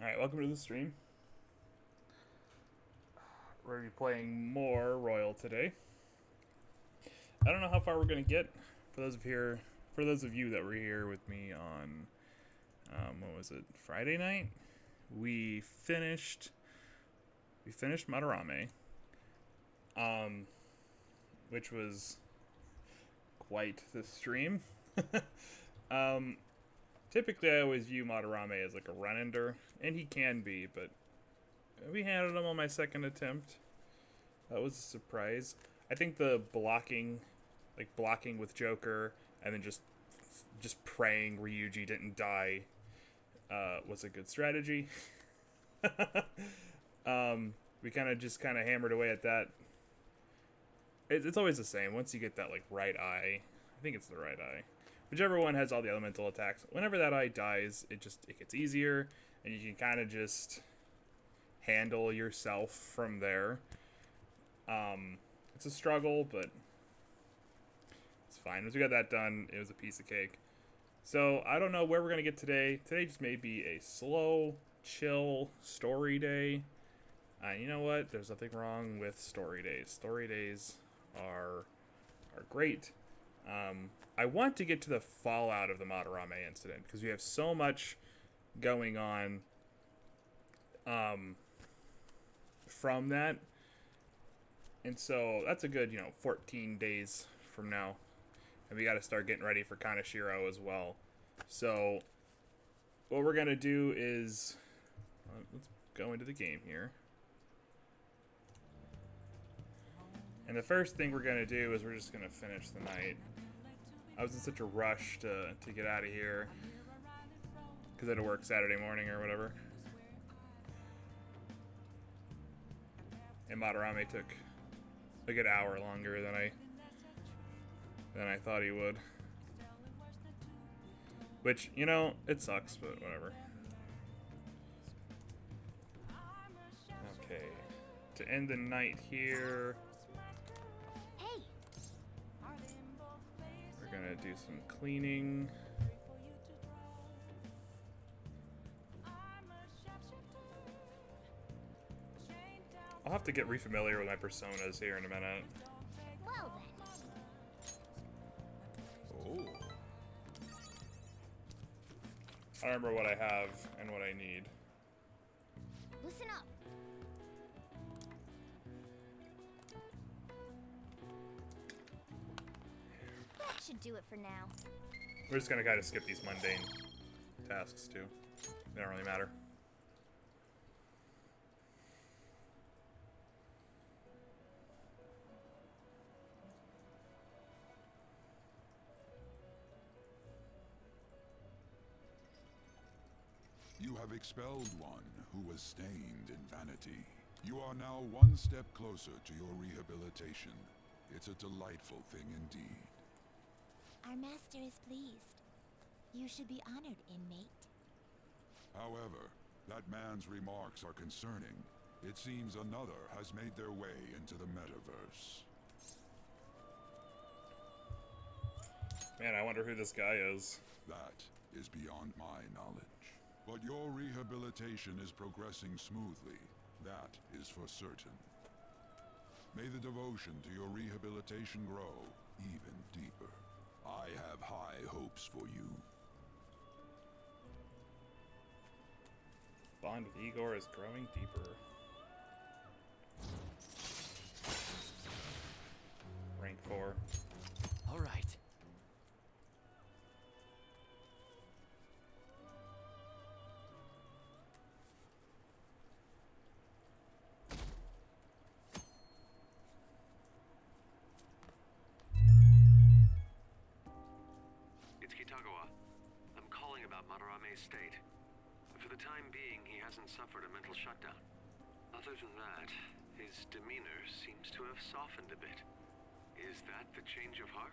Alright, welcome to the stream. We're going to be playing more Royal today. I don't know how far we're going to get. For those of you that were here with me on, what was it, Friday night? We finished Madarame, which was quite the stream. um, Typically, I always view Madarame as like a run-ender, and he can be, but we handled him on my second attempt. That was a surprise. I think the blocking with Joker, and then just praying Ryuji didn't die, was a good strategy. We kind of hammered away at that. It's always the same. Once you get that like right eye, I think it's the right eye. Whichever one has all the elemental attacks. Whenever that eye dies, it gets easier, and you can kind of just handle yourself from there. It's a struggle, but it's fine. Once we got that done, it was a piece of cake. So I don't know where we're gonna get today. Today just may be a slow, chill story day. You know what? There's nothing wrong with story days. Story days are great. I want to get to the fallout of the Madarame incident because we have so much going on from that. And so that's a good, 14 days from now. And we got to start getting ready for Kaneshiro as well. So what we're going to do is, let's go into the game here. And the first thing we're going to do is we're just going to finish the night. I was in such a rush to get out of here because I had to work Saturday morning or whatever. And Madarame took a good hour longer than I thought he would. Which, it sucks, but whatever. Okay. To end the night here, we're gonna do some cleaning. I'll have to get refamiliar with my personas here in a minute. Well then. Oh. I remember what I have and what I need. Listen up. That should do it for now. We're just gonna kind of skip these mundane tasks too. They don't really matter. You have expelled one who was stained in vanity. You are now one step closer to your rehabilitation. It's a delightful thing indeed. Our master is pleased. You should be honored, inmate. However, that man's remarks are concerning. It seems another has made their way into the metaverse. Man, I wonder who this guy is. That is beyond my knowledge. But your rehabilitation is progressing smoothly. That is for certain. May the devotion to your rehabilitation grow even deeper. I have high hopes for you. Bond with Igor is growing deeper. Rank 4. All right. Madarame's state. For the time being, he hasn't suffered a mental shutdown. Other than that, his demeanor seems to have softened a bit. Is that the change of heart?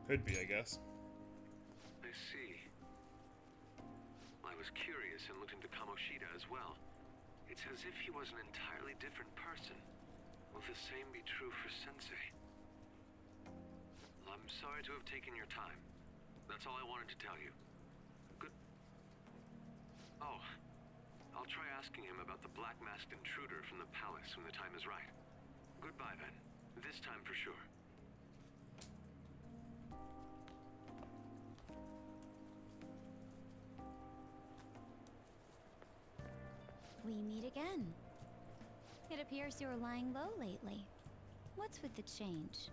Could be, I guess. I see. I was curious and looked into Kamoshida as well. It's as if he was an entirely different person. Will the same be true for Sensei? I'm sorry to have taken your time. That's all I wanted to tell you. I'll try asking him about the black-masked intruder from the palace when the time is right. Goodbye, then. This time for sure. We meet again. It appears you were lying low lately. What's with the change?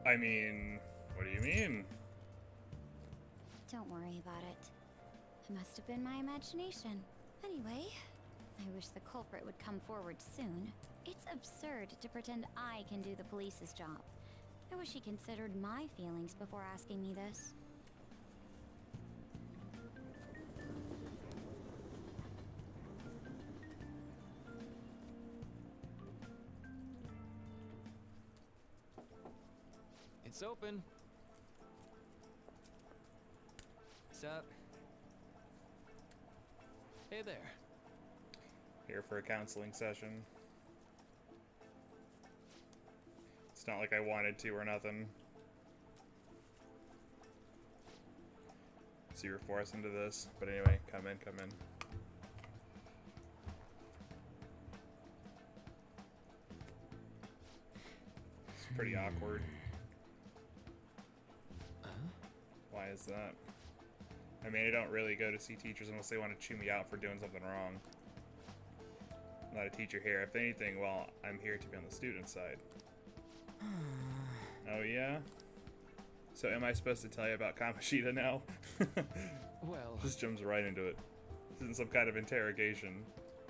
I mean, what do you mean? Don't worry about it. It must have been my imagination. Anyway, I wish the culprit would come forward soon. It's absurd to pretend I can do the police's job. I wish he considered my feelings before asking me this. It's open. Sup? Hey there. Here for a counseling session. It's not like I wanted to or nothing. So you were forced into this. But anyway, come in, come in. It's pretty awkward. Why is that? I mean, I don't really go to see teachers unless they want to chew me out for doing something wrong. I'm not a teacher here. If anything, well, I'm here to be on the student side. Oh, yeah? So am I supposed to tell you about Kamoshida now? Well, This jumps right into it. This isn't some kind of interrogation.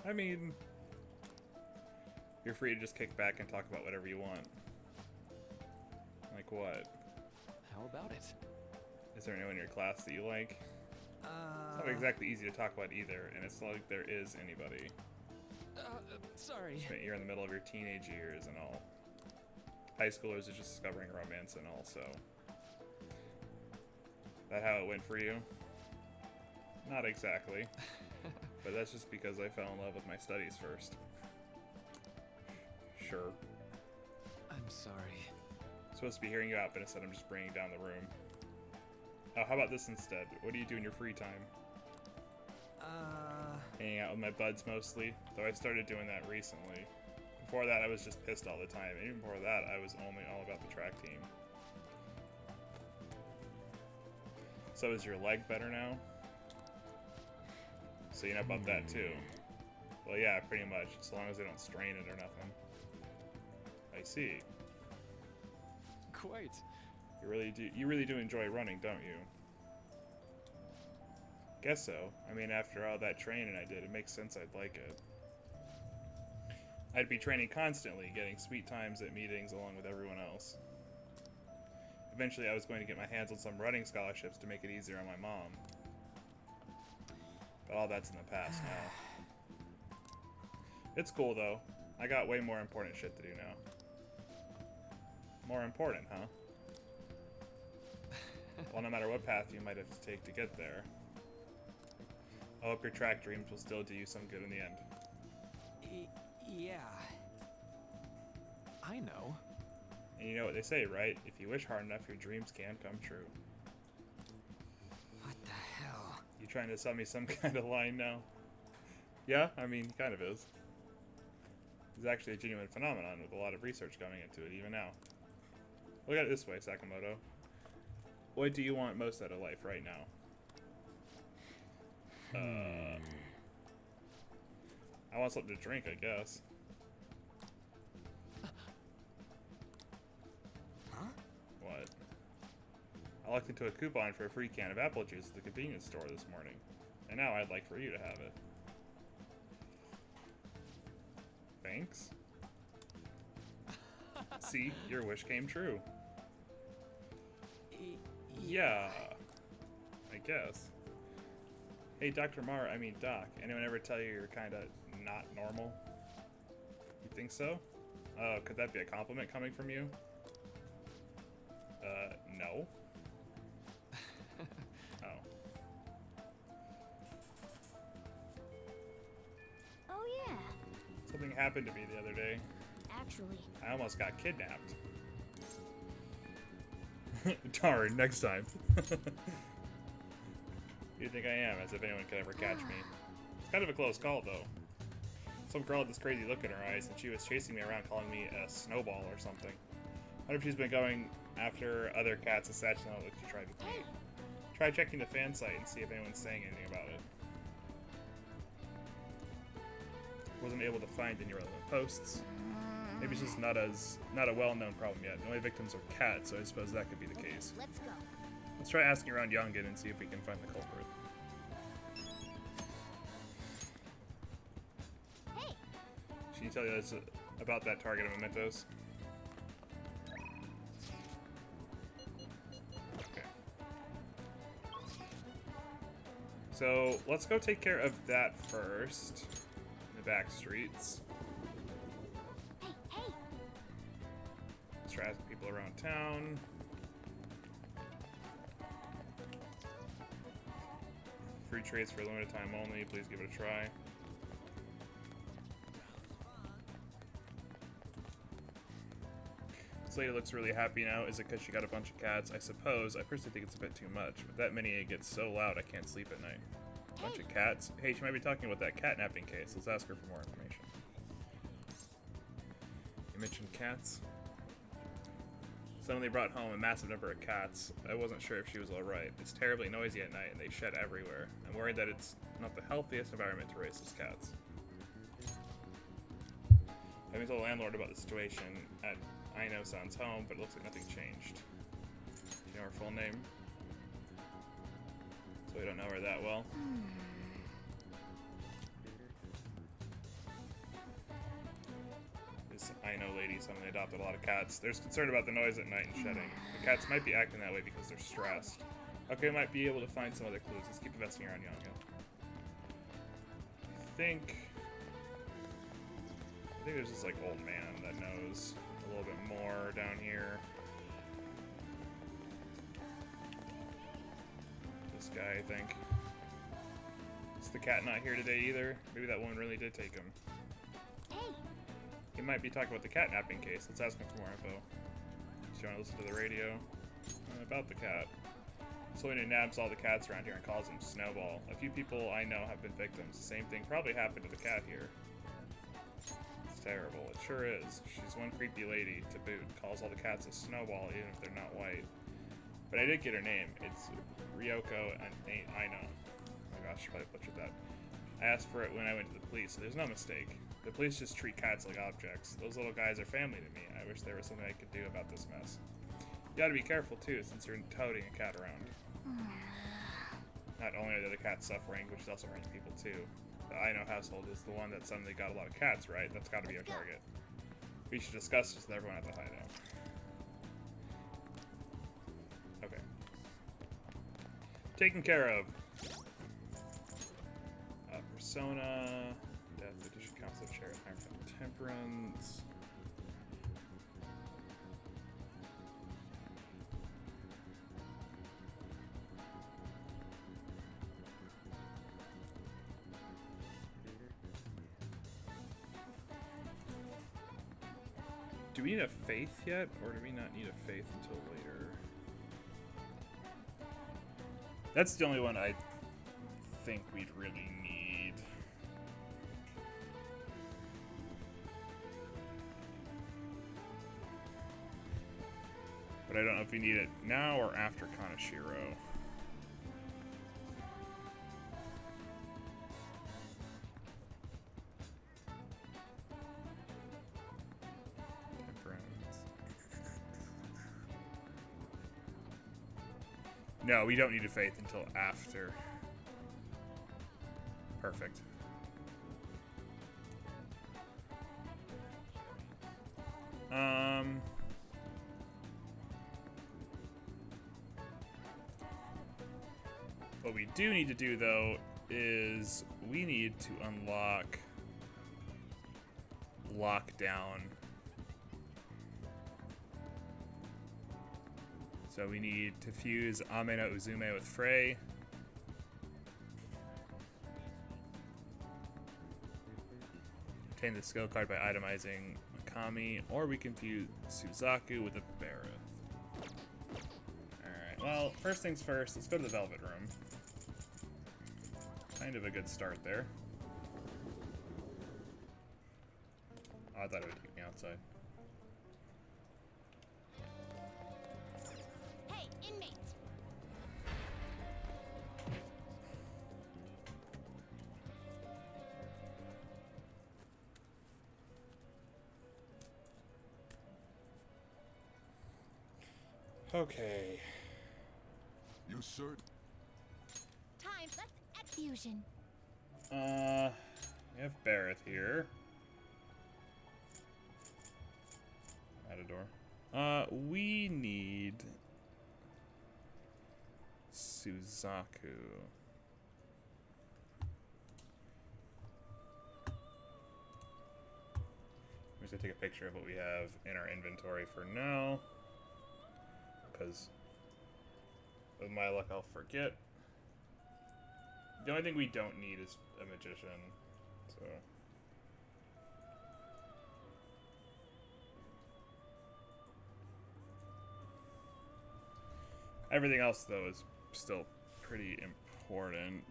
I mean, you're free to just kick back and talk about whatever you want. Like what? how about it? Is there anyone in your class that you like? It's not exactly easy to talk about either, and it's not like there is anybody. Sorry. You're in the middle of your teenage years and all. High schoolers are just discovering romance and all, so. That how it went for you? Not exactly. But that's just because I fell in love with my studies first. Sure. I'm sorry. I'm supposed to be hearing you out, but instead I'm just bringing down the room. Oh, how about this instead? What do you do in your free time? Hanging out with my buds mostly, though I started doing that recently. Before that, I was just pissed all the time, and even before that, I was only all about the track team. So is your leg better now? So you know about that too? Well, yeah, pretty much, so long as they don't strain it or nothing. I see. Quite. You really do enjoy running, don't you? Guess so. I mean, after all that training I did, it makes sense I'd like it. I'd be training constantly, getting sweet times at meetings along with everyone else. Eventually, I was going to get my hands on some running scholarships to make it easier on my mom. But all that's in the past now. It's cool, though. I got way more important shit to do now. More important, huh? Well, no matter what path you might have to take to get there, I hope your track dreams will still do you some good in the end. Yeah. I know. And you know what they say, right? If you wish hard enough, your dreams can come true. What the hell? You trying to sell me some kind of line now? Yeah, I mean, kind of is. It's actually a genuine phenomenon with a lot of research going into it even now. Look at it this way, Sakamoto. What do you want most out of life right now? I want something to drink, I guess. Huh? What? I looked into a coupon for a free can of apple juice at the convenience store this morning. And now I'd like for you to have it. Thanks. See, your wish came true. Yeah. I guess. Hey, Dr. Mara, I mean Doc, anyone ever tell you you're kinda not normal? You think so? Oh, could that be a compliment coming from you? No. Oh. Oh yeah, Something happened to me the other day. actually. I almost got kidnapped. Darn, next time. Who do you think I am? As if anyone could ever catch me. It's kind of a close call, though. Some girl had this crazy look in her eyes, and she was chasing me around calling me a snowball or something. I wonder if she's been going after other cats as such, and I'll let you try to me. Try checking the fan site and see if anyone's saying anything about it. Wasn't able to find any relevant posts. Maybe it's just not a well-known problem yet. The only victims are cats, so I suppose that could be the case. Let's go. Let's try asking around Youngin and see if we can find the culprit. Hey. She can tell you this about that target of mementos. Okay. So let's go take care of that first. In the back streets. Hey. Let's try asking people around town. Free trades for a limited time only. Please give it a try. This lady looks really happy now. Is it because she got a bunch of cats? I suppose. I personally think it's a bit too much. With that many, it gets so loud I can't sleep at night. A bunch of cats? Hey, she might be talking about that catnapping case. Let's ask her for more information. You mentioned cats? Suddenly brought home a massive number of cats. I wasn't sure if she was alright. It's terribly noisy at night and they shed everywhere. I'm worried that it's not the healthiest environment to raise these cats. I told the landlord about the situation at Aino-san's home, but it looks like nothing changed. Do you know her full name? So we don't know her that well. This Aino lady suddenly adopted a lot of cats. There's concern about the noise at night and shedding. The cats might be acting that way because they're stressed. Okay, we might be able to find some other clues. Let's keep investing around Yongo. I think there's this like old man that knows a little bit more down here. This guy, I think. Is the cat not here today either? Maybe that woman really did take him. Hey. He might be talking about the catnapping case. Let's ask him for more info. Do you want to listen to the radio? About the cat. Someone who nabs all the cats around here and calls him Snowball. A few people I know have been victims. The same thing probably happened to the cat here. It's terrible. It sure is. She's one creepy lady, to boot. Calls all the cats a Snowball, even if they're not white. But I did get her name. It's Ryoko and Aino. Oh my gosh, I probably butchered that. I asked for it when I went to the police, so there's no mistake. The police just treat cats like objects. Those little guys are family to me. I wish there was something I could do about this mess. You gotta be careful too, since you're toting a cat around. Not only are the other cats suffering, which is also hurting people too. The Aino household is the one that suddenly got a lot of cats, right? That's gotta be our target. We should discuss this with everyone at the hideout. Okay. Taken care of. Persona. Death, petition, council, share, temperance. Do we need a faith yet, or do we not need a faith until later? That's the only one I think we'd really need. But I don't know if we need it now or after Kaneshiro. No, we don't need a faith until after. Perfect. What we do need to do, though, is we need to unlock lockdown. So we need to fuse Ame no Uzume with Frey. Obtain the skill card by itemizing Akami, or we can fuse Suzaku with a Barith. Alright, well, first things first, let's go to the Velvet Room. Kind of a good start there. Oh, I thought it would keep me outside. Hey, inmate! Okay. You certain? Time, let's fusion. We have Barrett here. Matador. We need Suzaku. I'm just gonna take a picture of what we have in our inventory for now, because with my luck I'll forget. The only thing we don't need is a magician, so. Everything else, though, is still pretty important.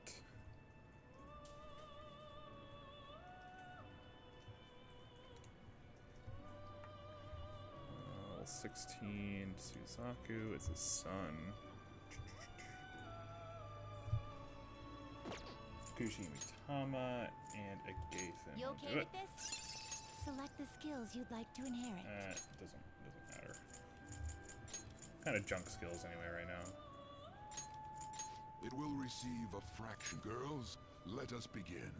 Level 16, Suzaku, it's his son. Kushimitama and Agathan. You okay with this? Select the skills you'd like to inherit. Doesn't matter. Kind of junk skills anyway right now. It will receive a fraction. Girls, let us begin.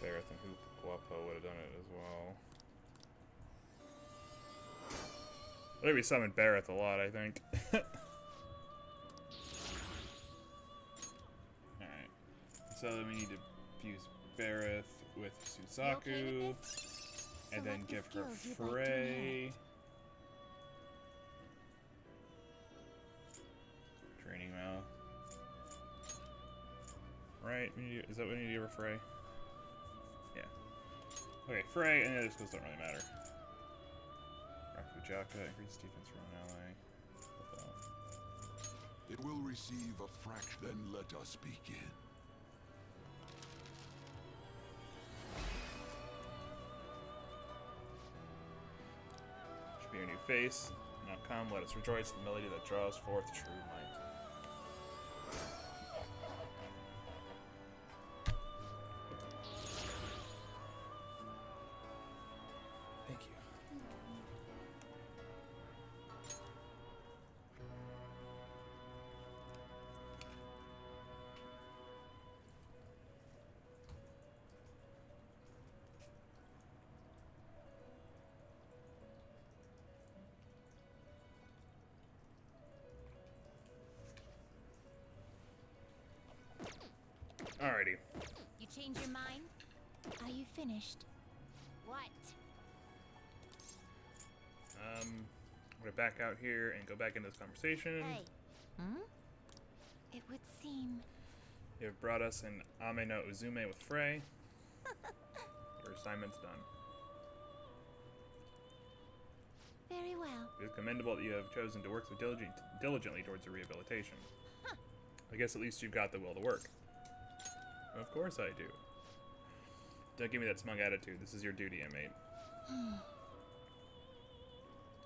Barrett and Hoop Guapo would have done it as well. I think we summoned Barrett a lot, I think. Alright. So then we need to fuse Barrett with Suzaku. And then give her Frey. Training Mouth. Right? Is that what we need to give her Frey? Yeah. Okay, Frey, and the other skills don't really matter. Rakujaka, increase defense for an ally. It will receive a fraction. Then let us begin. Should be a new face. Now come, let us rejoice in the melody that draws forth true might. Thank you. Alrighty. You change your mind? Are you finished? What? I'm gonna back out here and go back into this conversation. Hey. Hmm? It would seem. You have brought us an Ame no Uzume with Frey. Your assignment's done. Very well. It is commendable that you have chosen to work so diligently towards your rehabilitation. Huh. I guess at least you've got the will to work. Of course I do. Don't give me that smug attitude. This is your duty, inmate.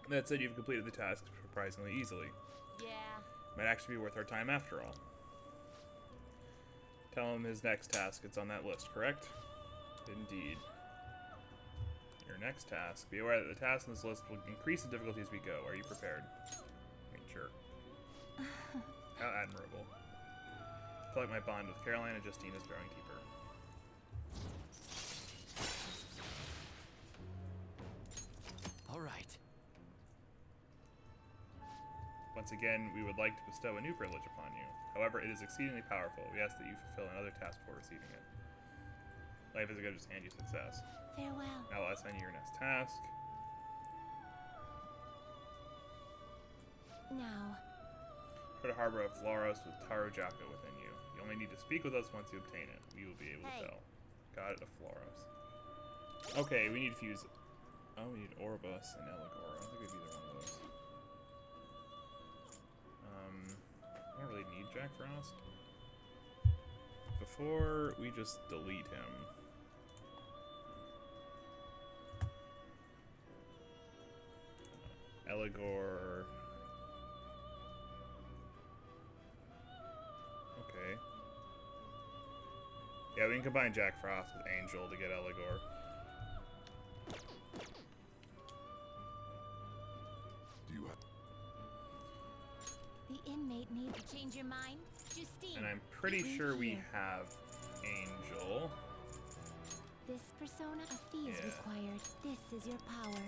That said, you've completed the task surprisingly easily. Yeah. Might actually be worth our time after all. Tell him his next task. It's on that list, correct? Indeed. Your next task. Be aware that the tasks on this list will increase in difficulty as we go. Are you prepared? I mean, sure. How admirable. I feel like my bond with Caroline and Justine is growing deeper. All right. Once again, we would like to bestow a new privilege upon you. However, it is exceedingly powerful. We ask that you fulfill another task before receiving it. Life is going to just hand you success. Farewell. Now I'll assign you your next task. Now. Try to harbor a Floros with Tarojaka within you. You only need to speak with us once you obtain it. We will be able to tell. Got it, a Floros. Okay, we need to fuse. Oh, we need Orbus and Eligor. I don't think we have either one of those. I don't really Jack Frost? Before we just delete him. Eligor. Okay. Yeah, we can combine Jack Frost with Angel to get Eligor. Do you have... The inmate needs to change your mind. Justine. And I'm pretty read sure we here. have Angel. This persona, a fee is Yeah. required. This is your power.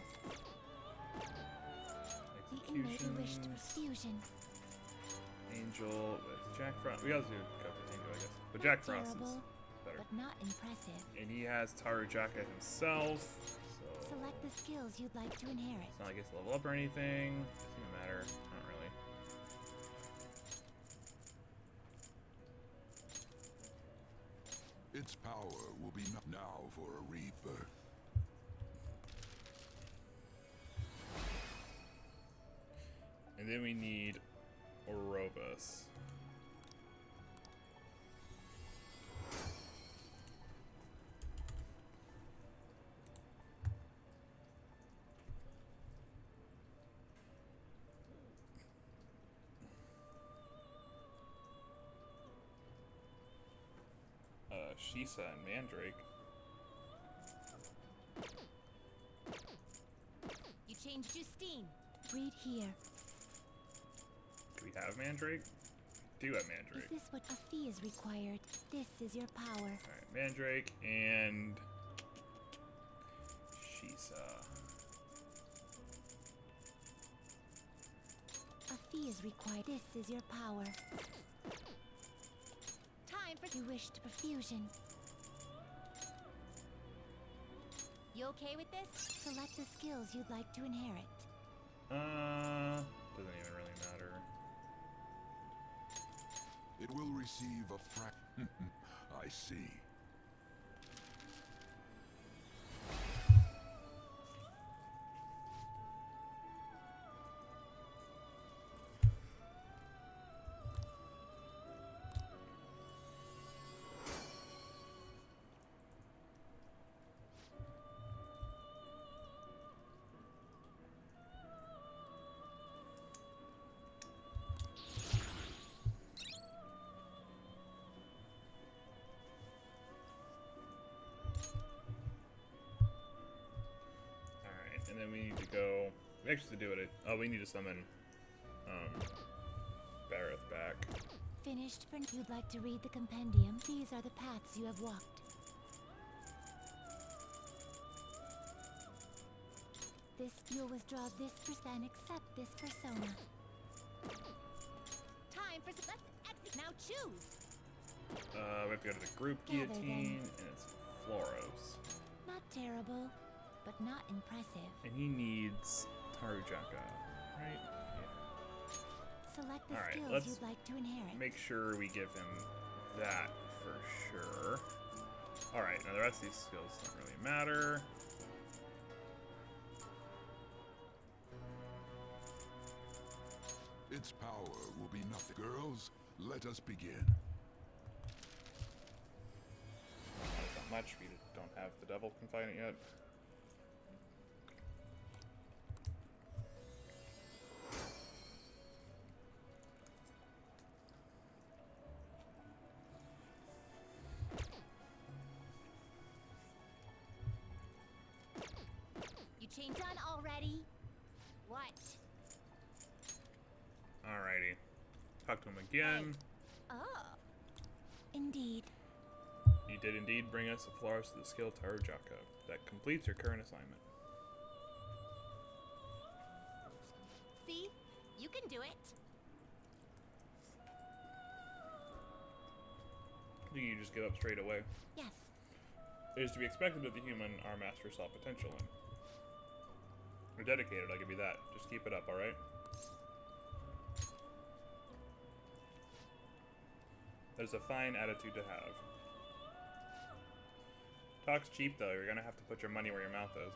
The inmate who wished Executions. perfusion. Angel with Jack Frost. We also do Capitango, I guess. But Jack Frost is Terrible, better. but not impressive. And he has Tarujaka himself. So Select the skills you'd like to inherit. it's not like it's level up or anything. Doesn't even matter. Not really. Its power will be now for a rebirth. And then we need Orobus. Shisa and Mandrake. You change Justine. Read here. Do we have Mandrake? Do have Is Mandrake. this what a fee is required? This is your power. Alright, Mandrake and Shisa. A fee is required. This is your power. Time for you wish to perfusion. You okay with this? Select the skills you'd like to inherit. Doesn't even really matter. It will receive a I see. Alright, and then we need to go. We actually have to do it. Oh, we need to summon Bareth back. Finished for you'd like to read the compendium. These are the paths you have walked. This you'll withdraw this and accept this persona. Time for let's exit. Now choose. We have to go to the group Gather guillotine, and it's Floros. Not terrible, but not impressive. And he needs Tarujaka, right? Select the Alright, skills let's you'd like to inherit. Make sure we give him that for sure. Alright, now the rest of these skills don't really matter. Its power will be nothing. Girls, let us begin. That's not much. We don't have the devil confinement yet. You changed done already? What? Alrighty. Talk to him again. Oh. Indeed. You did indeed bring us the Floros to the skill Tarujaka. That completes your current assignment. See? You can do it. I think you just give up straight away. Yes. It is to be expected that the human our master saw potential in. You're dedicated, I'll give you that. Just keep it up, alright? That is a fine attitude to have. Talk's cheap, though. You're gonna have to put your money where your mouth is.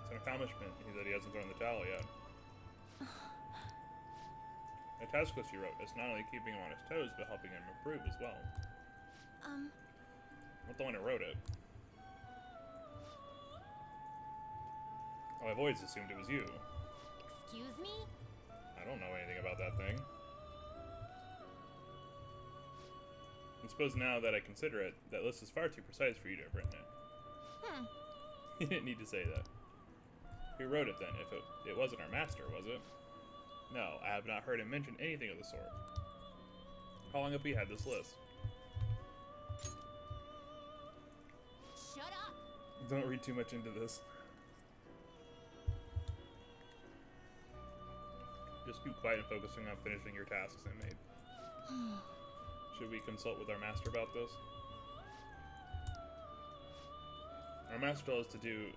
So An accomplishment that he hasn't thrown the towel yet. A task list you wrote is not only keeping him on his toes, but helping him improve as well. I'm not the one who wrote it. Oh, I've always assumed it was you. Excuse me? I don't know anything about that thing. I suppose now that I consider it, that list is far too precise for you to have written it. You didn't need to say that. Who wrote it then, if it wasn't our master, was it? No, I have not heard him mention anything of the sort. How long have we had this list? Shut up! Don't read too much into this. Just be quiet and focusing on finishing your tasks, inmate. Should we consult with our master about this? Our master told us to do...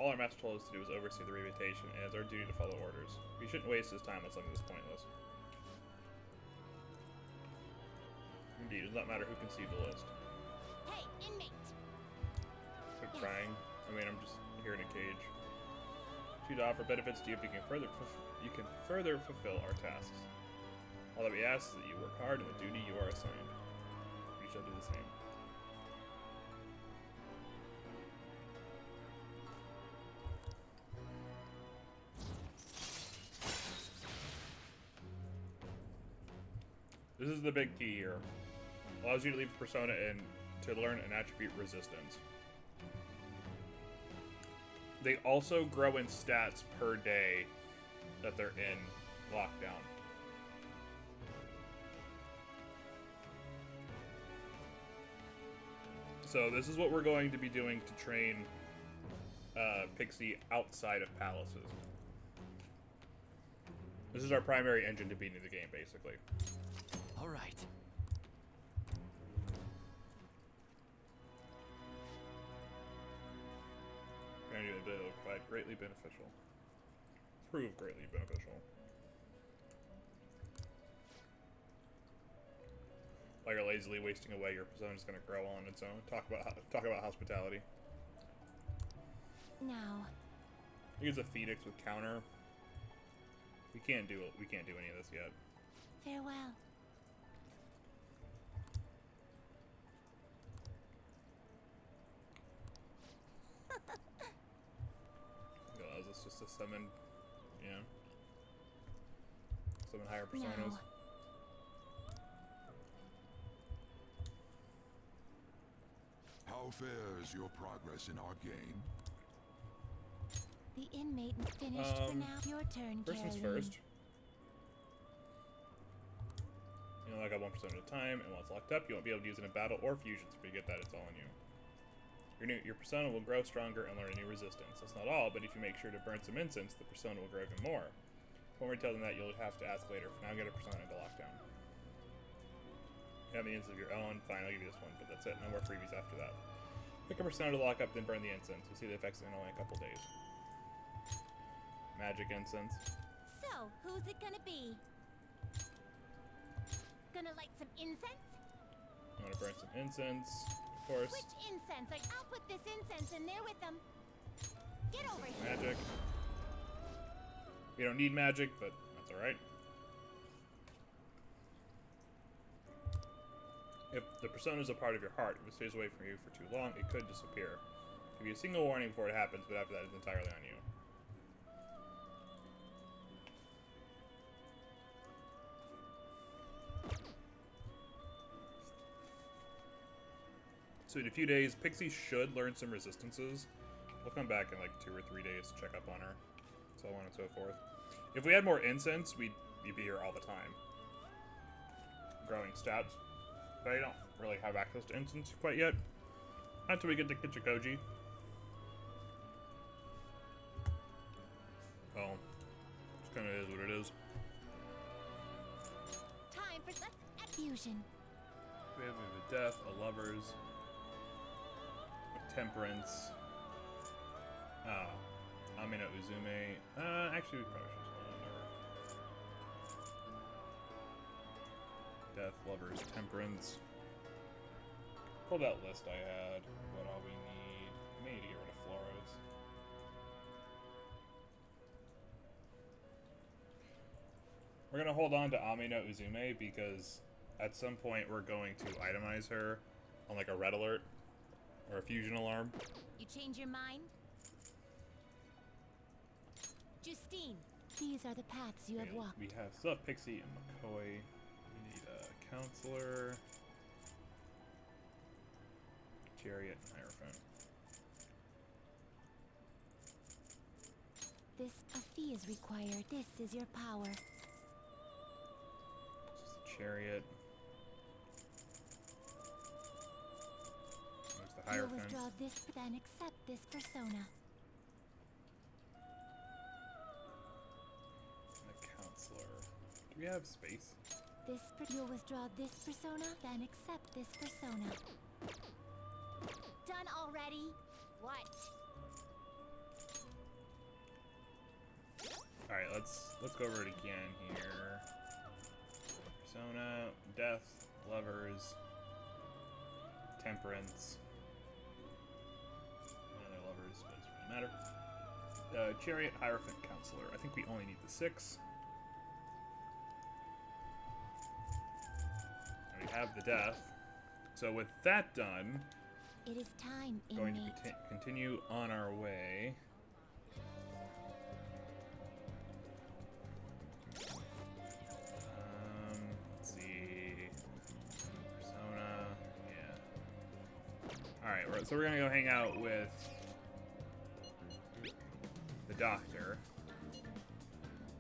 All our master told us to do is oversee the rehabilitation, and it's our duty to follow orders. We shouldn't waste his time on something this pointless. Indeed, it does not matter who conceived the list. Hey, inmate! Quit crying. I mean, I'm just here in a cage. To offer benefits to you if you can further fulfill our tasks. All that we ask is that you work hard in the duty you are assigned. We shall do the same. This is the big key here. Allows you to leave a persona and to learn an attribute resistance. They also grow in stats per day that they're in lockdown. So this is what we're going to be doing to train Pixie outside of palaces. This is our primary engine to beating the game, basically. All right. Granting the ability to provide greatly beneficial. Prove greatly beneficial. While you're lazily wasting away, your persona is going to grow on its own. Talk about hospitality. Now. I think it's a Phoenix with counter. We can't do any of this yet. Farewell. It allows us just to summon, summon higher personas. Now. How fares your progress in our game? The inmate finished for now. Your turn, First things Caroline. first. You only got 1% at a time, and once locked up, you won't be able to use it in battle or fusions. If you get that, it's all on you. Your persona will grow stronger and learn a new resistance. That's not all, but if you make sure to burn some incense, the persona will grow even more. When we tell them that, you'll have to ask later. For now, get a persona into lockdown. You have the incense of your own. Fine, I'll give you this one, but that's it. No more freebies after that. Pick a persona to lock up, then burn the incense. You'll see the effects in only a couple days. Magic incense. So, who's it gonna be? Gonna light some incense? I'm gonna burn some incense, of course. Which incense? I'll put this incense in there with them. Get over here. Magic. We don't need magic, but that's alright. If the persona is a part of your heart, if it stays away from you for too long, it could disappear. Give you a single warning before it happens, but after that, it's entirely on you. So in a few days, Pixie should learn some resistances. We'll come back in like 2 or 3 days to check up on her. So on and so forth. If we had more incense, we'd be here all the time. Growing stats. But I don't really have access to incense quite yet. Not until we get to Kichikoji. Well, it kind of is what it is. Time for fusion. We have a death, a lovers, a temperance. Amino Uzume. Actually, we probably should just go under. Death, lovers, temperance. Pull that list I had. What all we need. We may need to get rid of Floros. We're gonna hold on to Amino Uzume because at some point we're going to itemize her on like a red alert or a fusion alarm. You change your mind? Justine, these are the paths you have walked. We have still have Pixie and McCoy. We need a counselor, Chariot, and Hierophant. A fee is required. This is your power. Just a Chariot. There's the You'll Hierophant. withdraw this, then accept this persona. And the counselor. Do we have space? You'll withdraw this persona, then accept this persona. Done already? What? Alright, let's go over it again here. Persona, Death, Lovers, Temperance. Another Lovers, but it doesn't really matter. Chariot, Hierophant, Counselor. I think we only need the 6. And we have the Death. So with that done, It is time, going inmate. to continue on our way. Let's see. Persona, yeah. Alright, so we're gonna go hang out with the doctor.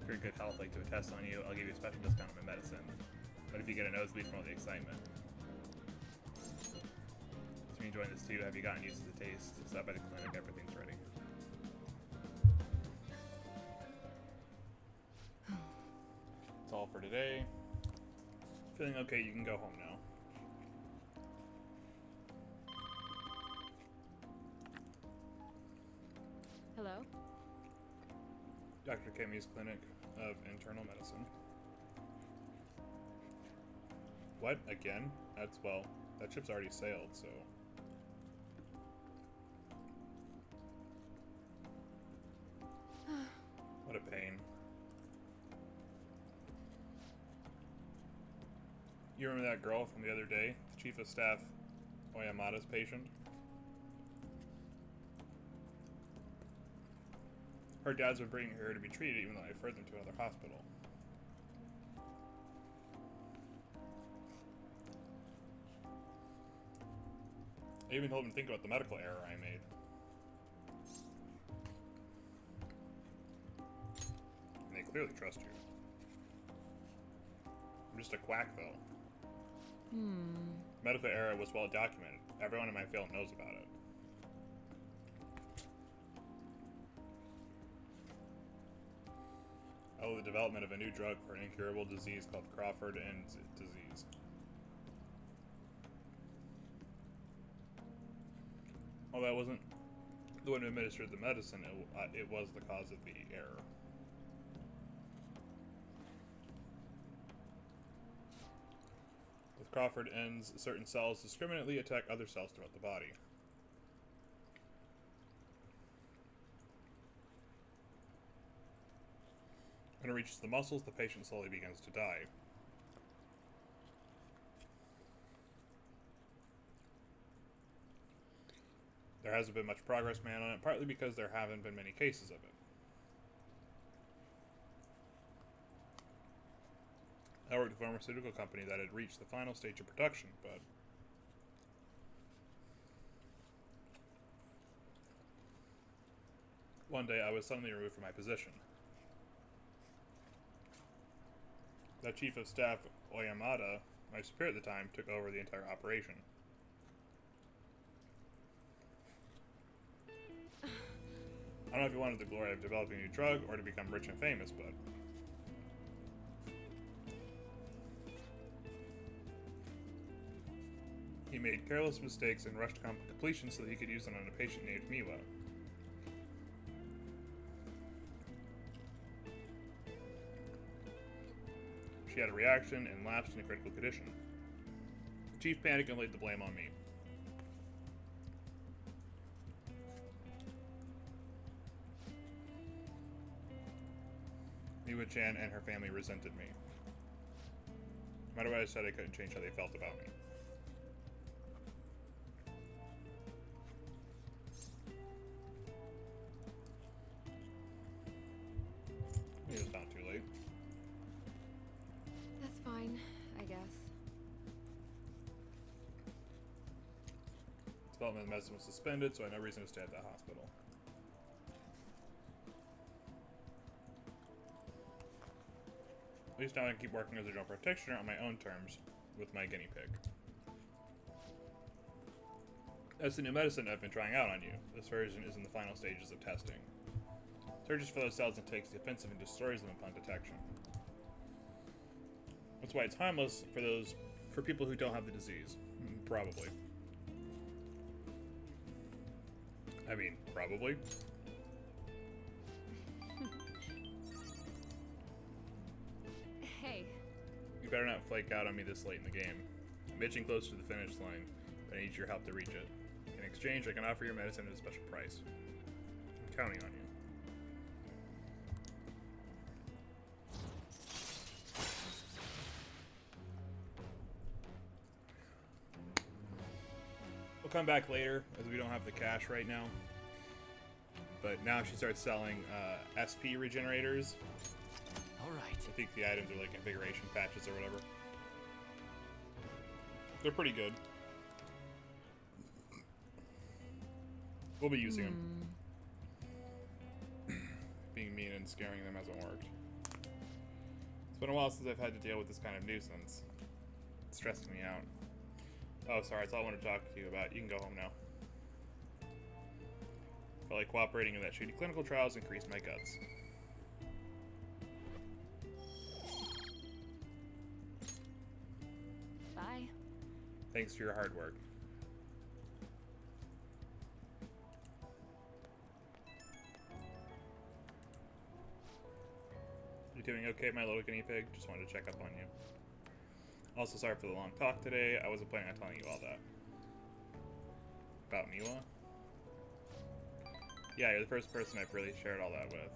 If you're in good health, like do a test on you, I'll give you a special discount on my medicine. But if you get a nosebleed from all the excitement. So you enjoying this too, have you gotten used to the taste? Stop by the clinic, everything's ready. That's all for today. Feeling okay, you can go home now. Hello? Dr. Kemi's Clinic of Internal Medicine. What? Again? That's, well, that ship's already sailed, so... What a pain. You remember that girl from the other day? The Chief of Staff Oyamada's patient? Her dad's been bringing her to be treated even though I referred them to another hospital. I even told him to think about the medical error I made. And they clearly trust you. I'm just a quack, though. Medical error was well documented. Everyone in my field knows about it. Oh, the development of a new drug for an incurable disease called Crawford-Enn's disease. Although I wasn't the one who administered the medicine, it was the cause of the error. With Crawford-Enn's, certain cells discriminately attack other cells throughout the body. When it reaches the muscles, the patient slowly begins to die. There hasn't been much progress made on it, partly because there haven't been many cases of it. I worked at a pharmaceutical company that had reached the final stage of production, but one day I was suddenly removed from my position. The Chief of Staff Oyamada, my superior at the time, took over the entire operation. I don't know if he wanted the glory of developing a new drug or to become rich and famous, but he made careless mistakes and rushed completion so that he could use them on a patient named Miwa. She had a reaction and lapsed in a critical condition. The chief panicked and laid the blame on me. Niwa-chan and her family resented me. No matter what I said, I couldn't change how they felt about me. It was not too late. That's fine, I guess. Development of medicine was suspended, so I had no reason to stay at that hospital. At least now I can keep working as a drone practitioner on my own terms with my guinea pig. That's the new medicine I've been trying out on you. This version is in the final stages of testing. Searches for those cells and takes the offensive and destroys them upon detection. That's why it's harmless for people who don't have the disease. Probably. I mean, probably. Hey, You better not flake out on me this late in the game. I'm itching close to the finish line, but I need your help to reach it. In exchange, I can offer your medicine at a special price. I'm counting on you. We'll come back later, as we don't have the cash right now. But now she starts selling SP regenerators. All right. I think the items are like configuration patches or whatever. They're pretty good. We'll be using them. Being mean and scaring them hasn't worked. It's been a while since I've had to deal with this kind of nuisance. It's stressing me out. Oh, sorry, that's all I wanted to talk to you about. You can go home now. Felt like cooperating in that shitty clinical trials increased my guts. bye. Thanks for your hard work. You doing okay, my little guinea pig? Just wanted to check up on you. Also, sorry for the long talk today. I wasn't planning on telling you all that. About Miwa? Yeah, you're the first person I've really shared all that with.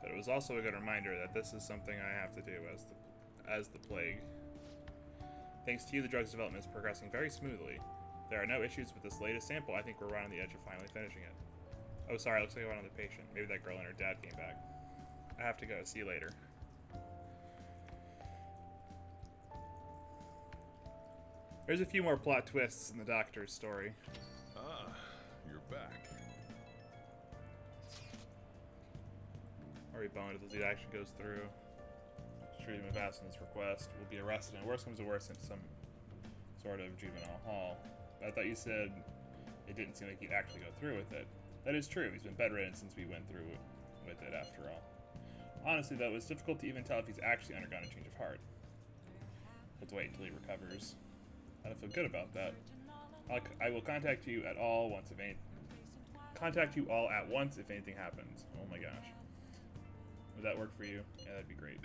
But it was also a good reminder that this is something I have to do as the plague. Thanks to you, the drug's development is progressing very smoothly. There are no issues with this latest sample. I think we're right on the edge of finally finishing it. Oh, sorry, looks like I went on the patient. Maybe that girl and her dad came back. I have to go. See you later. There's a few more plot twists in the doctor's story. Ah, you're back. Ari boned if the lead action goes through. Treat him with Aston's request. Will be arrested and worst comes to worst into some sort of juvenile hall. But I thought you said it didn't seem like he'd actually go through with it. That is true. He's been bedridden since we went through with it after all. Honestly, though, it's difficult to even tell if he's actually undergone a change of heart. Let's wait until he recovers. I don't feel good about that. I will contact you at all once if any. Contact you all at once if anything happens. Oh my gosh. Would that work for you? Yeah, that'd be great.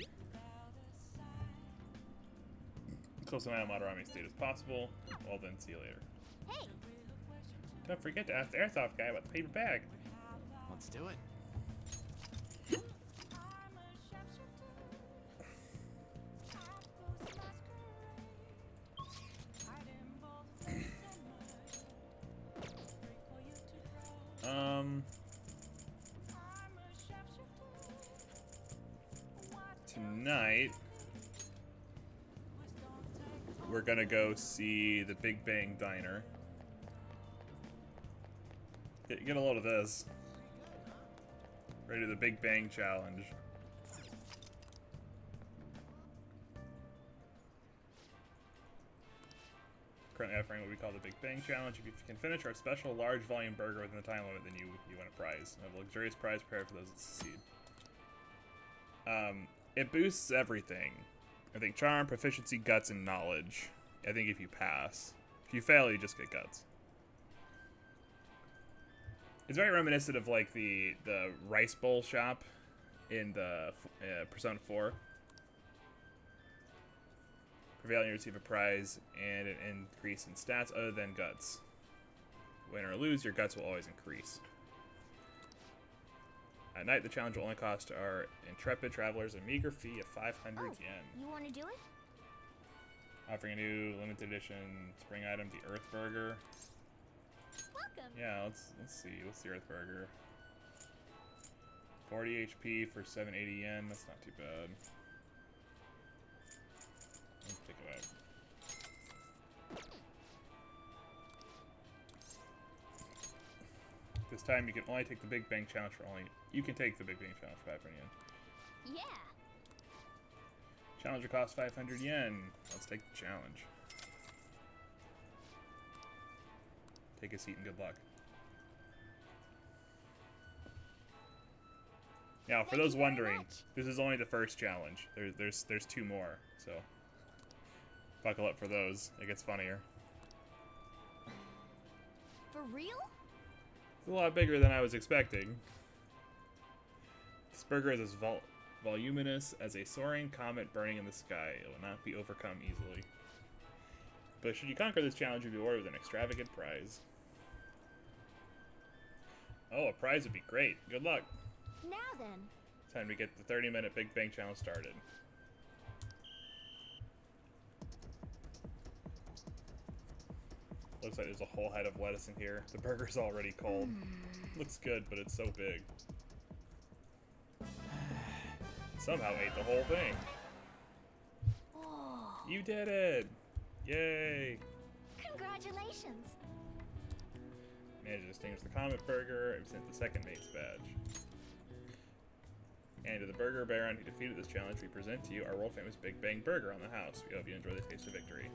Close an eye on Madarame's state as possible. Well then, see you later. Hey! Don't forget to ask the airsoft guy about the paper bag. Let's do it. Tonight, we're gonna go see the Big Bang Diner. Get a load of this. Ready to do the Big Bang Challenge. Currently offering what we call the Big Bang Challenge. If you can finish our special large volume burger within the time limit, then you win a prize. We have a luxurious prize prepared for those that succeed. It boosts everything. I think charm, proficiency, guts, and knowledge. I think if you pass. If you fail, you just get guts. It's very reminiscent of like the rice bowl shop in the Persona 4. Prevailing, you receive a prize and an increase in stats other than guts. Win or lose, your guts will always increase. At night, the challenge will only cost our intrepid travelers a meager fee of 500 yen. You want to do it? Offering a new limited edition spring item, the Earth Burger. Welcome. Yeah, let's see. What's the Earth Burger? 40 HP for 780 yen. That's not too bad. Let's pick it up. This time you can only take the Big Bang Challenge for only... You can take the Big Bang Challenge for 500 yen. Yeah. Challenger costs 500 yen. Let's take the challenge. Take a seat and good luck. Now, for those wondering, this is only the first challenge. There's 2 more, so buckle up for those. It gets funnier. For real? It's a lot bigger than I was expecting. This burger is as voluminous as a soaring comet burning in the sky. It will not be overcome easily. But should you conquer this challenge, you'll be awarded with an extravagant prize. Oh, a prize would be great. Good luck. Now then. Time to get the 30-minute Big Bang Challenge started. Looks like there's a whole head of lettuce in here. The burger's already cold. Looks good, but it's so big. Somehow ate the whole thing. Oh, You did it! Yay! congratulations. Managed to distinguish the Comet Burger and sent the second mate's badge. And to the Burger Baron who defeated this challenge, we present to you our world-famous Big Bang Burger on the house. We hope you enjoy the taste of victory.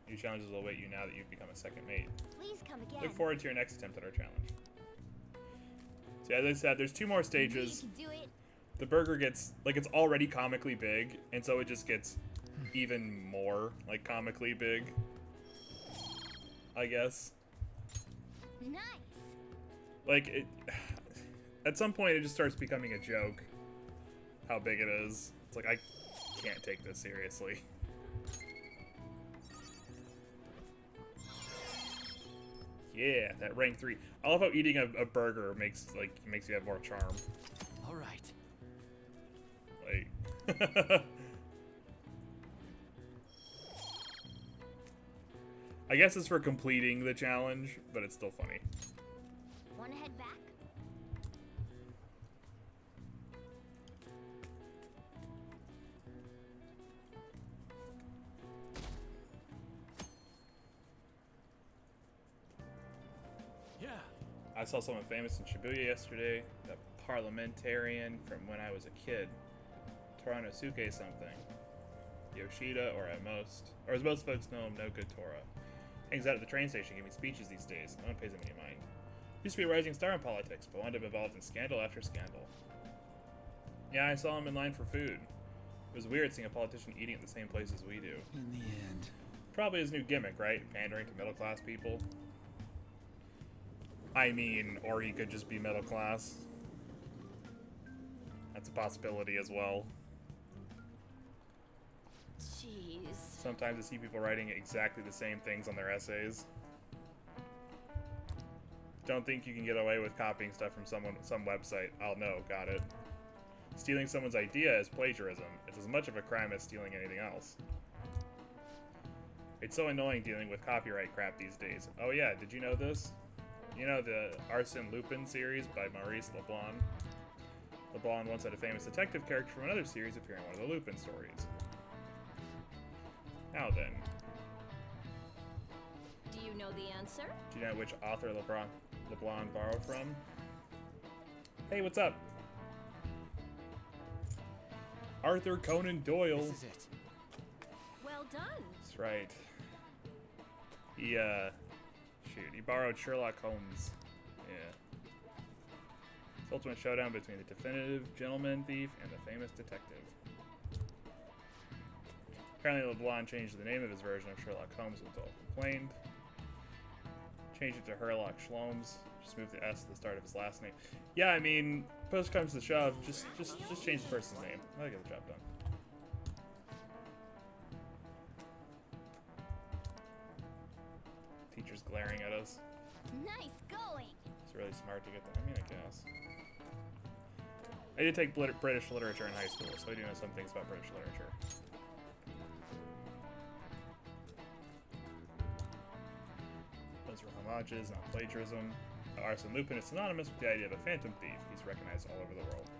New challenges will await you now that you've become a second mate. Please come again. Look forward to your next attempt at our challenge. So as I said, there's 2 more stages. You can do it. The burger gets, like, it's already comically big, and so it just gets even more, like, comically big, I guess. Nice. Like, it, at some point it just starts becoming a joke how big it is. It's like, I can't take this seriously. Yeah, that rank 3. I love how eating a burger makes you have more charm. All right. Like, I guess it's for completing the challenge, but it's still funny. Want to head back? Yeah. I saw someone famous in Shibuya yesterday, the parliamentarian from when I was a kid. Toranosuke something. Yoshida, or as most folks know him, no good Tora. Hangs out at the train station giving speeches these days. No one pays him any mind. Used to be a rising star in politics, but wound up involved in scandal after scandal. Yeah, I saw him in line for food. It was weird seeing a politician eating at the same place as we do. In the end. Probably his new gimmick, right? Pandering to middle-class people. I mean, or he could just be middle class. That's a possibility as well. Jeez. Sometimes I see people writing exactly the same things on their essays. Don't think you can get away with copying stuff from some website. Oh no, got it. Stealing someone's idea is plagiarism. It's as much of a crime as stealing anything else. It's so annoying dealing with copyright crap these days. Oh yeah, did you know this? You know the Arsène Lupin series by Maurice Leblanc? Leblanc once had a famous detective character from another series appear in one of the Lupin stories. Now then, Do you know the answer? do you know which author Leblanc borrowed from? Hey, what's up? Arthur Conan Doyle. This is it. Well done. That's right. He borrowed Sherlock Holmes. Yeah. It's ultimate showdown between the definitive gentleman thief and the famous detective. Apparently LeBlanc changed the name of his version of Sherlock Holmes until complained. Changed it to Herlock Sholmes. Just moved the S to the start of his last name. Yeah, I mean, push comes to shove, just change the person's name. That'll get the job done. Teacher's glaring at us. Nice going. It's really smart to get that. I mean, I guess. I did take British literature in high school, so I do know some things about British literature. Those are homages, not plagiarism. Arsene Lupin is synonymous with the idea of a phantom thief. He's recognized all over the world.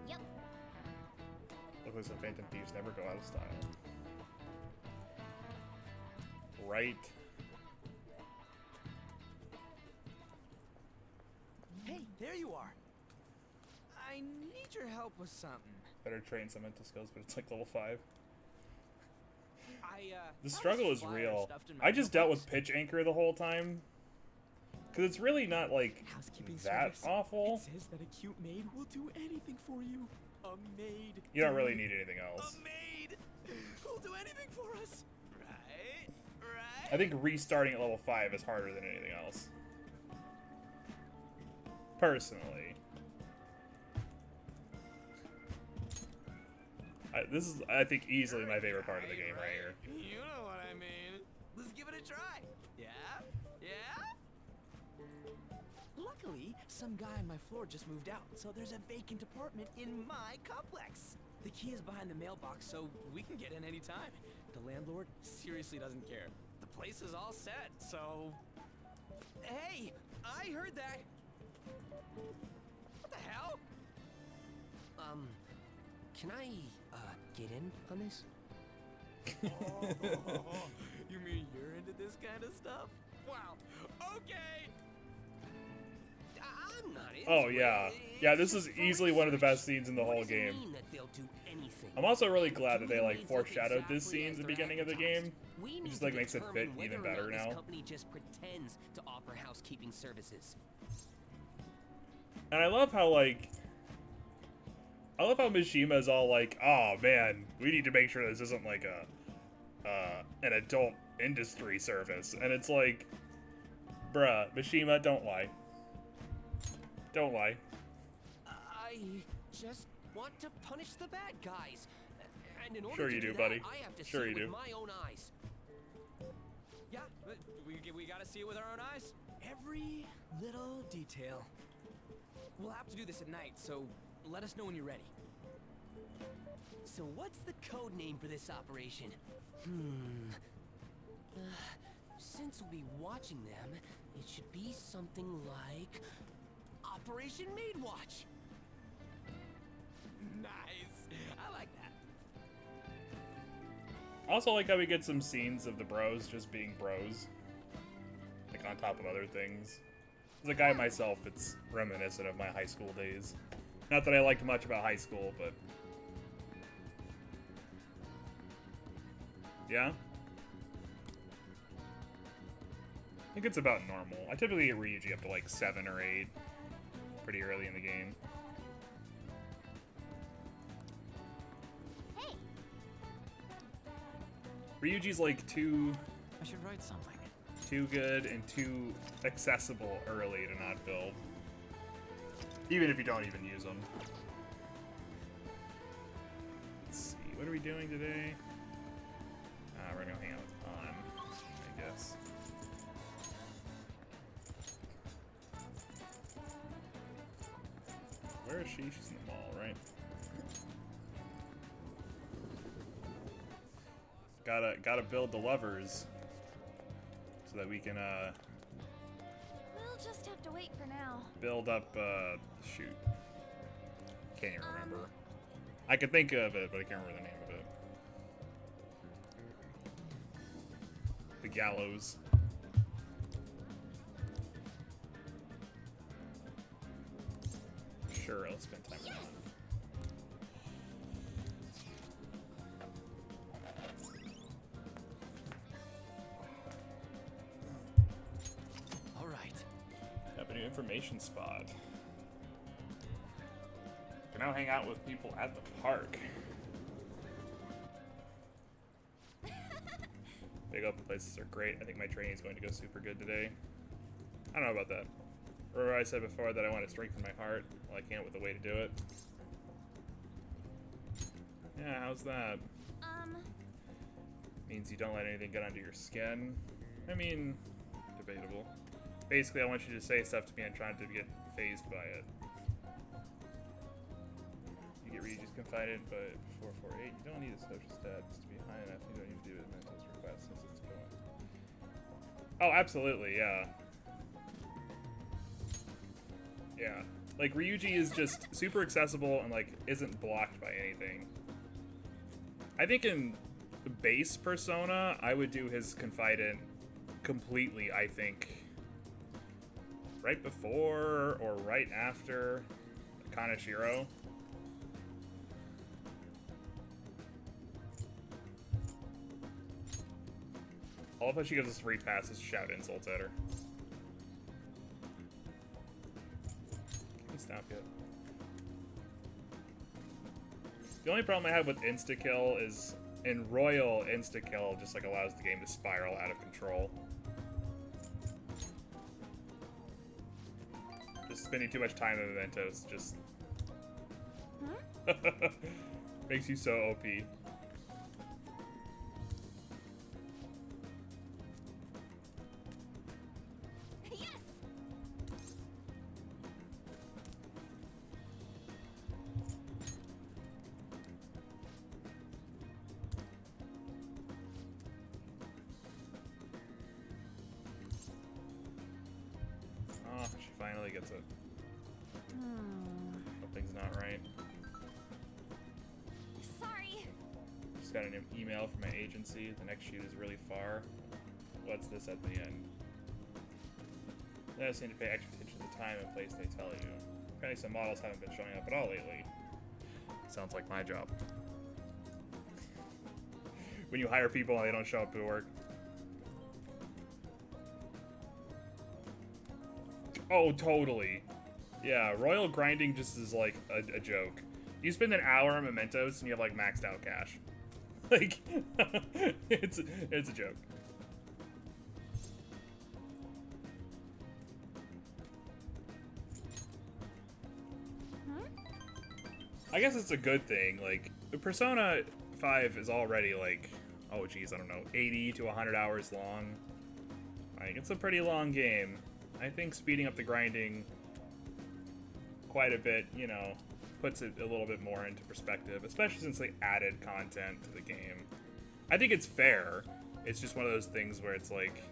Yep. Looks like some phantom thieves never go out of style. Right. Hey, there you are. I need your help with something. Better train some mental skills, but it's like level 5. The found struggle this is flyer real. stuffed in my I just dealt mailbox. with pitch anchor the whole time. Because it's really not, like, Housekeeping that service. awful. It says that a cute maid will do anything for you. A maid. You don't really need anything else. A maid who'll do anything for us. Right? Right? I think restarting at level 5 is harder than anything else. Personally. This is, I think, easily my favorite part of the game right here. You know what I mean. Let's give it a try. Yeah? Yeah? Luckily, some guy on my floor just moved out, so there's a vacant apartment in my complex. The key is behind the mailbox, so we can get in anytime. The landlord seriously doesn't care. The place is all set, so... Hey, I heard that. What the hell? Can I, get in on this? You mean you're into this kind of stuff? Wow. Okay. I'm not into Oh, yeah. it. Yeah, It's this is just easily fun. one of the best scenes in the What whole does it game. mean that they'll do anything? I'm also really glad that they, Do like, maids look foreshadowed this exactly scene as at the they're beginning of the advertised? game. We It need just, to like, makes it fit determine even whether or better not now. This company just pretends to offer housekeeping services. And I love how, like... I love how Mishima's all like, oh, man, we need to make sure this isn't, like, an adult industry service. And it's like, bruh, Mishima, don't lie. Don't lie. I just want to punish the bad guys. And in order Sure to you do, that, buddy. I have to Sure see you it do. with my own eyes. Yeah, but we gotta see it with our own eyes. Every little detail. We'll have to do this at night, so let us know when you're ready. So what's the code name for this operation? Since we'll be watching them, it should be something like Operation Maid Watch. Nice. I like that. I also like how we get some scenes of the bros just being bros. Like, on top of other things. As a guy myself, it's reminiscent of my high school days. Not that I liked much about high school, but... Yeah? I think it's about normal. I typically get Ryuji up to like 7 or 8. Pretty early in the game. Hey, Ryuji's like too I should write something. good and too accessible early to not build. Even if you don't even use them. Let's see, what are we doing today? We're gonna hang out with An, I guess. Where is she? She's in the mall, right? Gotta build the lovers so that we can we'll just have to wait for now. build up shoot. Can't even remember. I could think of it, but I can't remember the name of it. The gallows. Sure, let's spend time with that. All right. Have a new information spot. Can now hang out with people at the park. Big open places are great. I think my training is going to go super good today. I don't know about that. Remember I said before that I want to strengthen my heart? Well, I can't with the way to do it. Yeah, how's that? Means you don't let anything get under your skin. I mean, debatable. Basically, I want you to say stuff to me and trying to get phased by it. You get Ryuji's confided, but 448, you don't need the social stats to be high enough. You don't need to do it Mentos request since it's going. Oh, absolutely, yeah. Yeah. Like, Ryuji is just super accessible and, like, isn't blocked by anything. I think in base Persona, I would do his confidant completely, I think, right before or right after Kaneshiro. All of us, she gives us free passes to shout insults at her. Can we stop yet? The only problem I have with insta-kill is in Royal, insta-kill just like allows the game to spiral out of control. Just spending too much time in Mementos just makes you so OP. She finally gets it. Something's not right. Sorry. Just got an email from my agency. The next shoot is really far. What's this at the end? Let us need to pay extra attention to the time and place they tell you. Apparently some models haven't been showing up at all lately. Sounds like my job. When you hire people and they don't show up to work. Oh, totally. Yeah, royal grinding just is like a joke. You spend an hour in Mementos and you have like maxed out cash. Like, it's a joke. I guess it's a good thing. Like, Persona 5 is already like, oh geez, I don't know, 80 to 100 hours long. Like, it's a pretty long game. I think speeding up the grinding quite a bit, you know, puts it a little bit more into perspective, especially since they added content to the game. I think it's fair. It's just one of those things where it's like,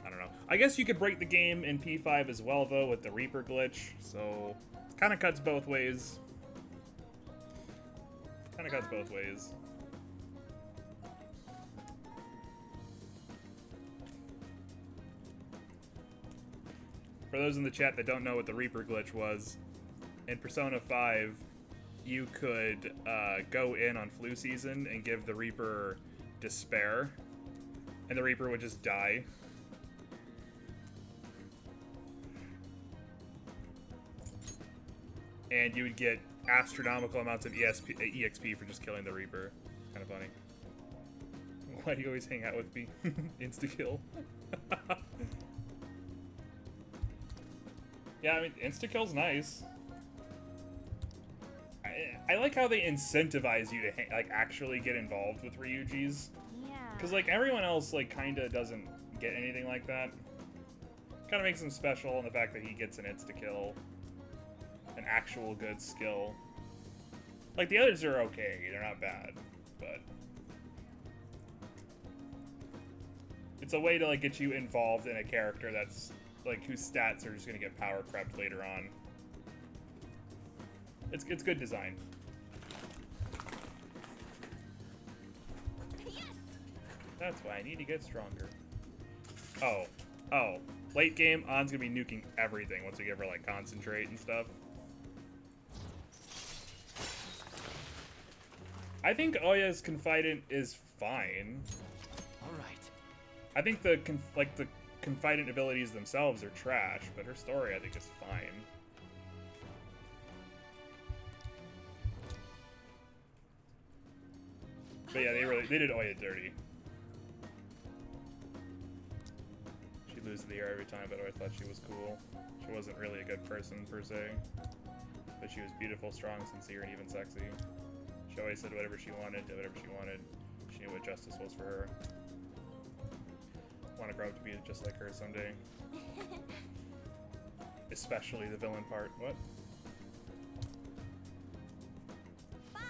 I don't know. I guess you could break the game in P5 as well, though, with the Reaper glitch, so it kind of cuts both ways. Kind of cuts both ways. For those in the chat that don't know what the Reaper glitch was, in Persona 5, you could go in on flu season and give the Reaper despair, and the Reaper would just die. And you would get astronomical amounts of EXP for just killing the Reaper. Kind of funny. Why do you always hang out with me? Insta-kill. Yeah, I mean, insta-kill's nice. I like how they incentivize you to like actually get involved with Ryuji's. Yeah. Because like everyone else like kind of doesn't get anything like that. Kind of makes him special in the fact that he gets an insta-kill, an actual good skill. Like the others are okay, they're not bad, but it's a way to like get you involved in a character that's like whose stats are just gonna get power crept later on. It's good design. Yes. That's why I need to get stronger. Oh. Late game, An's gonna be nuking everything once we give her like concentrate and stuff. I think Oya's confidant is fine. All right. I think the confidant abilities themselves are trash, but her story I think is fine. But yeah, they did Oya dirty. She loses the air every time, but I thought she was cool. She wasn't really a good person per se, but she was beautiful, strong, sincere, and even sexy. She always said whatever she wanted, did whatever she wanted. She knew what justice was for her. want to grow up to be just like her someday. Especially the villain part. What? Bye.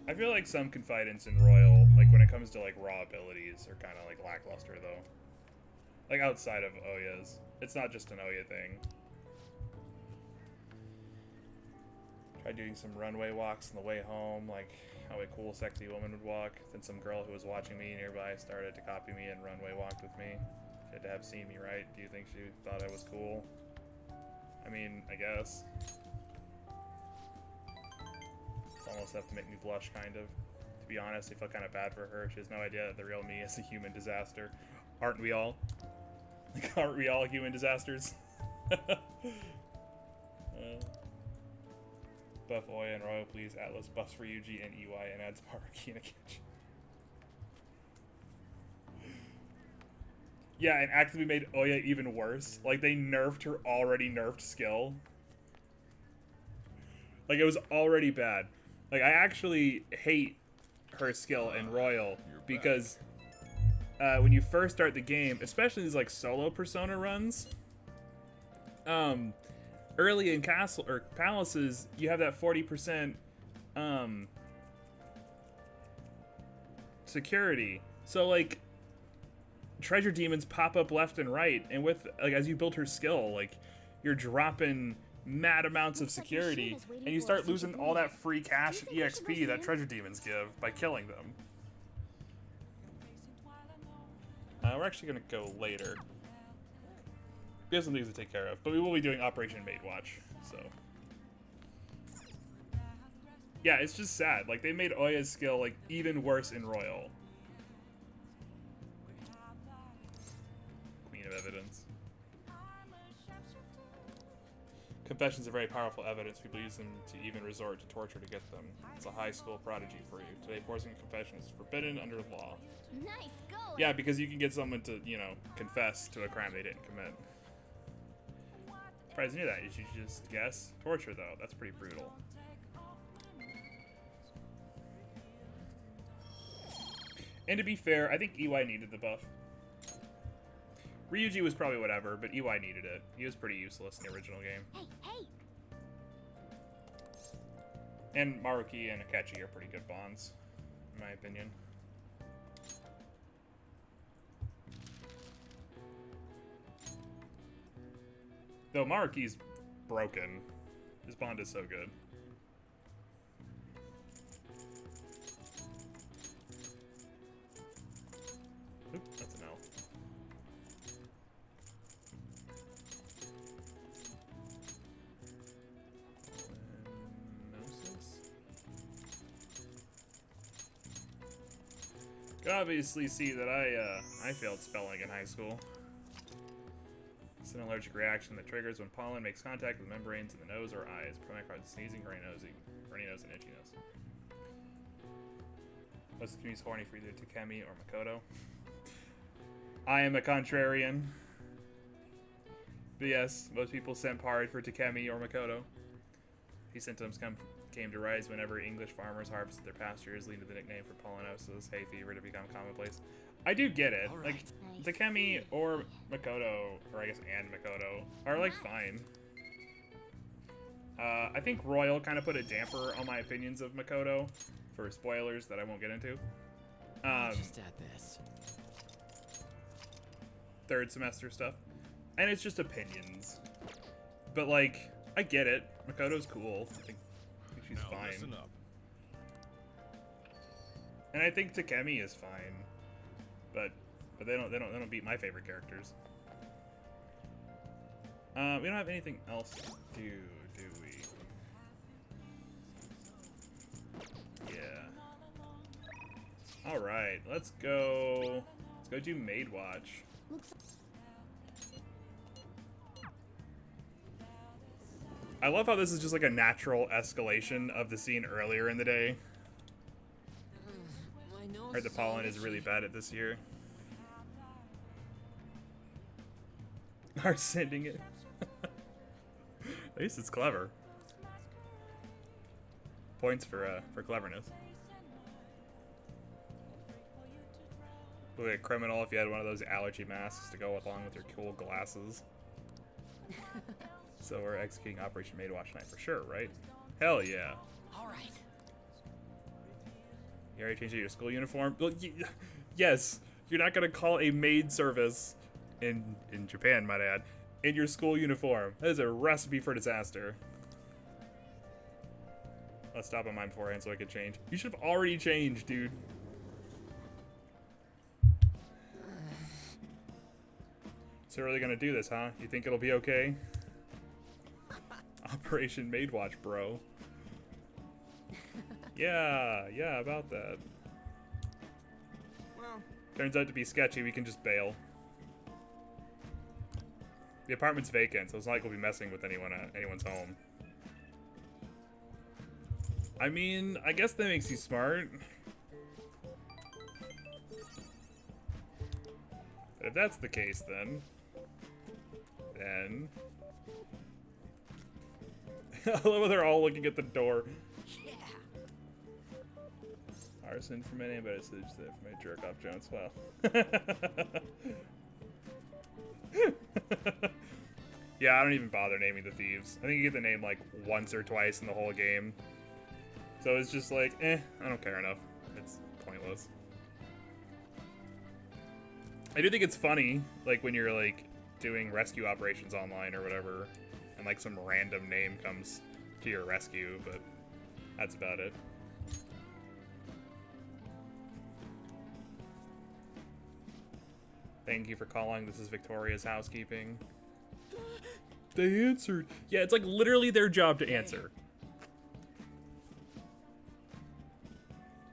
I feel like some confidence in Royal, like when it comes to like raw abilities, are kind of like lackluster though. Like outside of Oya's. It's not just an Oya thing. Tried doing some runway walks on the way home, like how a cool, sexy woman would walk. Then some girl who was watching me nearby started to copy me and runway walked with me. She had to have seen me, right? Do you think she thought I was cool? I mean, I guess. It's almost enough to make me blush, kind of. To be honest, I feel kind of bad for her. She has no idea that the real me is a human disaster. Aren't we all? Like, aren't we all human disasters? Buff Oya and Royal, please. Atlas buffs for Yuji and EY and adds Maruki in a kitchen. Yeah, and actively made Oya even worse. Like, they nerfed her already nerfed skill. Like, it was already bad. Like, I actually hate her skill in Royal because when you first start the game, especially these, like, solo Persona runs, early in castle or palaces, you have that 40% security. So like treasure demons pop up left and right, and with like as you build her skill, like you're dropping mad amounts of security, and you start losing all that free cash EXP that treasure demons give by killing them. We're actually gonna go later. We have some things to take care of, but we will be doing Operation Maid Watch, so. Yeah, it's just sad. Like, they made Oya's skill, like, even worse in Royal. Queen of Evidence. Confessions are very powerful evidence. People use them to even resort to torture to get them. It's a high school prodigy for you. Today, forcing confession is forbidden under law. Nice going. Yeah, because you can get someone to, you know, confess to a crime they didn't commit. Surprised you knew that. You should just guess. Torture, though. That's pretty brutal. And to be fair, I think EY needed the buff. Ryuji was probably whatever, but EY needed it. He was pretty useless in the original game. Hey, hey. And Maruki and Akechi are pretty good bonds, in my opinion. Though Maruki's broken. His bond is so good. Oop, that's an L. You can obviously see that I failed spelling in high school. It's an allergic reaction that triggers when pollen makes contact with membranes in the nose or eyes. Prone causes sneezing, runny nose, and itchy nose. Most of the community's horny for either Takemi or Makoto. I am a contrarian. But yes, most people senpai for Takemi or Makoto. These symptoms came to rise whenever English farmers harvested their pastures, leading to the nickname for pollenosis, hay fever, to become commonplace. I do get it. All Like, right. Takemi or Makoto, or I guess and Makoto, are like fine. I think Royal kind of put a damper on my opinions of Makoto for spoilers that I won't get into. Just add this. Third semester stuff. And it's just opinions. But like, I get it. Makoto's cool. I think she's fine. Listen up. And I think Takemi is fine. But they don't beat my favorite characters. We don't have anything else to do we? Yeah. All right, let's go do Maid Watch. I love how this is just like a natural escalation of the scene earlier in the day. My nose Heard the is pollen is really bad at this year. Are sending it. At least it's clever. Points for cleverness. Look like a criminal if you had one of those allergy masks to go along with your cool glasses. So we're executing Operation Maid Watch tonight for sure, right? Hell yeah. All right. You already changed your school uniform? Well, yes. You're not gonna call a maid service in Japan, might I add, in your school uniform. That is a recipe for disaster. Let's stop on mine beforehand so I can change. You should have already changed, dude. So we're really gonna do this, huh? You think it'll be okay? Operation Maid Watch, bro. Yeah, about that. Well, Turns out to be sketchy, we can just bail. The apartment's vacant, so it's not like we'll be messing with anyone at anyone's home. I mean, I guess that makes you smart. But if that's the case, then... I love how they're all looking at the door. Yeah. Arson from any message there from my jerk off Jones. Wow. Yeah, I don't even bother naming the thieves. I think you get the name like once or twice in the whole game. So it's just like, I don't care enough. It's pointless. I do think it's funny, like when you're like doing rescue operations online or whatever, and like some random name comes to your rescue, but that's about it. Thank you for calling. This is Victoria's housekeeping. They answered. Yeah, it's like literally their job to answer.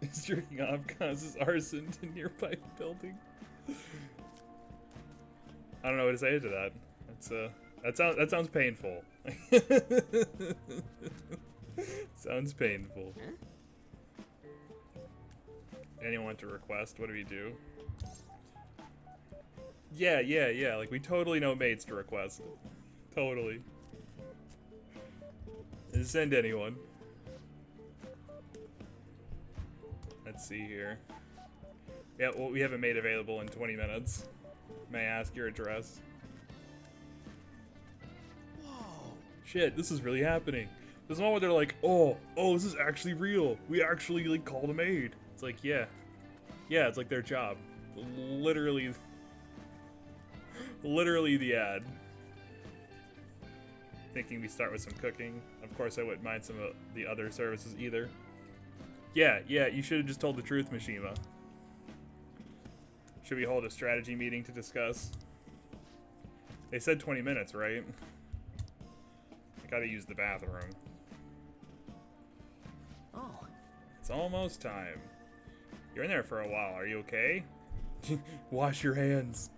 Is jerking off causes arson to nearby building? I don't know what to say to that. That sounds painful. Sounds painful. Huh? Anyone want to request? What do we do? Yeah. Like, we totally know maids to request. Totally. Send anyone. Let's see here. Yeah, well, we have a maid available in 20 minutes. May I ask your address? Whoa. Shit, this is really happening. There's one where they're like, oh, this is actually real. We actually, like, called a maid. It's like, yeah. Yeah, it's like their job. Literally the ad. Thinking we start with some cooking. Of course, I wouldn't mind some of the other services either. Yeah, you should have just told the truth, Mishima. Should we hold a strategy meeting to discuss? They said 20 minutes, right? I gotta use the bathroom. Oh. It's almost time. You're in there for a while. Are you okay? Wash your hands.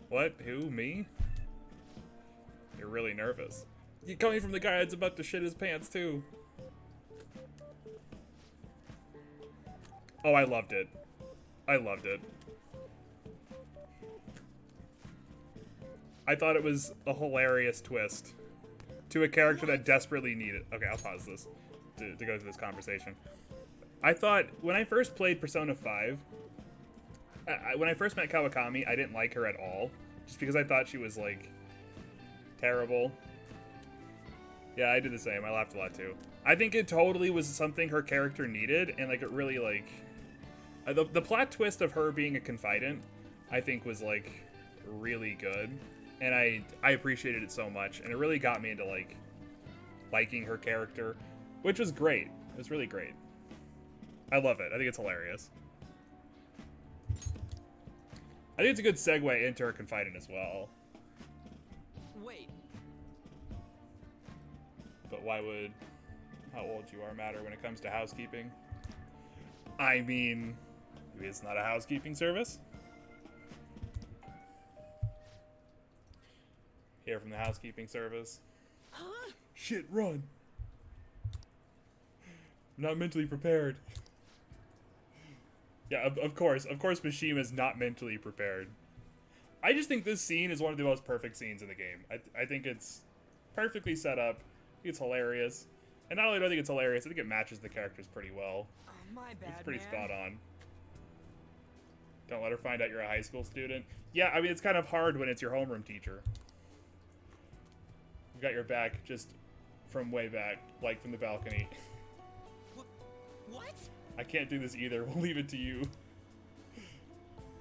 What? Who? Me? You're really nervous. You're coming from the guy that's about to shit his pants, too. Oh, I loved it. I loved it. I thought it was a hilarious twist to a character that desperately needed. Okay, I'll pause this to go through this conversation. I thought when I first played Persona 5, when I first met Kawakami, I didn't like her at all, just because I thought she was like terrible. Yeah, I did the same. I laughed a lot too. I think it totally was something her character needed, and like it really like the plot twist of her being a confidant, I think was like really good, and I appreciated it so much, and it really got me into like liking her character, which was great. It was really great. I love it. I think it's hilarious. I think it's a good segue into her confidant as well. wait. But why would how old you are matter when it comes to housekeeping? I mean, it's not a housekeeping service. Here from the housekeeping service. Huh? Shit, run. I'm not mentally prepared. Yeah, of course Mishima is not mentally prepared. I just think this scene is one of the most perfect scenes in the game. I think it's perfectly set up. It's hilarious. And not only do I think it's hilarious, I think it matches the characters pretty well. Oh, my bad, It's pretty man. spot on. Don't let her find out you're a high school student. Yeah, I mean, it's kind of hard when it's your homeroom teacher. You got your back just from way back, like from the balcony. What? I can't do this either. We'll leave it to you.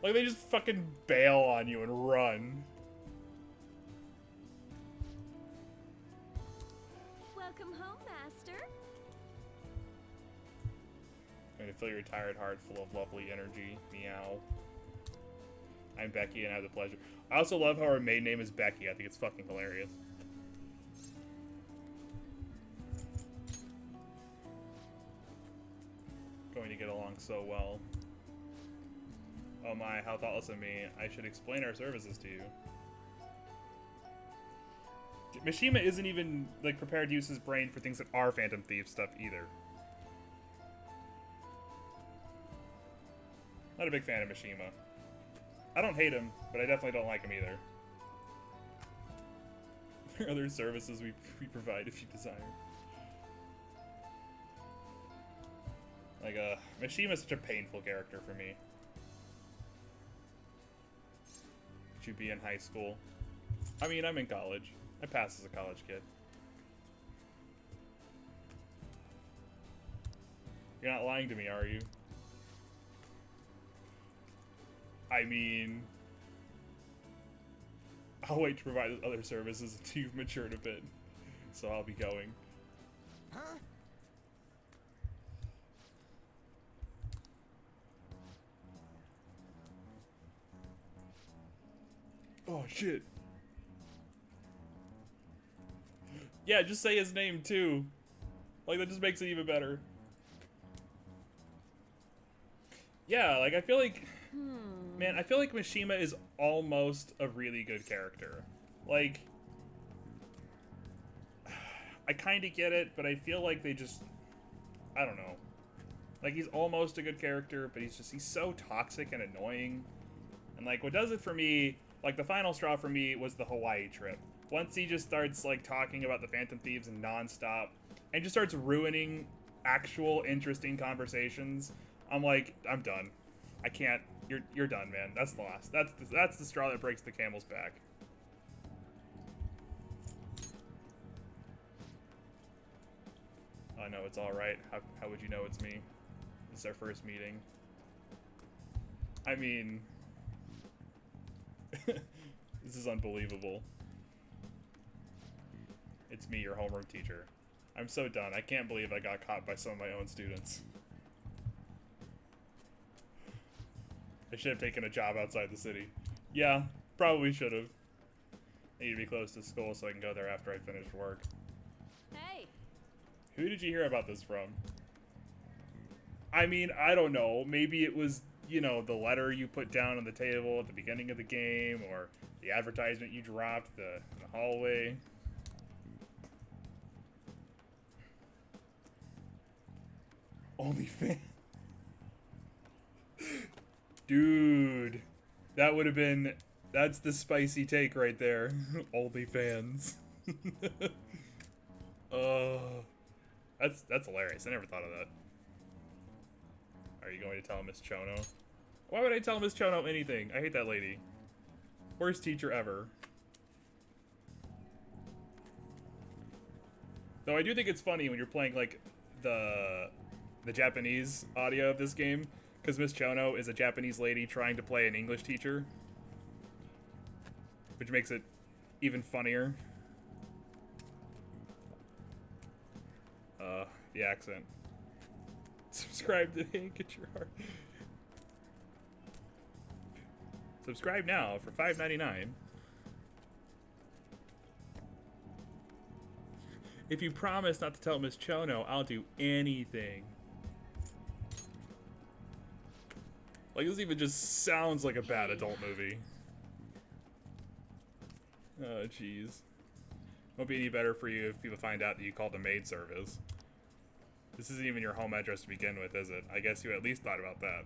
Like, they just fucking bail on you and run. Welcome home, Master. I'm going to fill your tired heart full of lovely energy. Meow. I'm Becky and I have the pleasure. I also love how her maiden name is Becky. I think it's fucking hilarious. Going to get along so well. Oh my, how thoughtless of me. I should explain our services to you. Mishima isn't even, like, prepared to use his brain for things that are Phantom Thief stuff either. Not a big fan of Mishima. I don't hate him, but I definitely don't like him either. There are other services we provide if you desire. Like, Mishima's such a painful character for me. Should you be in high school? I mean, I'm in college. I passed as a college kid. You're not lying to me, are you? I mean, I'll wait to provide other services until you've matured a bit. So I'll be going. Huh? Oh, shit. Yeah, just say his name, too. Like, that just makes it even better. Yeah, like, I feel like... Man, I feel like Mishima is almost a really good character. Like... I kind of get it, but I feel like they just... I don't know. Like, he's almost a good character, but he's so toxic and annoying. And, like, what does it for me... Like, the final straw for me was the Hawaii trip. Once he just starts, like, talking about the Phantom Thieves nonstop, and just starts ruining actual interesting conversations, I'm like, I'm done. I can't. You're done, man. That's the last. That's the straw that breaks the camel's back. Oh, no, it's all right. How would you know it's me? This is our first meeting. I mean... This is unbelievable. It's me, your homeroom teacher. I'm so done. I can't believe I got caught by some of my own students. I should have taken a job outside the city. Yeah, probably should have. I need to be close to school so I can go there after I finish work. Hey. Who did you hear about this from? I mean, I don't know. Maybe it was, you know, the letter you put down on the table at the beginning of the game, or the advertisement you dropped in the hallway. OnlyFans. Dude, that would have been... That's the spicy take right there. OnlyFans. That's hilarious. I never thought of that. Are you going to tell Miss Chono? Why would I tell Miss Chono anything? I hate that lady. Worst teacher ever. Though I do think it's funny when you're playing, like, the Japanese audio of this game, because Miss Chono is a Japanese lady trying to play an English teacher, which makes it even funnier. The accent. Subscribe to Get Your Heart. Subscribe now for $5.99. If you promise not to tell Miss Chono, I'll do anything. Like, this even just sounds like a bad adult movie. Oh, jeez. Won't be any better for you if people find out that you called a maid service. This isn't even your home address to begin with, is it? I guess you at least thought about that.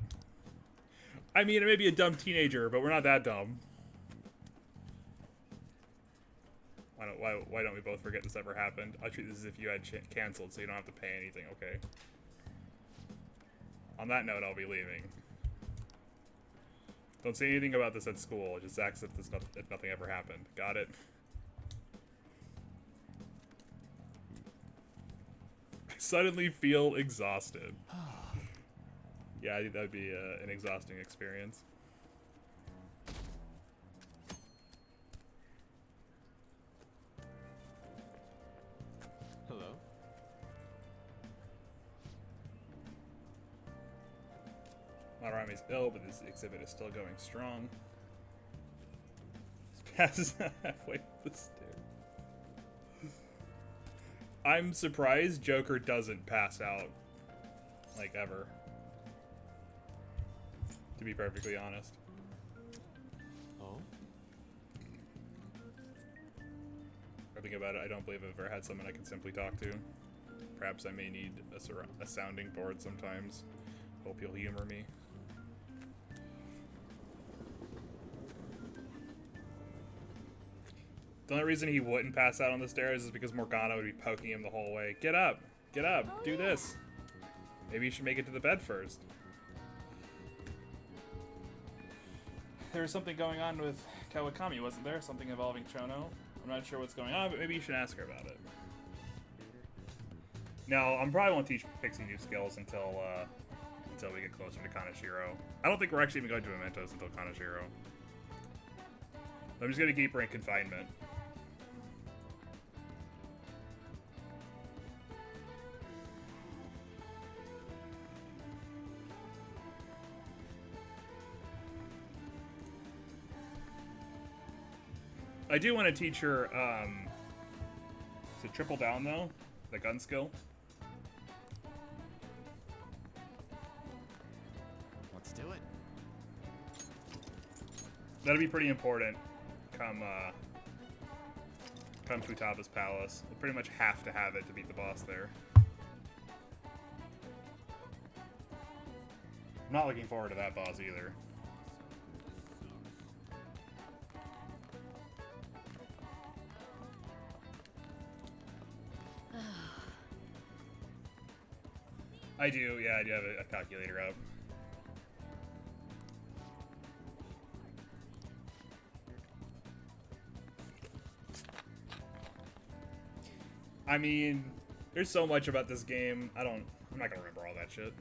I mean, it may be a dumb teenager, but we're not that dumb. Why don't we both forget this ever happened? I'll treat this as if you had canceled, so you don't have to pay anything. Okay. On that note, I'll be leaving. Don't say anything about this at school. Just act as if nothing ever happened. Got it? I suddenly feel exhausted. Yeah, I think that'd be an exhausting experience. Hello? Madarame's ill, but this exhibit is still going strong. This passes halfway up the stairs. I'm surprised Joker doesn't pass out. Like, ever. To be perfectly honest. Oh? I think about it, I don't believe I've ever had someone I can simply talk to. Perhaps I may need a sounding board sometimes. Hope you'll humor me. The only reason he wouldn't pass out on the stairs is because Morgana would be poking him the whole way. Get up! Get up! Do this! Maybe you should make it to the bed first. There was something going on with Kawakami, wasn't there? Something involving Chono? I'm not sure what's going on, but maybe you should ask her about it. No, I probably won't teach Pixie new skills until we get closer to Kaneshiro. I don't think we're actually even going to Mementos until Kaneshiro. I'm just going to keep her in confinement. I do want to teach her to triple down though, the gun skill. Let's do it. That'll be pretty important come Futaba's palace. We'll pretty much have to have it to beat the boss there. I'm not looking forward to that boss either. I do have a calculator up. I mean, there's so much about this game. I'm not gonna remember all that shit.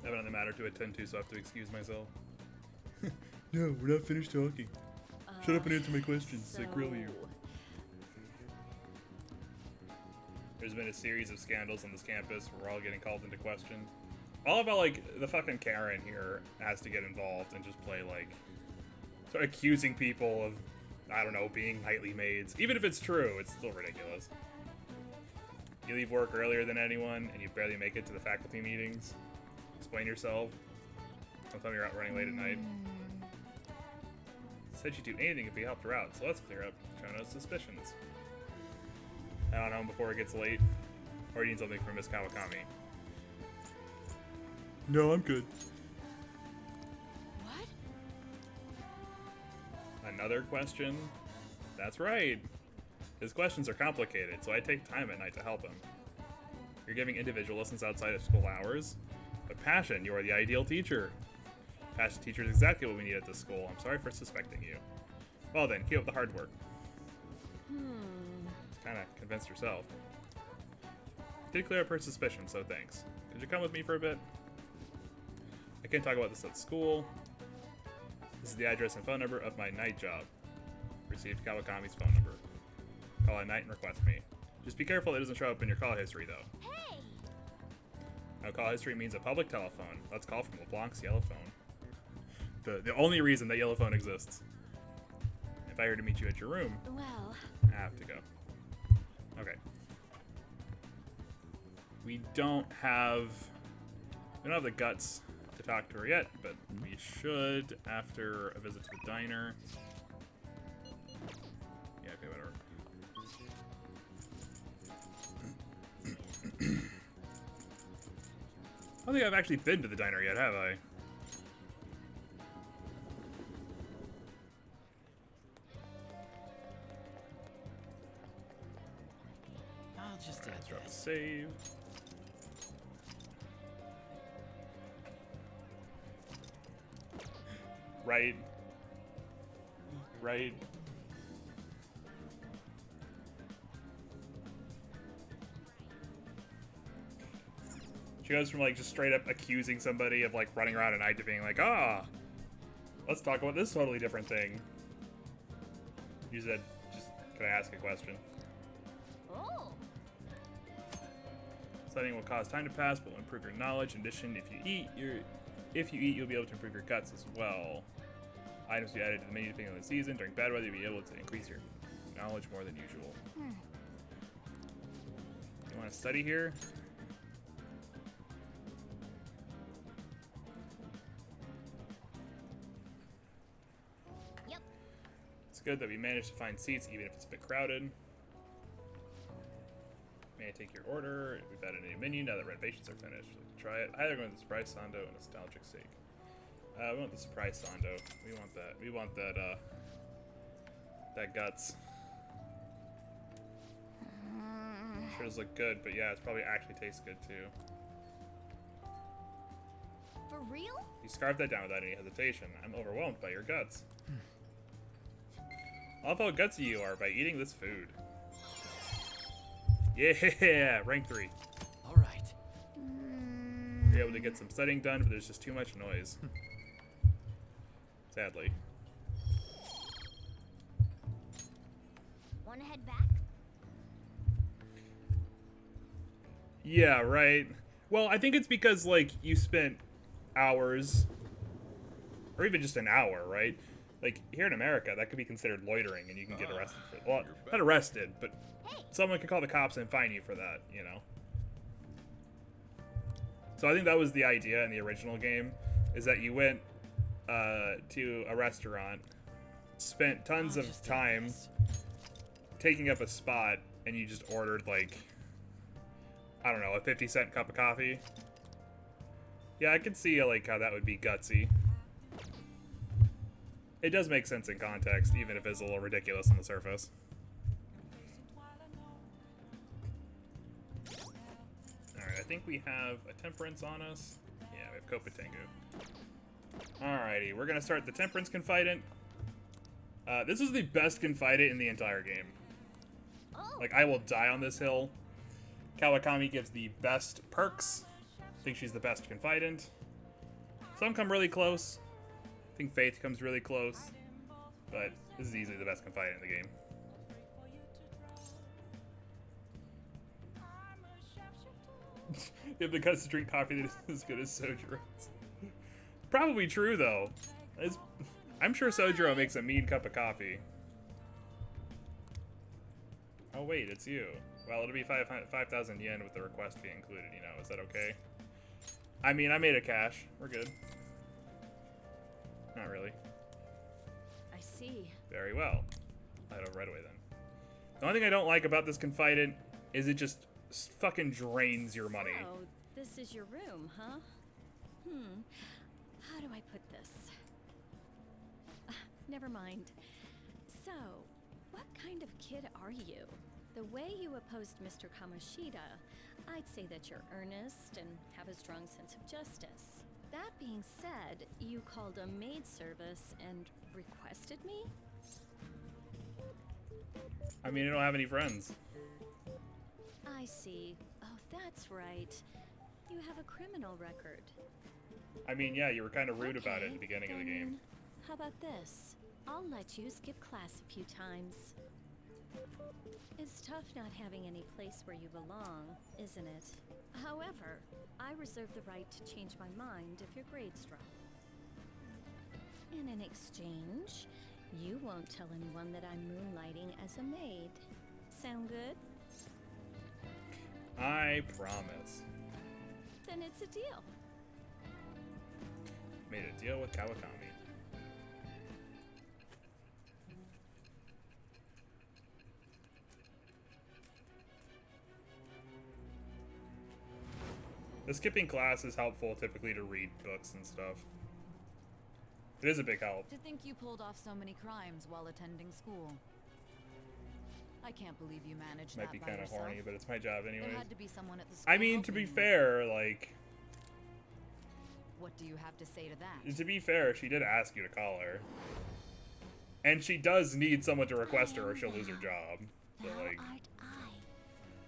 I have another matter to attend to, so I have to excuse myself. No, we're not finished talking. Shut up and answer my questions. I grill you. There's been a series of scandals on this campus where we're all getting called into question. All about, like, the fucking Karen here has to get involved and just play, like, start accusing people of, I don't know, being nightly maids. Even if it's true, it's still ridiculous. You leave work earlier than anyone, and you barely make it to the faculty meetings. Explain yourself. Don't tell me you're out running late at night. Said she'd do anything if we helped her out, so let's clear up Chono's suspicions. I don't know before it gets late. Or you need something from Miss Kawakami. No, I'm good. What? Another question? That's right. His questions are complicated, so I take time at night to help him. You're giving individual lessons outside of school hours? But Passion, you are the ideal teacher. Passion teacher is exactly what we need at this school. I'm sorry for suspecting you. Well then, keep up the hard work. Kind of convinced herself. Did clear up her suspicion, so thanks. Could you come with me for a bit? I can't talk about this at school. This is the address and phone number of my night job. Received Kawakami's phone number. Call at night and request me. Just be careful it doesn't show up in your call history, though. Hey! Now, call history means a public telephone. Let's call from LeBlanc's yellow phone. The only reason that yellow phone exists. If I were to meet you at your room, Well, I have to go. Okay. We don't have the guts to talk to her yet, but we should after a visit to the diner. Yeah, okay, whatever. I don't think I've actually been to the diner yet, have I? save. Right. Right. She goes from like just straight up accusing somebody of like running around at night to being like, ah, let's talk about this totally different thing. You said, just, can I ask a question? Oh. Studying will cause time to pass, but will improve your knowledge. In addition, if you eat, you'll be able to improve your guts as well. Items to be added to the menu depending on the season. During bad weather, you'll be able to increase your knowledge more than usual. You want to study here? Yep. It's good that we managed to find seats even if it's a bit crowded. May I take your order? We've added a new menu now that renovations are finished. Try it. Either going with the surprise Sando and nostalgic sake. We want the surprise Sando. We want that. We want that, that guts. Sure does look good, but yeah, it's probably actually tastes good too. For real? You scarfed that down without any hesitation. I'm overwhelmed by your guts. I love how gutsy you are by eating this food. Yeah, rank 3. All right. You're able to get some studying done, but there's just too much noise. Sadly. Wanna head back? Yeah, right. Well, I think it's because, like, you spent hours, or even just an hour, right? Like, here in America, that could be considered loitering, and you can get arrested for it. Well, not arrested, but someone could call the cops and fine you for that, you know? So I think that was the idea in the original game, is that you went to a restaurant, spent tons of time taking up a spot, and you just ordered, like, I don't know, a 50-cent cup of coffee. Yeah, I can see, like, how that would be gutsy. It does make sense in context, even if it's a little ridiculous on the surface. Alright, I think we have a temperance on us. Yeah, we have Kopatengu. Alrighty, we're gonna start the temperance confidant. This is the best confidant in the entire game. Like, I will die on this hill. Kawakami gives the best perks. I think she's the best confidant. Some come really close. I think Faith comes really close. But this is easily the best confidant in the game. You have the guts to drink coffee that is as good as Sojiro's. Probably true, though. I'm sure Sojiro makes a mean cup of coffee. Oh, wait, it's you. Well, it'll be 5,000 yen with the request fee included, you know. Is that okay? I mean, I made a cash. We're good. Not really. I see. Very well. I'll head over right away, then. The only thing I don't like about this confidant is it just fucking drains your money. Oh, this is your room, huh? How do I put this? Never mind. So, what kind of kid are you? The way you opposed Mr. Kamoshida, I'd say that you're earnest and have a strong sense of justice. That being said, you called a maid service and requested me? I mean, I don't have any friends. I see. Oh, that's right. You have a criminal record. I mean, yeah, you were kind of rude about it at the Okay, beginning of the then game. How about this? I'll let you skip class a few times. It's tough not having any place where you belong, isn't it? However, I reserve the right to change my mind if your grades drop. And in exchange, you won't tell anyone that I'm moonlighting as a maid. Sound good? I promise. Then it's a deal. Made a deal with Kawakami. The skipping class is helpful typically to read books and stuff. It is a big help. To think you pulled off so many crimes while attending school. I can't believe you managed Might that be by kind of yourself. horny, but it's my job There anyways. had to be someone at the school I mean, to be helping you. fair, like, What do you have to say to that? to be fair, she did ask you to call her. And she does need someone to request her or she'll lose her job. So, Thou like, art I.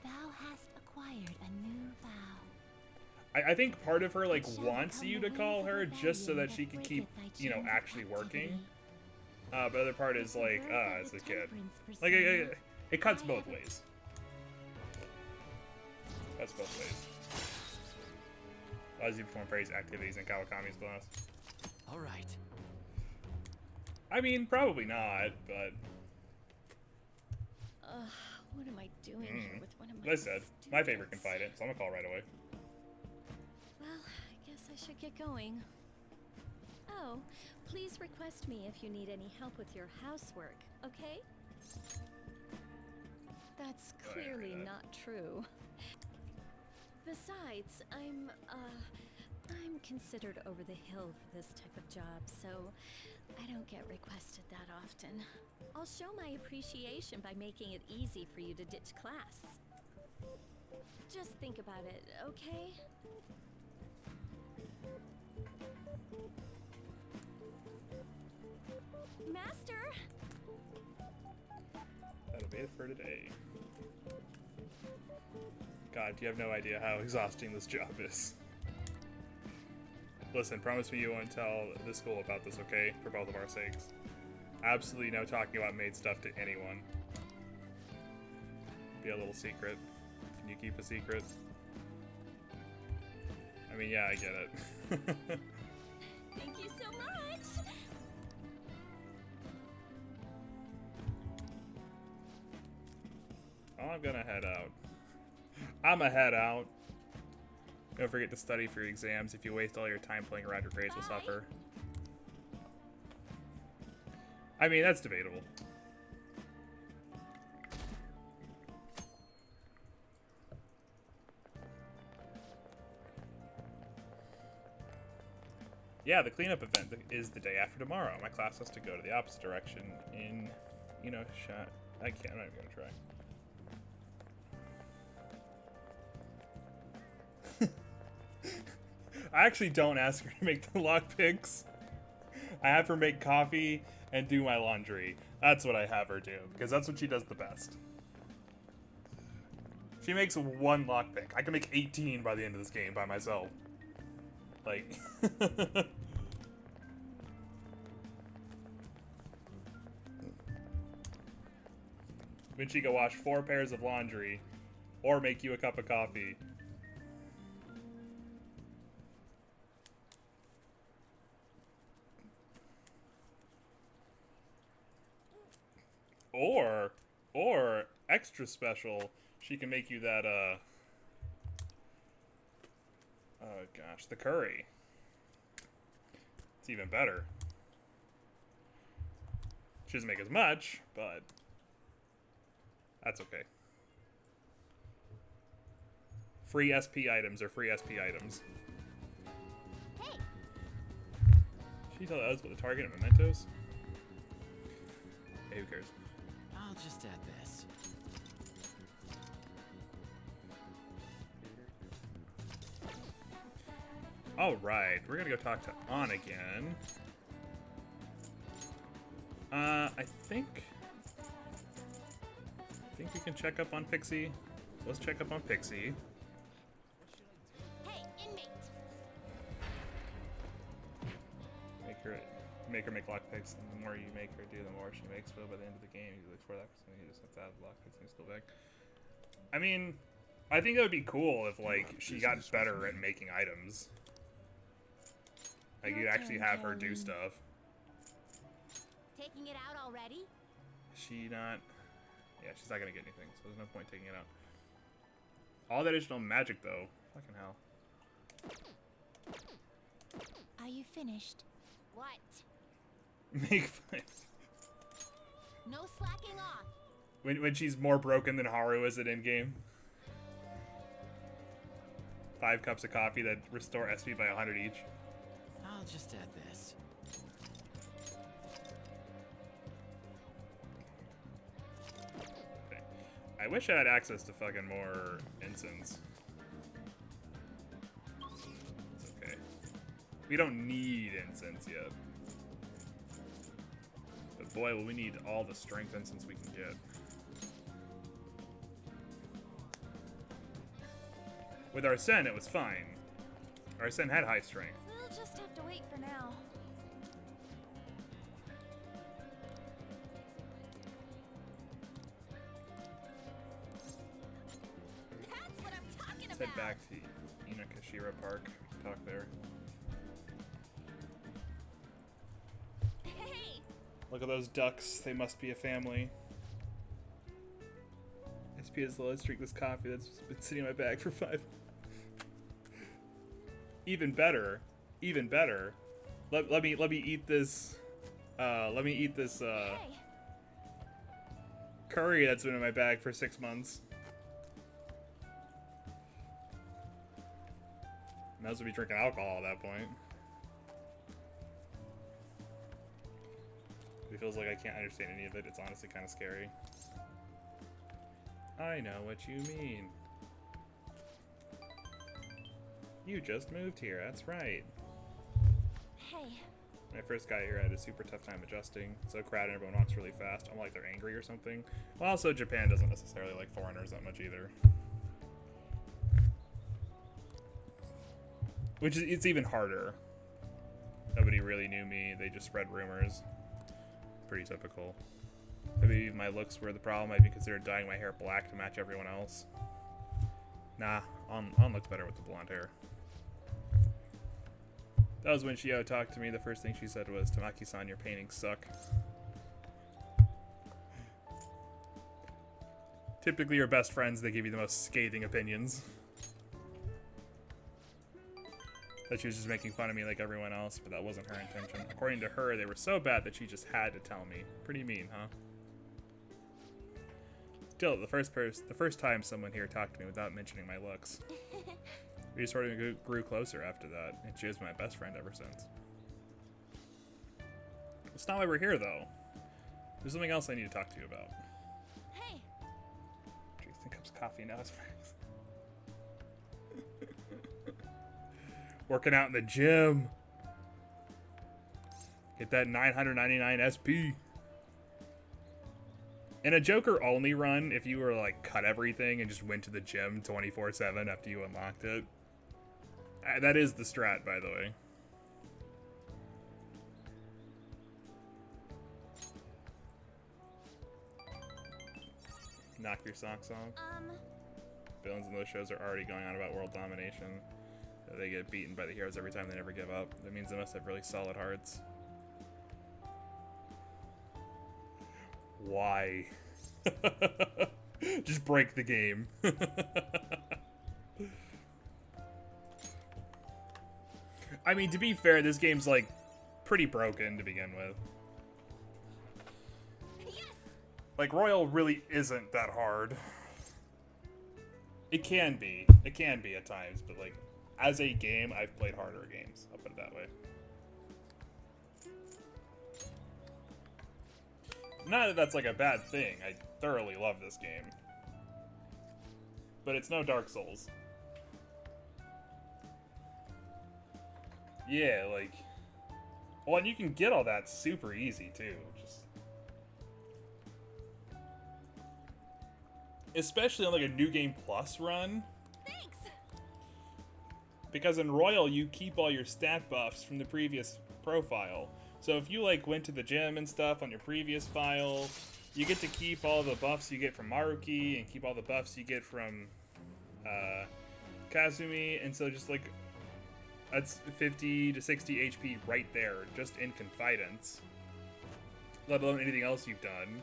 Thou hast acquired a new vow. I think part of her, like, It shall wants become you the to call ways of her just so rebellion that she can breaketh keep, thy you know, chains of actually working. captivity. But the other part is, like, With the birth of it's the a kid. temperance Like, persona, it cuts I both have ways. Cuts both ways. Allows you to perform various activities in Kawakami's class. All right. I mean, probably not, but What am I doing here with one of my as I said, my favorite students? confidant, so I'm gonna call right away. Well, I guess I should get going. Oh, please request me if you need any help with your housework, okay? That's Oh, I clearly heard that. not true. Besides, I'm considered over the hill for this type of job, so I don't get requested that often. I'll show my appreciation by making it easy for you to ditch class. Just think about it, okay? Master! That'll be it for today. God, you have no idea how exhausting this job is. Listen, promise me you won't tell the school about this, okay? For both of our sakes. Absolutely no talking about maid stuff to anyone. Be a little secret. Can you keep a secret? I mean, yeah, I get it. Thank you so much! Oh, I'm gonna head out. I'ma head out. Don't forget to study for your exams. If you waste all your time playing around, your grades will suffer. I mean, that's debatable. Yeah, the cleanup event is the day after tomorrow. My class has to go to the opposite direction in, you know, shot. I can't, I'm not even gonna try. I actually don't ask her to make the lockpicks. I have her make coffee and do my laundry. That's what I have her do, because that's what she does the best. She makes one lockpick. I can make 18 by the end of this game by myself. Like... when she can wash 4 pairs of laundry, or make you a cup of coffee. Or extra special, she can make you that, oh gosh, the curry. It's even better. She doesn't make as much, but that's okay. Free SP items are free SP items. Hey, Should you tell us what the target and mementos? Hey, who cares? I'll just add this. Alright, we're gonna go talk to On again. I think we can check up on Pixie. Let's check up on Pixie. hey, inmate. Make her make lockpicks, and the more you make her do, the more she makes. But by the end of the game, you look for that percent, you just have to add lockpicks and you still back. I mean, I think that would be cool if like she got better at making items. Like you actually have her do stuff. Taking it out already? She not... Yeah, she's not gonna get anything, so there's no point taking it out. All that additional magic, though. Fucking hell. Are you finished? What? Make fun. No slacking off. When she's more broken than Haru is at in-game. 5 cups of coffee that restore SP by 100 each. I'll just add this. Okay. I wish I had access to fucking more incense. It's okay. We don't need incense yet. But boy, will we need all the strength incense we can get. With Arsene, it was fine. Arsene had high strength. We'll just have to wait for now. That's what I'm talking Let's head back to Inokashira Park. Talk there. Hey! Look at those ducks. They must be a family. SP is let's drink this coffee that's been sitting in my bag for 5. Even better. Even better. Let me eat this. Let me eat this Hey! curry that's been in my bag for 6 months. Might as well be drinking alcohol at that point. It feels like I can't understand any of it. It's honestly kind of scary. I know what you mean. You just moved here, that's right. Hey. When I first got here, I had a super tough time adjusting. So crowded, everyone walks really fast. I'm like they're angry or something. Well, also Japan doesn't necessarily like foreigners that much either. Which is, it's even harder. Nobody really knew me, they just spread rumors. Pretty typical. Maybe my looks were the problem. I considered dyeing my hair black to match everyone else. Nah, On looks better with the blonde hair. That was when Shio talked to me. The first thing she said was, "Tamaki-san, your paintings suck." Typically your best friends, they give you the most scathing opinions. That she was just making fun of me like everyone else, but that wasn't her intention. According to her, they were so bad that she just had to tell me. Pretty mean, huh? Still, the first time someone here talked to me without mentioning my looks. We just sort of grew closer after that, and she was my best friend ever since. That's not why we're here, though. There's something else I need to talk to you about. Hey. Drinks 10 cups of coffee now. It's working out in the gym. Get that 999 SP. In a Joker only run, if you were like cut everything and just went to the gym 24/7 after you unlocked it, that is the strat, by the way. Knock your socks off. Villains in those shows are already going on about world domination. They get beaten by the heroes every time, they never give up. That means they must have really solid hearts. Why? Just break the game. I mean, to be fair, this game's like pretty broken to begin with. Yes. Like, Royal really isn't that hard. It can be. It can be at times, but like, as a game, I've played harder games. I'll put it that way. Not that that's like a bad thing. I thoroughly love this game. But it's no Dark Souls. Yeah, like... Well, and you can get all that super easy, too. Just... Especially on like a New Game Plus run. Thanks. Because in Royal, you keep all your stat buffs from the previous profile. So if you like went to the gym and stuff on your previous file, you get to keep all the buffs you get from Maruki and keep all the buffs you get from Kazumi. And so just like, that's 50 to 60 HP right there, just in Confidence. Let alone anything else you've done.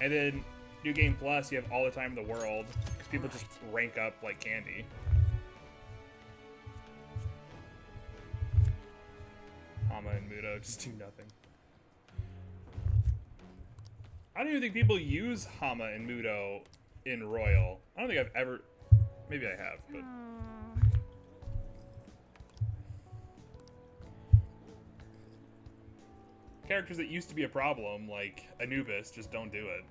And then New Game Plus, you have all the time in the world, because people just rank up like candy. Hama and Muto just do nothing. I don't even think people use Hama and Muto in Royal. I don't think I've ever... Maybe I have, but... Characters that used to be a problem, like Anubis, just don't do it.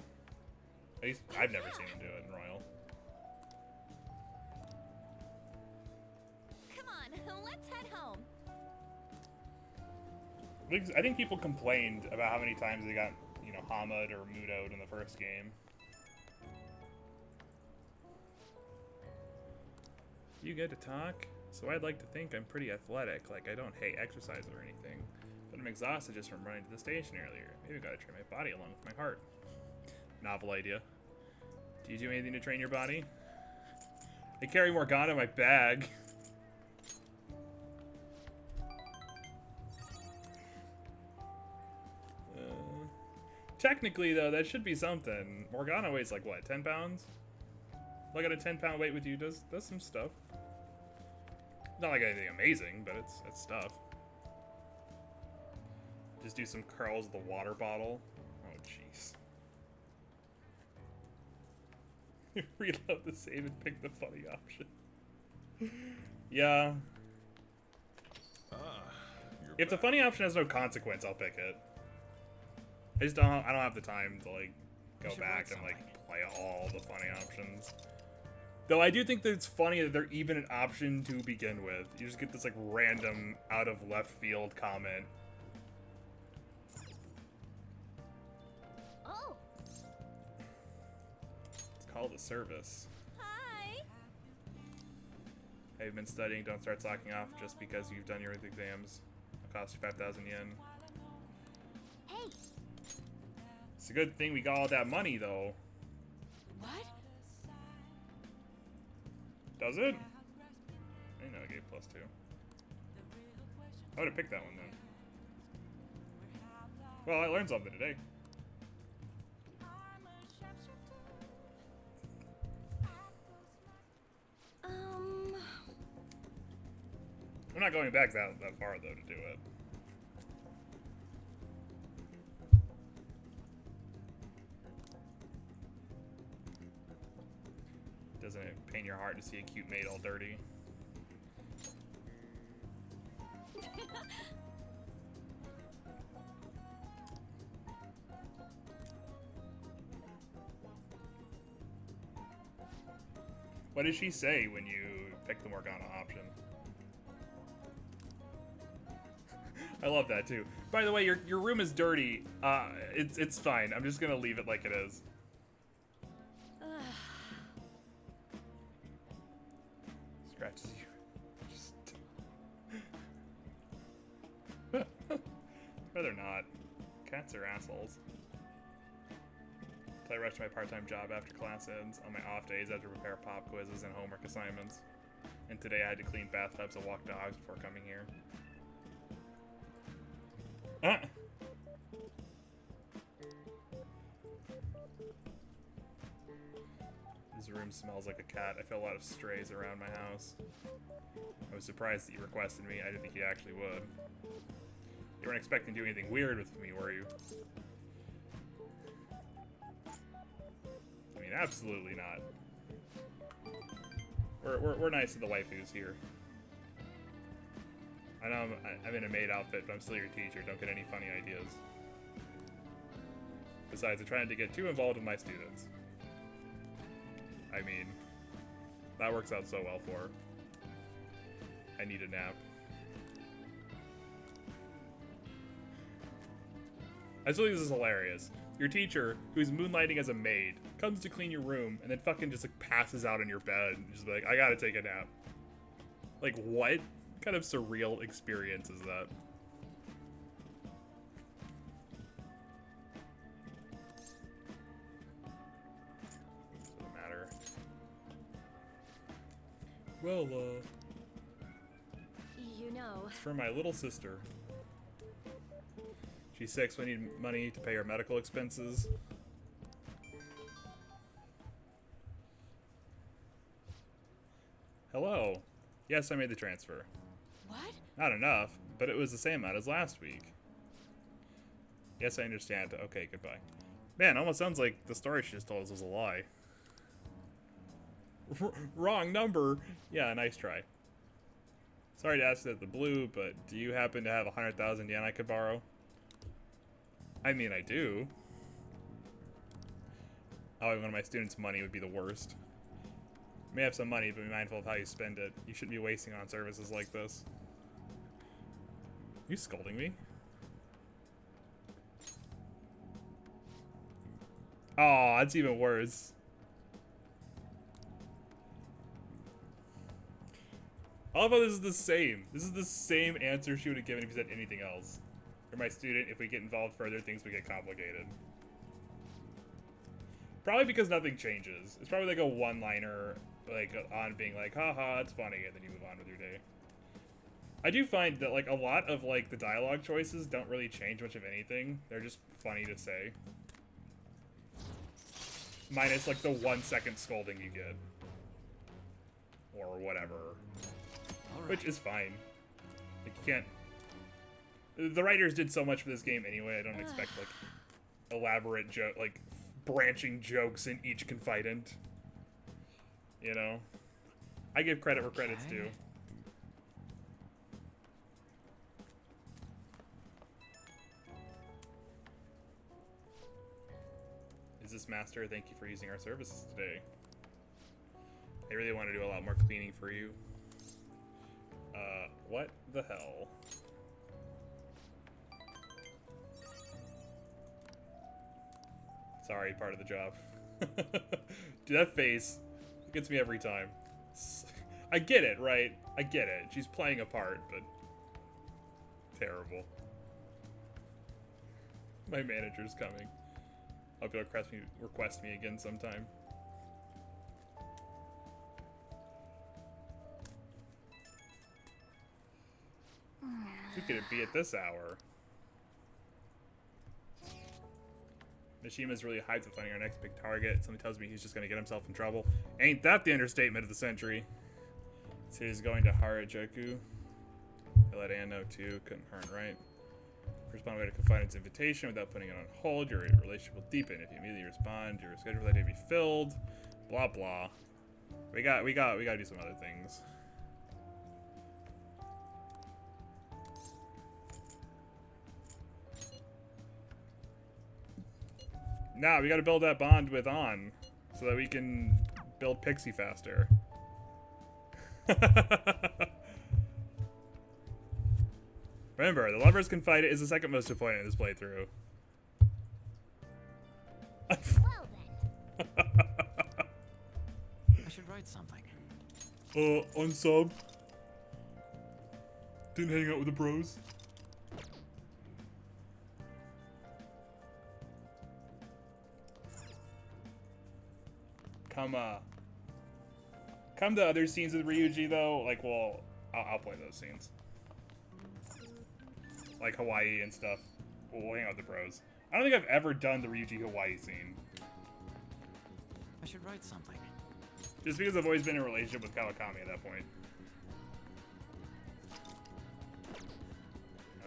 At least I've never seen him do it in Royal. Come on, let's head home. I think people complained about how many times they got, you know, Hamad or Mudo'd in the first game. You get to talk? So I'd like to think I'm pretty athletic, like I don't hate exercise or anything. But I'm exhausted just from running to the station earlier. Maybe I gotta train my body along with my heart. Novel idea. Do you do anything to train your body? I carry Morgana in my bag. Technically, though, that should be something. Morgana weighs like, what, 10 pounds? Look at a 10-pound weight with you does some stuff. Not like anything amazing, but it's stuff. Just do some curls with a water bottle. Oh, jeez. Reload the save and pick the funny option. Yeah. If the funny option has no consequence, I'll pick it. I don't have the time to like go back and like play all the funny options. Though I do think that it's funny that they're even an option to begin with. You just get this like random out of left field comment. Oh. It's called a service. Hi. Have you been studying? Don't start slacking off just because you've done your exams. It'll cost you 5,000 yen. Hey. It's a good thing we got all that money, though. What? Does it? I didn't know it gave +2. I would have picked that one then. Well, I learned something today. I'm not going back that far, though, to do it. Doesn't it pain your heart to see a cute maid all dirty? What did she say when you picked the Morgana option? I love that too. By the way, your room is dirty. It's fine. I'm just gonna leave it like it is. Scratches you. Just rather not. Cats are assholes. So I rush to my part-time job after class ends. On my off days, I have to prepare pop quizzes and homework assignments. And today I had to clean bathtubs and walk dogs before coming here. Ah! This room smells like a cat. I feel a lot of strays around my house. I was surprised that you requested me. I didn't think you actually would. You weren't expecting to do anything weird with me, were you? I mean, absolutely not. We're nice to the waifus here. I know I'm in a maid outfit, but I'm still your teacher. Don't get any funny ideas. Besides, I'm trying to get too involved with my students. I mean, that works out so well for her. I need a nap. I still think this is hilarious. Your teacher, who's moonlighting as a maid, comes to clean your room and then fucking just like passes out in your bed and just like, I gotta take a nap. Like, what kind of surreal experience is that? Doesn't matter. Well, You know. it's for my little sister. She's 6, we need money to pay her medical expenses. Hello. Yes, I made the transfer. What? Not enough, but it was the same amount as last week. Yes, I understand. Okay, goodbye. Man, almost sounds like the story she just told us was a lie. Wrong number. Yeah, nice try. Sorry to ask that the blue, but do you happen to have 100,000 yen I could borrow? I mean, I do. Oh, one of my students' money would be the worst. You may have some money, but be mindful of how you spend it. You shouldn't be wasting on services like this. Are you scolding me? Oh, that's even worse. Although this is the same. This is the same answer she would have given if you said anything else. For my student, if we get involved further, things would get complicated. Probably because nothing changes. It's probably like a one-liner, like, on being like, haha, it's funny, and then you move on with your day. I do find that, like, a lot of, like, the dialogue choices don't really change much of anything. They're just funny to say. Minus, like, the 1 second scolding you get. Or whatever. Right. Which is fine. Like, you can't... The writers did so much for this game anyway, I don't expect, like, elaborate joke, like, branching jokes in each confidant. You know? I give credit where credit's due. Is this master? Thank you for using our services today. I really want to do a lot more cleaning for you. What the hell? Sorry, part of the job. Dude, that face gets me every time. I get it, right? I get it. She's playing a part, but terrible. My manager's coming. Hope you'll request me again sometime. Who could it be at this hour? Mishima's really hyped with finding our next big target. Something tells me he's just gonna get himself in trouble. Ain't that the understatement of the century? So he's going to Harajuku. I let Ann know too. Couldn't hurt, right? Respond way to confidant's invitation without putting it on hold. Your relationship will deepen if you immediately respond. Your schedule for that day be filled. Blah blah. We gotta do some other things. Nah, we gotta build that bond with On so that we can build Pixie faster. Remember, the Lover's Confidant is the second most important in this playthrough. Well then. I should write something. Unsub. Didn't hang out with the bros. Come to other scenes with Ryuji though. Like, well, I'll play those scenes. Like Hawaii and stuff. We'll hang out with the bros. I don't think I've ever done the Ryuji Hawaii scene. I should write something. Just because I've always been in a relationship with Kawakami at that point.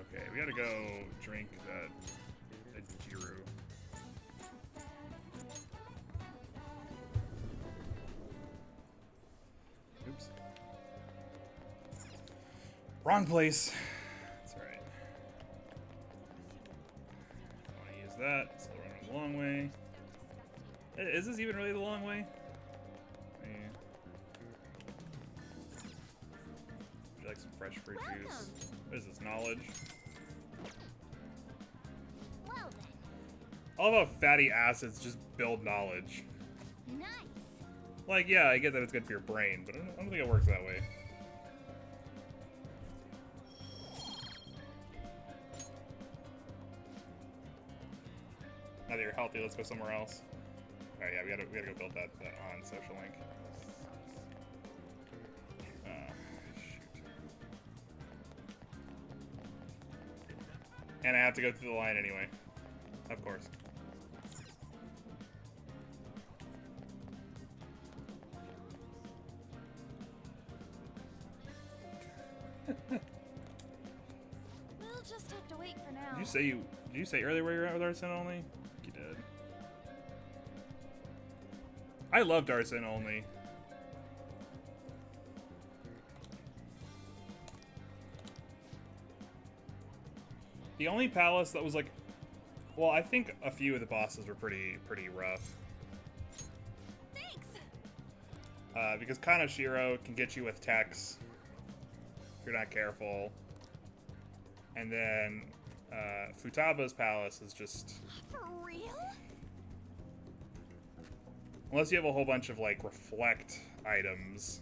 Okay, we gotta go drink that Jiru. Oops. Wrong place. That's alright. I want to use that. So we're running the long way. Is this even really the long way? Yeah. Would you like some fresh fruit juice? What is this, knowledge? Well then. All about fatty acids just build knowledge. Nice. Like, yeah, I get that it's good for your brain, but I don't think it works that way. Now that you're healthy, let's go somewhere else. Alright, yeah, we gotta go build that on social link. Shoot. And I have to go through the line anyway. Of course. We'll just have to wait for now. Did you say earlier where you're at with Arson only? You did. I loved Arson only. The only palace that was like, well, I think a few of the bosses were pretty rough. Because Kanashiro can get you with techs if you're not careful. And then Futaba's palace is just... For real? Unless you have a whole bunch of, like, reflect items.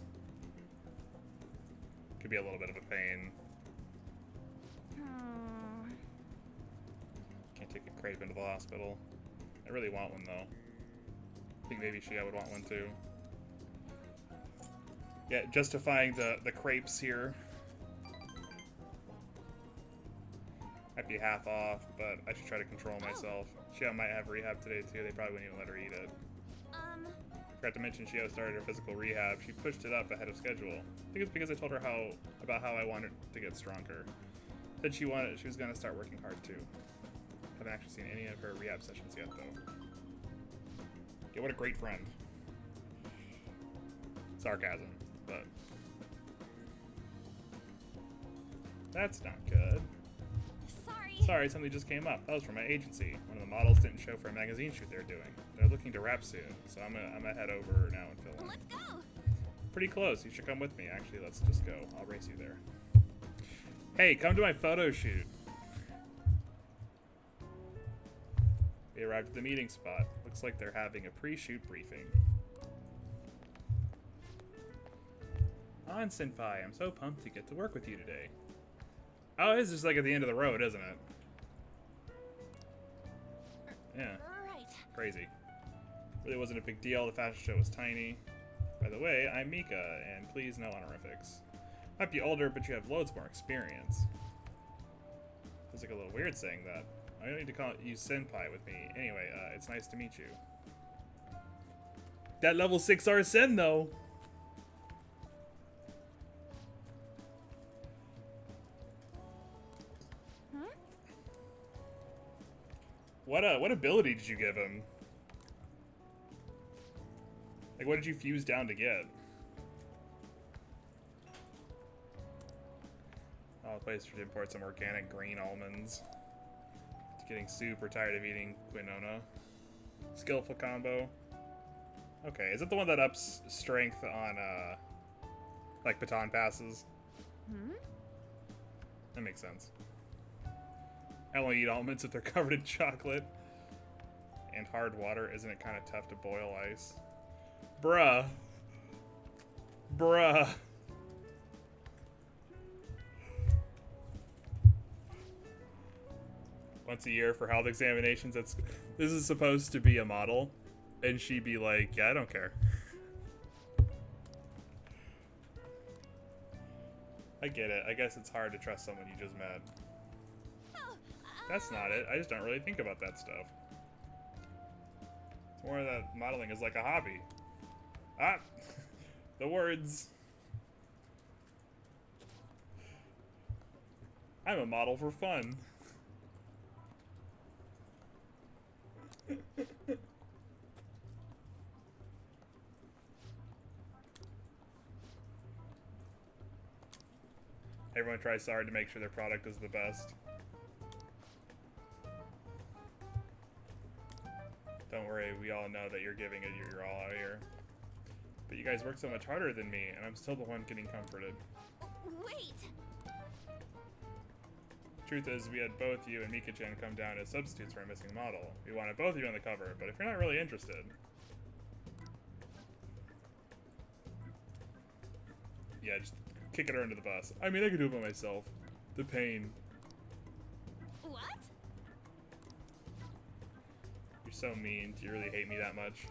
Could be a little bit of a pain. Can't take a crepe into the hospital. I really want one, though. I think maybe Shia would want one, too. Yeah, justifying the crepes here. Might be half off, but I should try to control myself. Shia might have rehab today, too. They probably wouldn't even let her eat it. Forgot to mention Shio started her physical rehab. She pushed it up ahead of schedule. I think it's because I told her about how I wanted to get stronger. Said she was gonna start working hard too. Haven't actually seen any of her rehab sessions yet though. Yeah, what a great friend. Sarcasm, but that's not good. Sorry, something just came up. That was from my agency. One of the models didn't show for a magazine shoot they're doing. They're looking to wrap soon, so I'm gonna head over now and film. Let's go. Pretty close. You should come with me. Actually, let's just go. I'll race you there. Hey, come to my photo shoot. We arrived at the meeting spot. Looks like they're having a pre-shoot briefing. On, Senpai. I'm so pumped to get to work with you today. Oh, it's just like at the end of the road, isn't it? Yeah. Right. Crazy. Really wasn't a big deal. The fashion show was tiny. By the way, I'm Mika, and please no honorifics. Might be older, but you have loads more experience. Feels like a little weird saying that. I don't need to call you senpai with me. Anyway, it's nice to meet you. That level 6 Arsene, though. What ability did you give him? Like, what did you fuse down to get? Oh, place to import some organic green almonds. Getting super tired of eating quinoa. Skillful combo. Okay, is it the one that ups strength on, like baton passes? That makes sense. I only eat almonds if they're covered in chocolate. And hard water. Isn't it kind of tough to boil ice? Bruh. Bruh. Once a year for health examinations. This is supposed to be a model. And she'd be like, yeah, I don't care. I get it. I guess it's hard to trust someone you just met. That's not it. I just don't really think about that stuff. It's more that modeling is like a hobby. Ah! The words. I'm a model for fun. Everyone tries so hard to make sure their product is the best. Don't worry, we all know that you're giving it your all out here. But you guys work so much harder than me, and I'm still the one getting comforted. Wait! Truth is, we had both you and Mika-chan come down as substitutes for a missing model. We wanted both of you on the cover, but if you're not really interested... Yeah, just kicking her under the bus. I mean, I could do it by myself. The pain. What? You're so mean. Do you really hate me that much?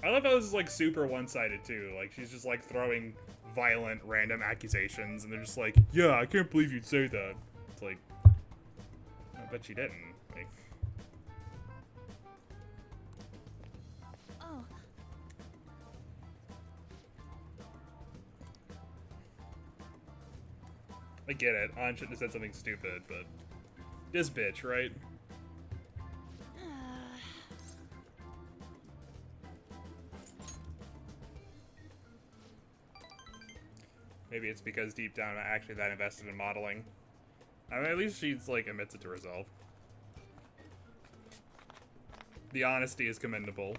I love how this is like super one-sided too. Like she's just like throwing violent random accusations and they're just like, yeah, I can't believe you'd say that. It's like, I bet you didn't. Like, oh. I get it. An shouldn't have said something stupid, but this bitch, right? Maybe it's because deep down I'm actually that invested in modeling. I mean, at least she's like admits it to herself. The honesty is commendable.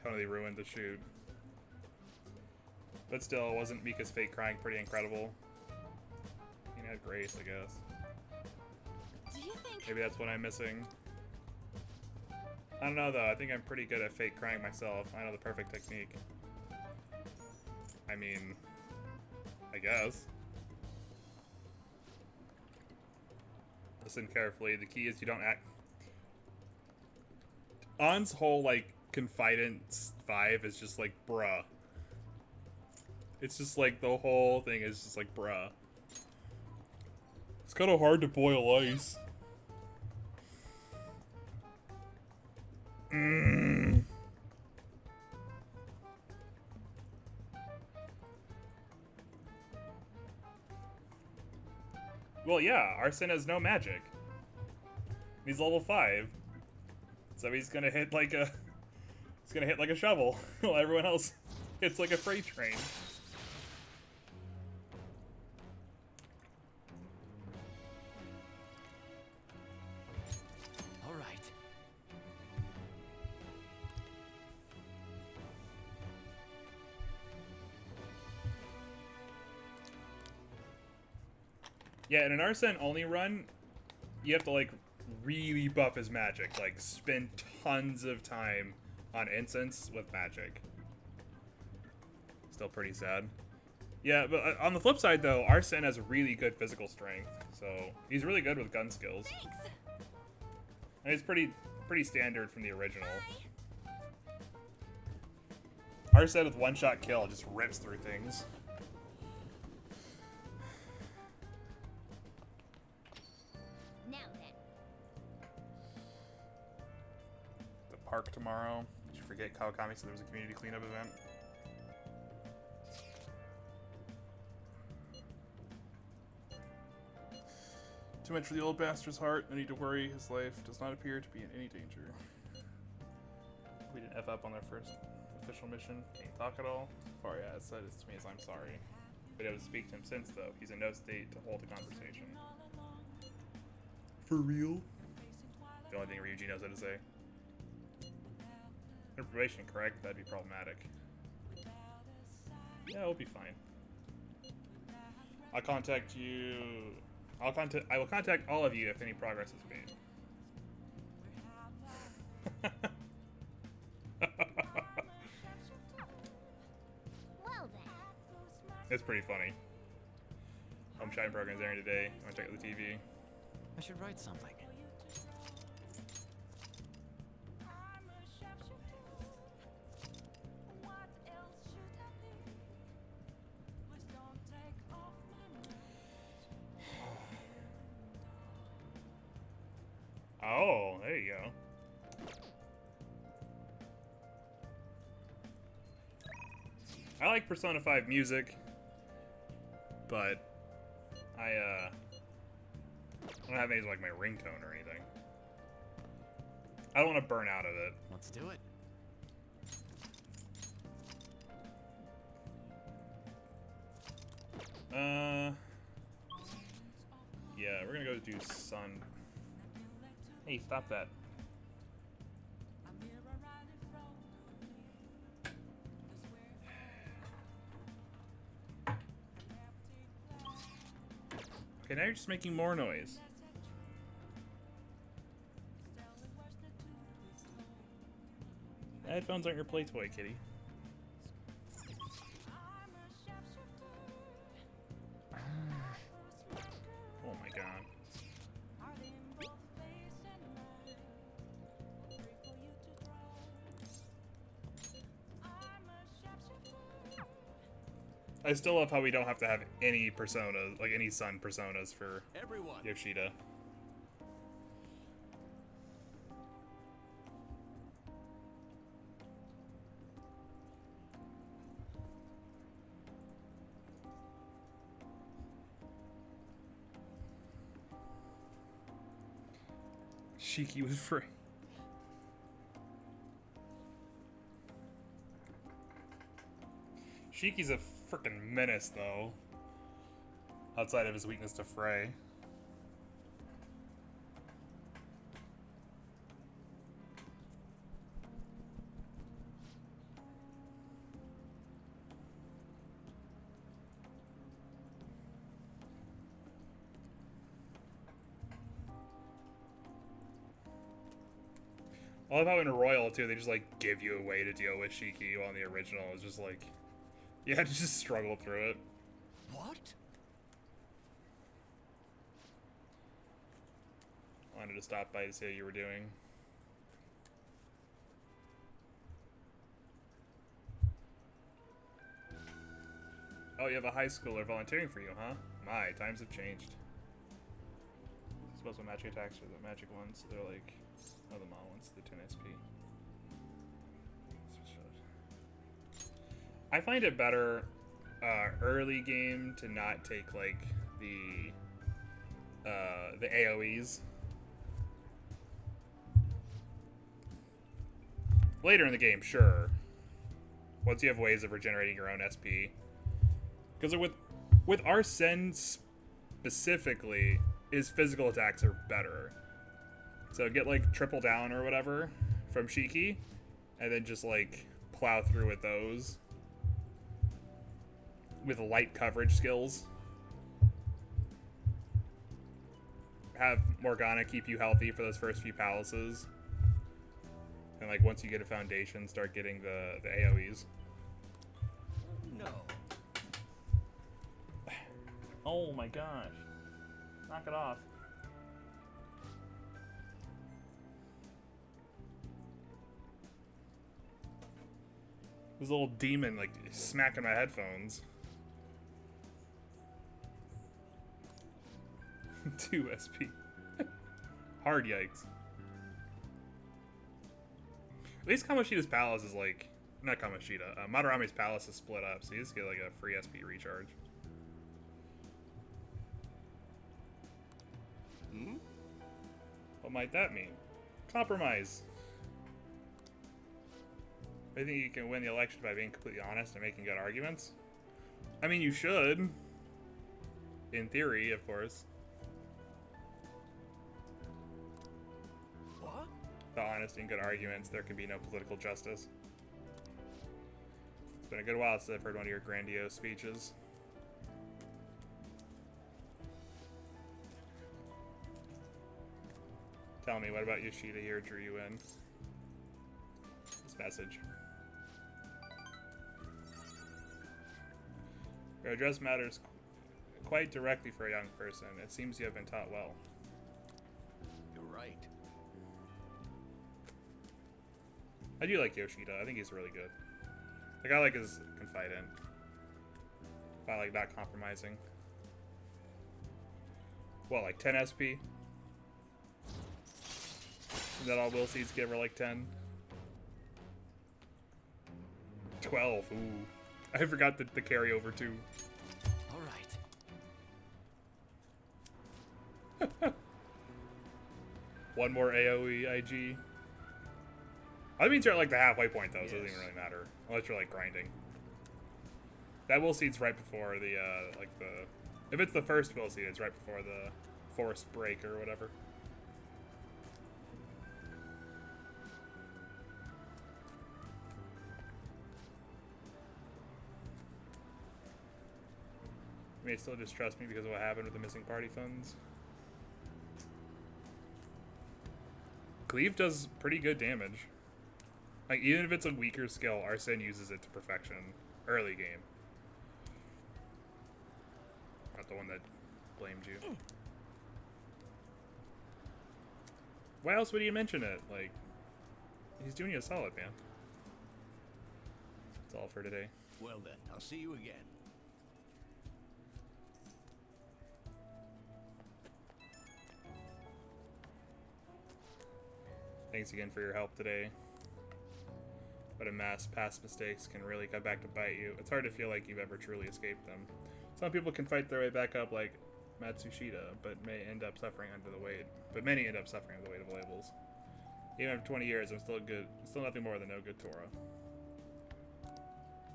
totally ruined the shoot. But still, wasn't Mika's fake crying pretty incredible? He had grace, I guess. Do you think... Maybe that's what I'm missing. I don't know, though. I think I'm pretty good at fake crying myself. I know the perfect technique. I mean, I guess. Listen carefully. The key is you don't act... An's whole, like, confidence vibe is just like, bruh. It's just like, the whole thing is just like, bruh. It's kind of hard to boil ice. Well, yeah, Arsene has no magic. He's level 5. So he's gonna hit like a... He's gonna hit like a shovel, while everyone else hits like a freight train. All right. Yeah, in an Arsene only run, you have to like really buff his magic, like spend tons of time on incense with magic. Still pretty sad. Yeah, but on the flip side though, Arsene has really good physical strength, so he's really good with gun skills. Thanks. And it's pretty standard from the original. Arsene with one-shot kill just rips through things. Now then. The park tomorrow. Did you forget Kawakami said there was a community cleanup event? Too much for the old bastard's heart. No need to worry. His life does not appear to be in any danger. We didn't F up on our first official mission. Can you talk at all? Faria has said it to me as I'm sorry. Been able to speak to him since, though. He's in no state to hold a conversation. For real? The only thing Ryuji knows how to say. Information, correct? That'd be problematic. Yeah, we'll be fine. I'll contact you. I will contact all of you if any progress is made. Well then. It's pretty funny. Home chatting program's airing today. Want to check out the TV? I should write something. Oh, there you go. I like Persona 5 music, but I don't have any like my ringtone or anything. I don't want to burn out of it. Let's do it. Yeah, we're gonna go do Sun. Hey, stop that. Okay, now you're just making more noise. Headphones aren't your play toy, kitty. Oh my god. I still love how we don't have to have any personas, like any Sun personas for Everyone. Yoshida. Shiki was free. Shiki's a freaking menace, though. Outside of his weakness to Frey. I love how in Royal, too, they just, like, give you a way to deal with Shiki, while in the original, it's just, like, you had to just struggle through it. What? Wanted to stop by to see how you were doing. Oh, you have a high schooler volunteering for you, huh? My, times have changed. I suppose my magic attacks are the magic ones. They're like, oh, the mod ones, they're 10 SP. I find it better early game to not take like the AoEs. Later in the game, sure. Once you have ways of regenerating your own SP. Because with Arsene specifically, his physical attacks are better. So get like triple down or whatever from Shiki, and then just like plow through with those. With light coverage skills. Have Morgana keep you healthy for those first few palaces. And like once you get a foundation, start getting the AoEs. No. Oh my gosh. Knock it off. This little demon like smacking my headphones. 2 SP. Hard yikes. At least Kamoshida's palace is like, not Kamoshida, Madarame's palace is split up, so you just get like a free SP recharge. Hmm? What might that mean? Compromise. I think you can win the election by being completely honest and making good arguments. I mean, you should. In theory, of course. What? The honesty and good arguments, there can be no political justice. It's been a good while since I've heard one of your grandiose speeches. Tell me, what about Yoshida here drew you in? This message. Your address matters quite directly for a young person. It seems you have been taught well. You're right. I do like Yoshida. I think he's really good. Like, I like his confident. I like not compromising. What, like 10 SP? Is that all will seeds give her like 10? 12, ooh. I forgot the carryover too. Alright. One more AoE IG. That means you're at like the halfway point though, so it doesn't even really matter. Unless you're like grinding. That will seed's right before the, like the... If it's the first will seed, it's right before the forced break or whatever. You may still distrust me because of what happened with the missing party funds. Cleave does pretty good damage. Like, even if it's a weaker skill, Arsene uses it to perfection. Early game. Not the one that blamed you. Why else would you mention it? Like, he's doing you a solid, man. That's all for today. Well then, I'll see you again. Thanks again for your help today. But a mass past mistakes can really come back to bite you. It's hard to feel like you've ever truly escaped them. Some people can fight their way back up like Matsushita, but may end up suffering under the weight. But many end up suffering under the weight of labels. Even after 20 years, I'm still nothing more than no good Torah.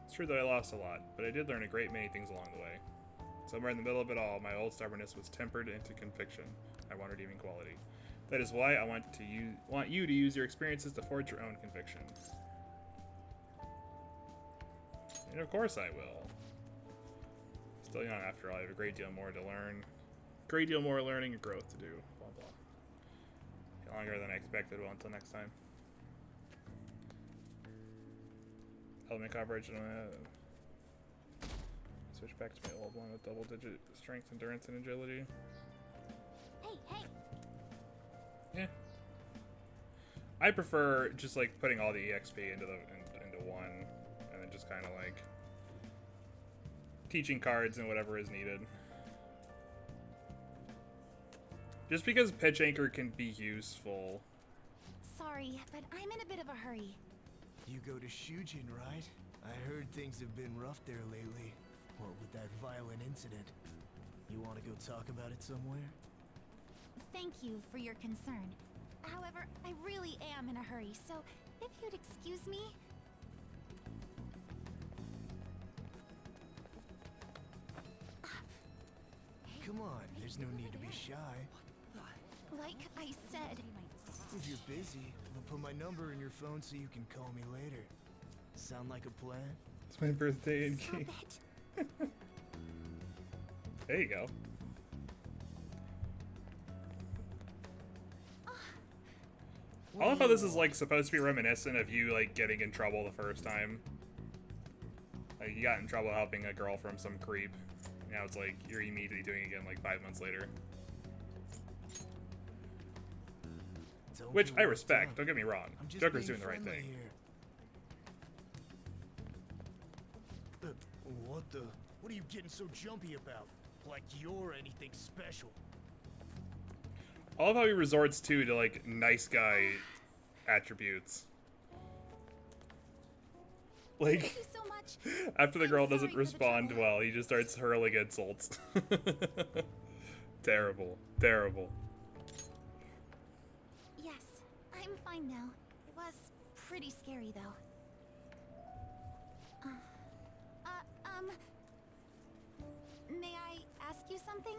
It's true that I lost a lot, but I did learn a great many things along the way. Somewhere in the middle of it all, my old stubbornness was tempered into conviction. I wanted even quality. That is why I want you to use your experiences to forge your own conviction. And of course I will. Still young after all, I have a great deal more to learn. Great deal more learning and growth to do. Blah blah. Longer than I expected. Well, until next time. element coverage and switch back to my old one with double-digit strength, endurance, and agility. Hey, hey! Yeah. I prefer just like putting all the EXP into one, and then just kind of like teaching cards and whatever is needed. Just because pitch anchor can be useful. Sorry, but I'm in a bit of a hurry. You go to Shujin, right? I heard things have been rough there lately. What with that violent incident. You want to go talk about it somewhere? Thank you for your concern. However, I really am in a hurry, so if you'd excuse me... Come on, there's no need to be shy. Like I said... If you're busy, I'll put my number in your phone so you can call me later. Sound like a plan? It's my birthday in game. There you go. I love how this is like supposed to be reminiscent of you like getting in trouble the first time. Like you got in trouble helping a girl from some creep. Now it's like you're immediately doing it again like 5 months later. Which I respect, don't get me wrong. Joker's doing the right thing. What the? What are you getting so jumpy about? Like you're anything special. I love how he resorts to like nice guy attributes. Like, Thank you so much. After the girl doesn't respond well, he just starts hurling insults. Terrible. Terrible. Yes, I'm fine now. It was pretty scary, though. May I ask you something?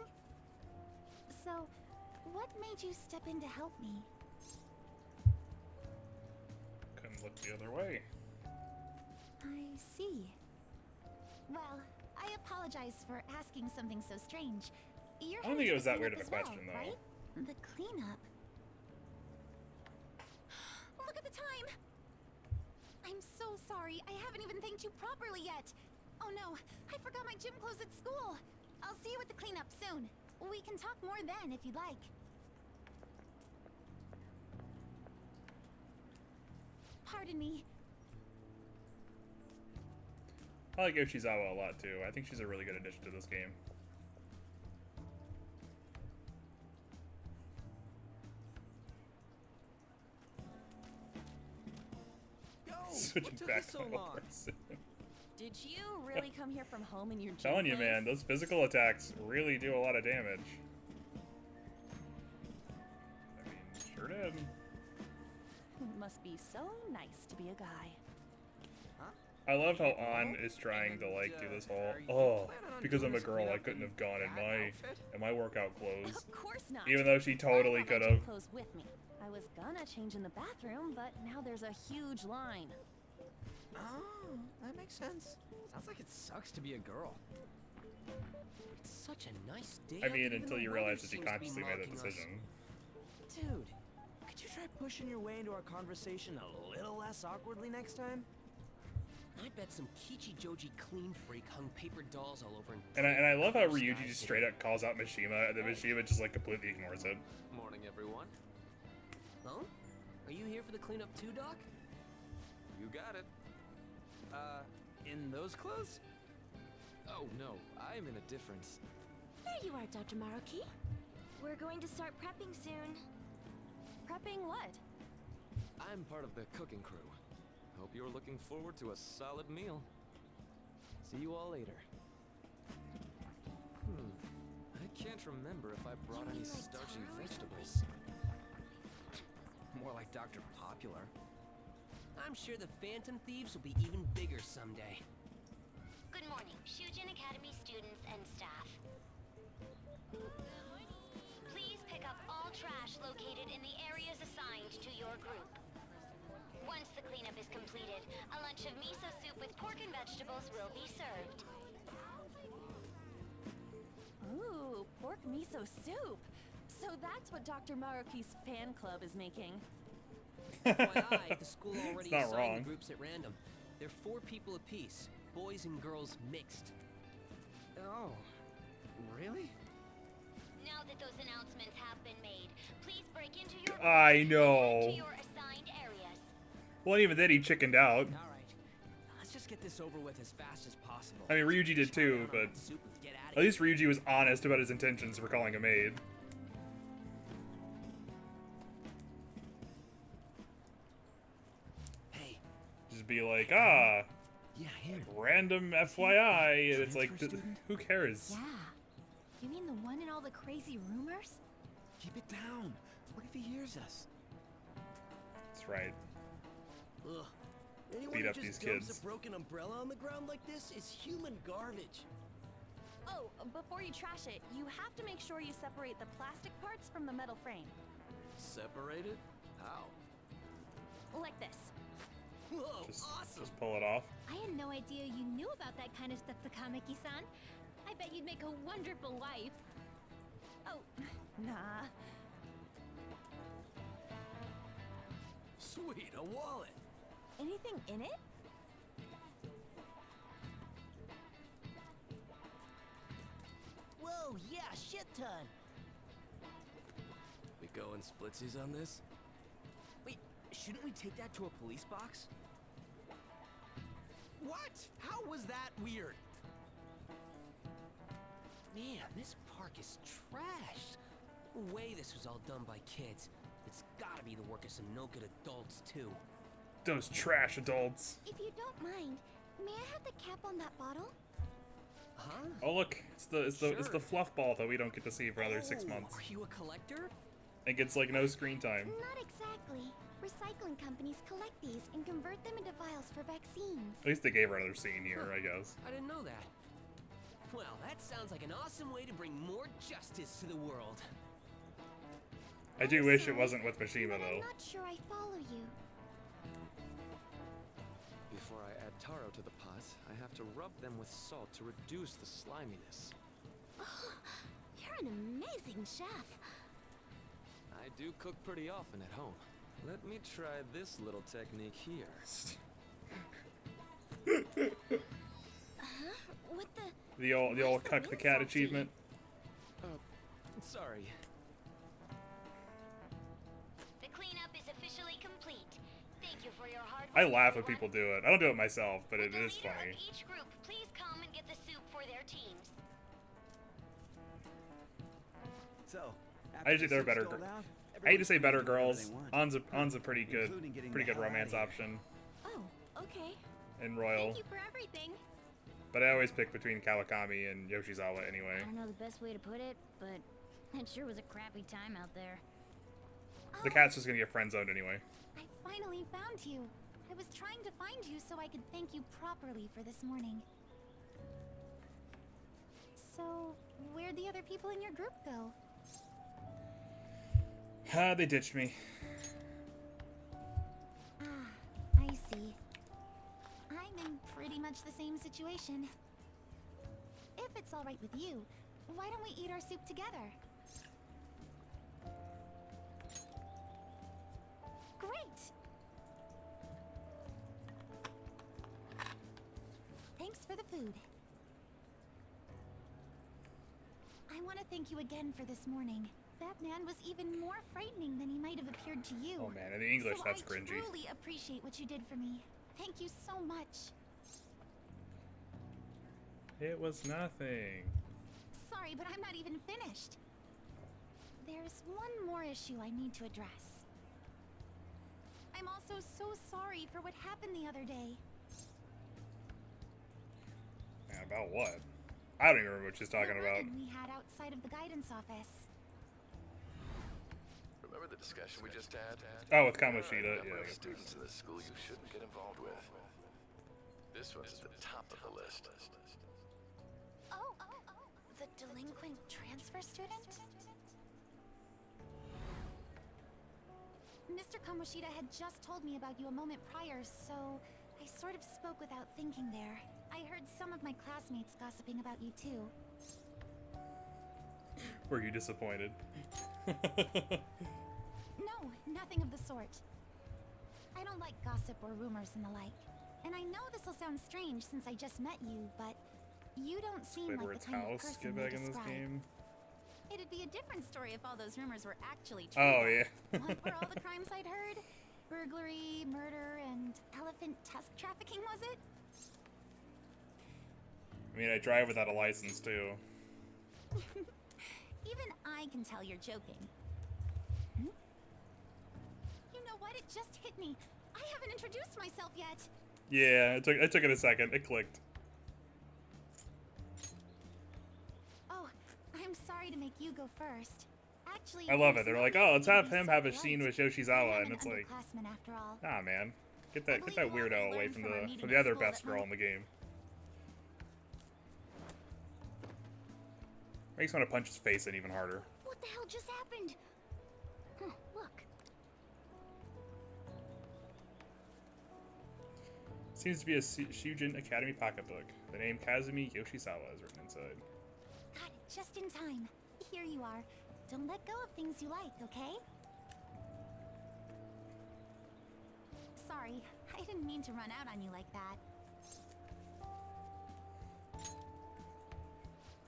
So, what made you step in to help me? Couldn't look the other way. I see. Well, I apologize for asking something so strange. You're I don't think it was that weird of a as well, question, though. right? The cleanup. Look at the time! I'm so sorry. I haven't even thanked you properly yet. Oh no, I forgot my gym clothes at school. I'll see you at the cleanup soon. We can talk more then if you'd like. Pardon me. I like Yoshizawa a lot too. I think she's a really good addition to this game. Switching what took back you so on long? person. Did you really come here from home in your gym Telling you, clothes? man, those physical attacks really do a lot of damage. I mean, sure did. It must be so nice to be a guy. I love how An is trying to like do this whole, because I'm a girl, I couldn't have gone in my workout clothes. Of course not. Even though she totally could have. Clothes with me. I was gonna change in the bathroom, but now there's a huge line. Oh, that makes sense. Sounds like it sucks to be a girl. It's such a nice day. I mean, Even until the you weather realize that she seems to be consciously made that mocking us. decision. Dude, could you try pushing your way into our conversation a little less awkwardly next time? I bet some Kichi Joji clean freak hung paper dolls all over And I love how Ryuji just straight up calls out Mishima, and then Mishima just like completely ignores it. Morning, everyone. Oh? Are you here for the cleanup too, Doc? You got it. In those clothes? Oh no, I'm in a different. There you are, Dr. Maruki. We're going to start prepping soon. Prepping what? I'm part of the cooking crew. Hope you're looking forward to a solid meal. See you all later. I can't remember if I brought any starchy vegetables. More like Dr. Popular. I'm sure the Phantom Thieves will be even bigger someday. Good morning, Shujin Academy students and staff. Please pick up all trash located in the areas assigned to your group. Once the cleanup is completed, a lunch of miso soup with pork and vegetables will be served. Ooh, pork miso soup. So that's what Dr. Maruki's fan club is making. FYI, the school already It's not assigned wrong. the groups at random. They're 4 people apiece, boys and girls mixed. Oh, really? Now that those announcements have been made, please break into your I rooms know. and head to your assigned areas. Well, even then he chickened out. All right. Let's just get this over with as fast as possible. I mean, Ryuji did too, but at least Ryuji was honest about his intentions for calling a maid. Hey. Just be like, ah, Yeah, him. random FYI, and it's like, who cares? Yeah. You mean the one in all the crazy rumors? Keep it down. What if he hears us? That's right. Ugh. Anyone Beat who up just these dumps kids. a broken umbrella on the ground like this is human garbage. Oh, before you trash it, you have to make sure you separate the plastic parts from the metal frame. Separated? How? Like this. Whoa, Just pull it off. I had no idea you knew about that kind of stuff, Takamaki-san. I bet you'd make a wonderful wife. Oh, nah. Sweet, a wallet. Anything in it? Whoa, yeah, shit ton. We going splitsies on this? Wait, shouldn't we take that to a police box? What? How was that weird? Man, this park is trashed. No way this was all done by kids. It's gotta be the work of some no-good adults, too. Those trash adults. If you don't mind, may I have the cap on that bottle? Huh? Oh look, it's the fluff ball that we don't get to see for another 6 months. Are you a collector? It gets like no screen time. Not exactly. Recycling companies collect these and convert them into vials for vaccines. At least they gave her another scene here, I guess. I didn't know that. Well, that sounds like an awesome way to bring more justice to the world. I do wish it wasn't with Mishima But though. I'm not sure I follow you. Before I add taro to the pot, I have to rub them with salt to reduce the sliminess. Oh, you're an amazing chef. I do cook pretty often at home. Let me try this little technique here. With The old cuck the cat achievement. Sorry. the cleanup is officially complete. Thank you for your hard I work, laugh when everyone. people do it. I don't do it myself, but Will it the is leader funny. of each group please come and get the soup for their teams? So, I just think they're better. I hate to say better girls. An's a pretty good romance option Oh, okay. in Royal. Thank you for everything. But I always pick between Kawakami and Yoshizawa anyway. I don't know the best way to put it, but it sure was a crappy time out there. The cat's just gonna get friend zoned anyway. I finally found you. I was trying to find you so I could thank you properly for this morning. So, where'd the other people in your group go? They ditched me. Ah, I see. I'm in pretty much the same situation. If it's alright with you, why don't we eat our soup together? Great! Thanks for the food. I want to thank you again for this morning. That man was even more frightening than he might have appeared to you. Oh man, in the English So that's I cringy. truly appreciate what you did for me. Thank you so much. It was nothing. Sorry, but I'm not even finished. There's one more issue I need to address. I'm also so sorry for what happened the other day. Man, about what? I don't even remember what she's talking The about. run-in we had outside of the guidance office. Remember the discussion we just had? Oh, with Kamoshida, There are a number yeah. of students in this school you shouldn't get involved with. This one's at the top of the list. Oh, the delinquent transfer student? Mr. Kamoshida had just told me about you a moment prior, so I sort of spoke without thinking there. I heard some of my classmates gossiping about you too. Were you disappointed? No, nothing of the sort. I don't like gossip or rumors and the like. And I know this'll sound strange since I just met you, but you don't seem like Squidward's the kind of house. person Get they back in this describe. game. It'd be a different story if all those rumors were actually true. Oh yeah. What were all the crimes I'd heard? Burglary, murder, and elephant tusk trafficking, was it? I mean, I drive without a license too. Even I can tell you're joking. Hmm? You know what? It just hit me. I haven't introduced myself yet. Yeah, it took it a second. It clicked. Oh, I'm sorry to make you go first. Actually, I love it. They're like, oh, let's have him have a scene with Yoshizawa, and it's like, after all. nah, man, get that weirdo away from the other best girl in the game. Makes me want to punch his face in even harder. What the hell just happened? Huh, look. Seems to be a Shujin Academy pocketbook. The name Kazumi Yoshizawa is written inside. Got it just in time. Here you are. Don't let go of things you like, okay? Sorry, I didn't mean to run out on you like that.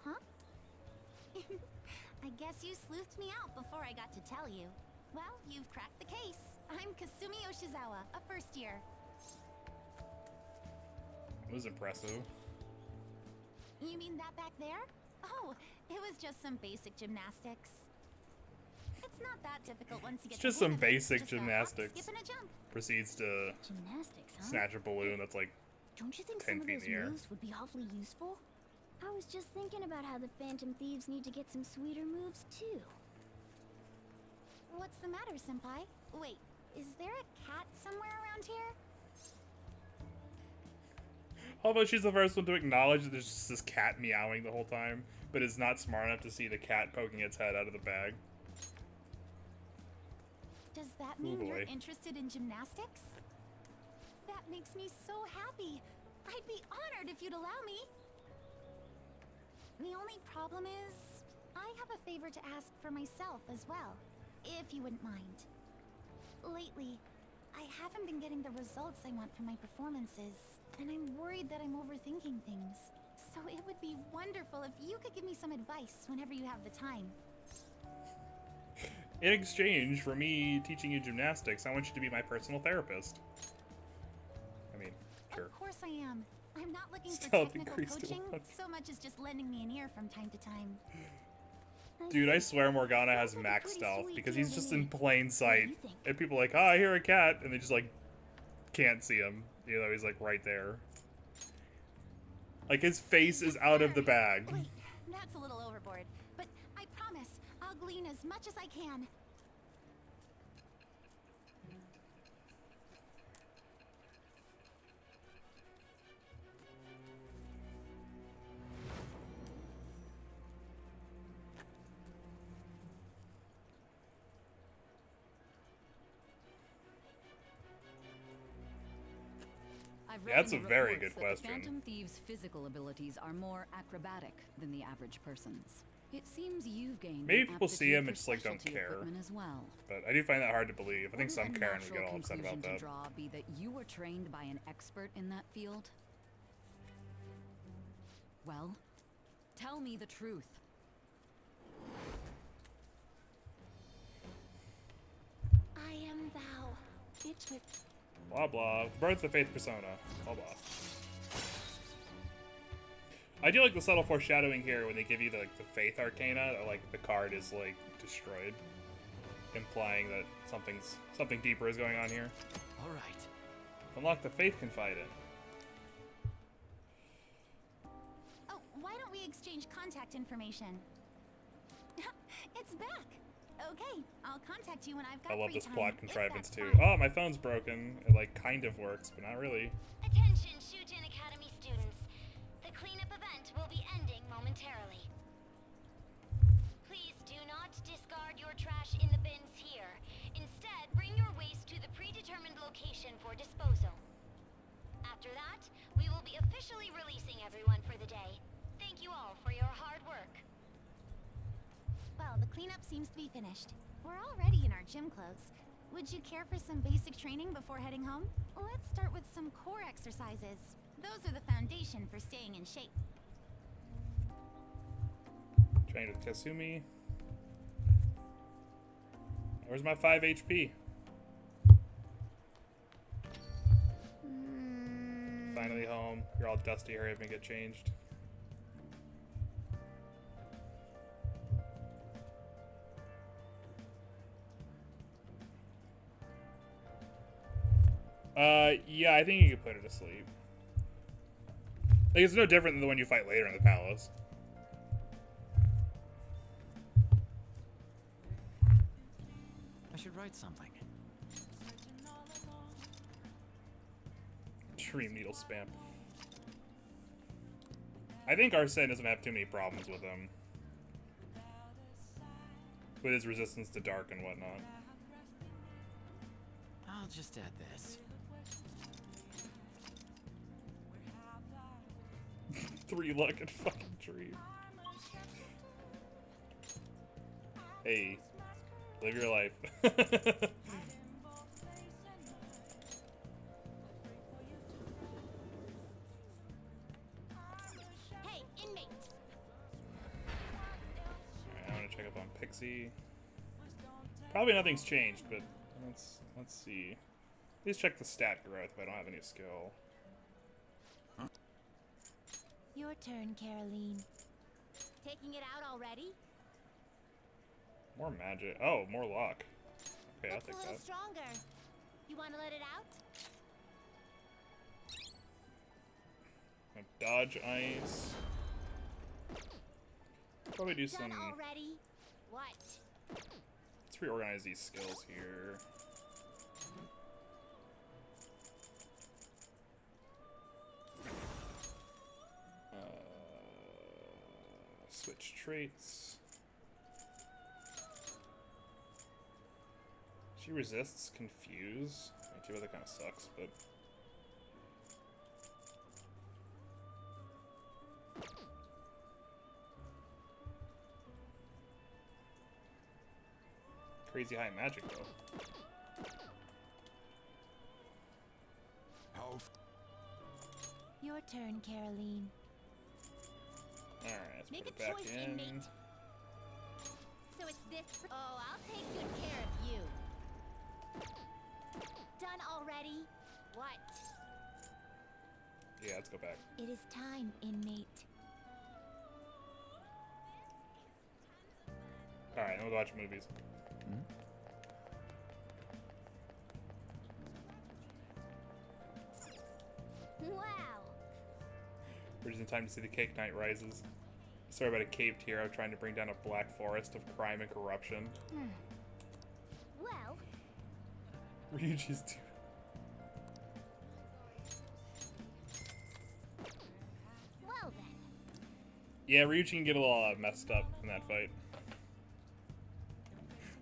Huh? I guess you sleuthed me out before I got to tell you. Well, you've cracked the case. I'm Kasumi Yoshizawa, a first year. It was impressive. You mean that back there? Oh, it was just some basic gymnastics. It's not that difficult once you get It's just the hang some of it. basic Just a hop, gymnastics. skip, and a jump. Proceeds to Gymnastics, huh? snatch a balloon that's like Don't you think 10 some of feet in those the air. moves would be awfully useful? I was just thinking about how the Phantom Thieves need to get some sweeter moves, too. What's the matter, Senpai? Wait, is there a cat somewhere around here? Although she's the first one to acknowledge that there's just this cat meowing the whole time, but is not smart enough to see the cat poking its head out of the bag. Does that mean you're boy. interested in gymnastics? That makes me so happy. I'd be honored if you'd allow me. The only problem is, I have a favor to ask for myself as well, if you wouldn't mind. Lately, I haven't been getting the results I want from my performances, and I'm worried that I'm overthinking things. So it would be wonderful if you could give me some advice whenever you have the time. In exchange for me teaching you gymnastics, I want you to be my personal therapist. I mean, sure. Of course I am. I'm not looking for Stealth technical increased to coaching 1. so much as just lending me an ear from time to time. Dude, I swear Morgana has max stealth because he's just in plain sight. And people are like, oh, I hear a cat, and they just like can't see him, even though he's like right there. Like his face is out of the bag. Wait, that's a little overboard, but I promise I'll glean as much as I can. I've Yeah, read that's in a the very reports good that question. The Phantom Thieves' physical abilities are more acrobatic than the average person's. It seems you've gained Maybe an people see aptitude him for and just like don't specialty care. equipment as well. But I do find that hard to believe. I think some Wouldn't a Karen would get natural all upset about conclusion that. to draw be that you were trained by an expert in that field? Well, tell me the truth. I am thou. It's with Blah blah. Birth of Faith persona. Blah blah. I do like the subtle foreshadowing here when they give you the Faith Arcana, that, like the card is like destroyed, implying that something deeper is going on here. All right. Unlock the Faith Confidant. Oh, why don't we exchange contact information? It's back. Okay, I'll contact you when I've got I love free this time, plot if contrivance that's too. fine. Oh, my phone's broken. It like kind of works, but not really. Attention, Shujin Academy students. The cleanup event will be ending momentarily. Please do not discard your trash in the bins here. Instead, bring your waste to the predetermined location for disposal. After that, we will be officially releasing everyone for the day. Thank you all for your hard work. Well, the cleanup seems to be finished. We're already in our gym clothes. Would you care for some basic training before heading home? Let's start with some core exercises. Those are the foundation for staying in shape. Train with Kasumi. Where's my 5 HP? Finally home. You're all dusty. Hurry up and get changed. Yeah, I think you could put her to sleep. Like, it's no different than the one you fight later in the palace. I should write something. Dream needle spam. I think Arsene doesn't have too many problems with him. With his resistance to dark and whatnot. I'll just add this. 3 luck and fucking dream. Hey, live your life. Hey, inmate. Alright, I'm gonna check up on Pixie. Probably nothing's changed, but let's see. Please check the stat growth if I don't have any skill. Your turn, Caroline. Taking it out already? More magic. Oh, more luck. Okay, I'll Looks take a little that. stronger. You want to let it out? Dodge ice. Probably do some. Done already? What? Let's reorganize these skills here. Switch traits. She resists confuse. I mean, that kind of sucks, but. Crazy high magic though. Your turn, Caroline. Alright, let's Make put a it back choice, in. inmate. So it's this. Oh, I'll take good care of you. Done already? What? Yeah, let's go back. It is time, inmate. Alright, then we'll watch movies. Wow. We're just in time to see the Cake Knight rises. Story about a caped hero trying to bring down a black forest of crime and corruption. Well. Ryuji's too. Well then. Yeah, Ryuji can get a little messed up in that fight.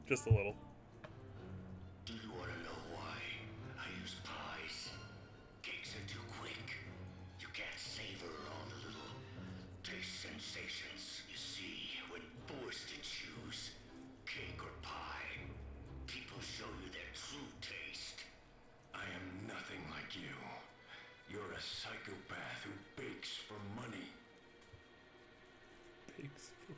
Just a little. Do you want to know why I use pies? Cakes are too quick. You can't savor all the little taste sensations you see when forced to choose cake or pie. People show you their true taste. I am nothing like you. You're a psychopath who bakes for money. Bakes for...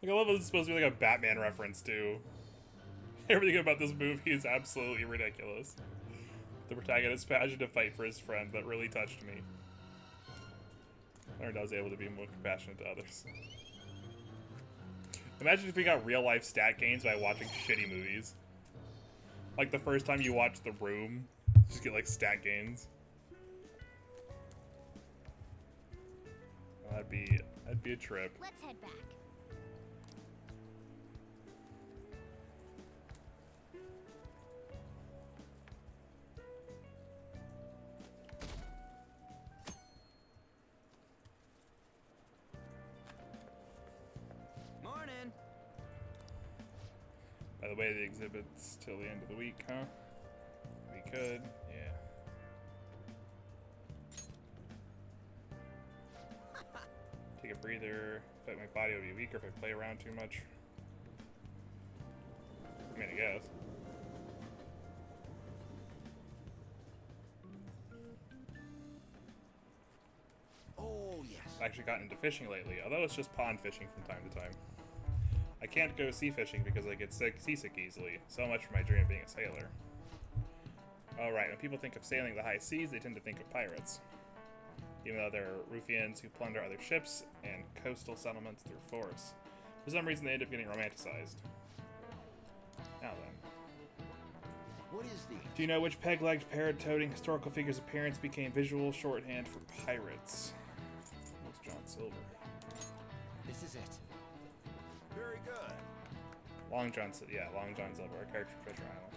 Like, I love that this is supposed to be like a Batman reference, too. Everything about this movie is absolutely ridiculous. The protagonist's passion to fight for his friend that really touched me. Learned I was able to be more compassionate to others. Imagine if we got real-life stat gains by watching shitty movies. Like, the first time you watch The Room, just get, like, stat gains. That'd be a trip. Let's head back. Morning. By the way, the exhibit's till the end of the week, huh? We could, yeah. Take a breather. I feel like my body will be weaker if I play around too much. I mean, I guess. actually gotten into fishing lately, although it's just pond fishing from time to time. I can't go sea fishing because I get seasick easily. So much for my dream of being a sailor. Alright, when people think of sailing the high seas, they tend to think of pirates. Even though they're ruffians who plunder other ships and coastal settlements through force. For some reason, they end up getting romanticized. Now then. What is the... Do you know which peg-legged, parrot-toting historical figure's appearance became visual shorthand for pirates? It was John Silver. This is it. Very good. Long John Silver, our character from Treasure Island.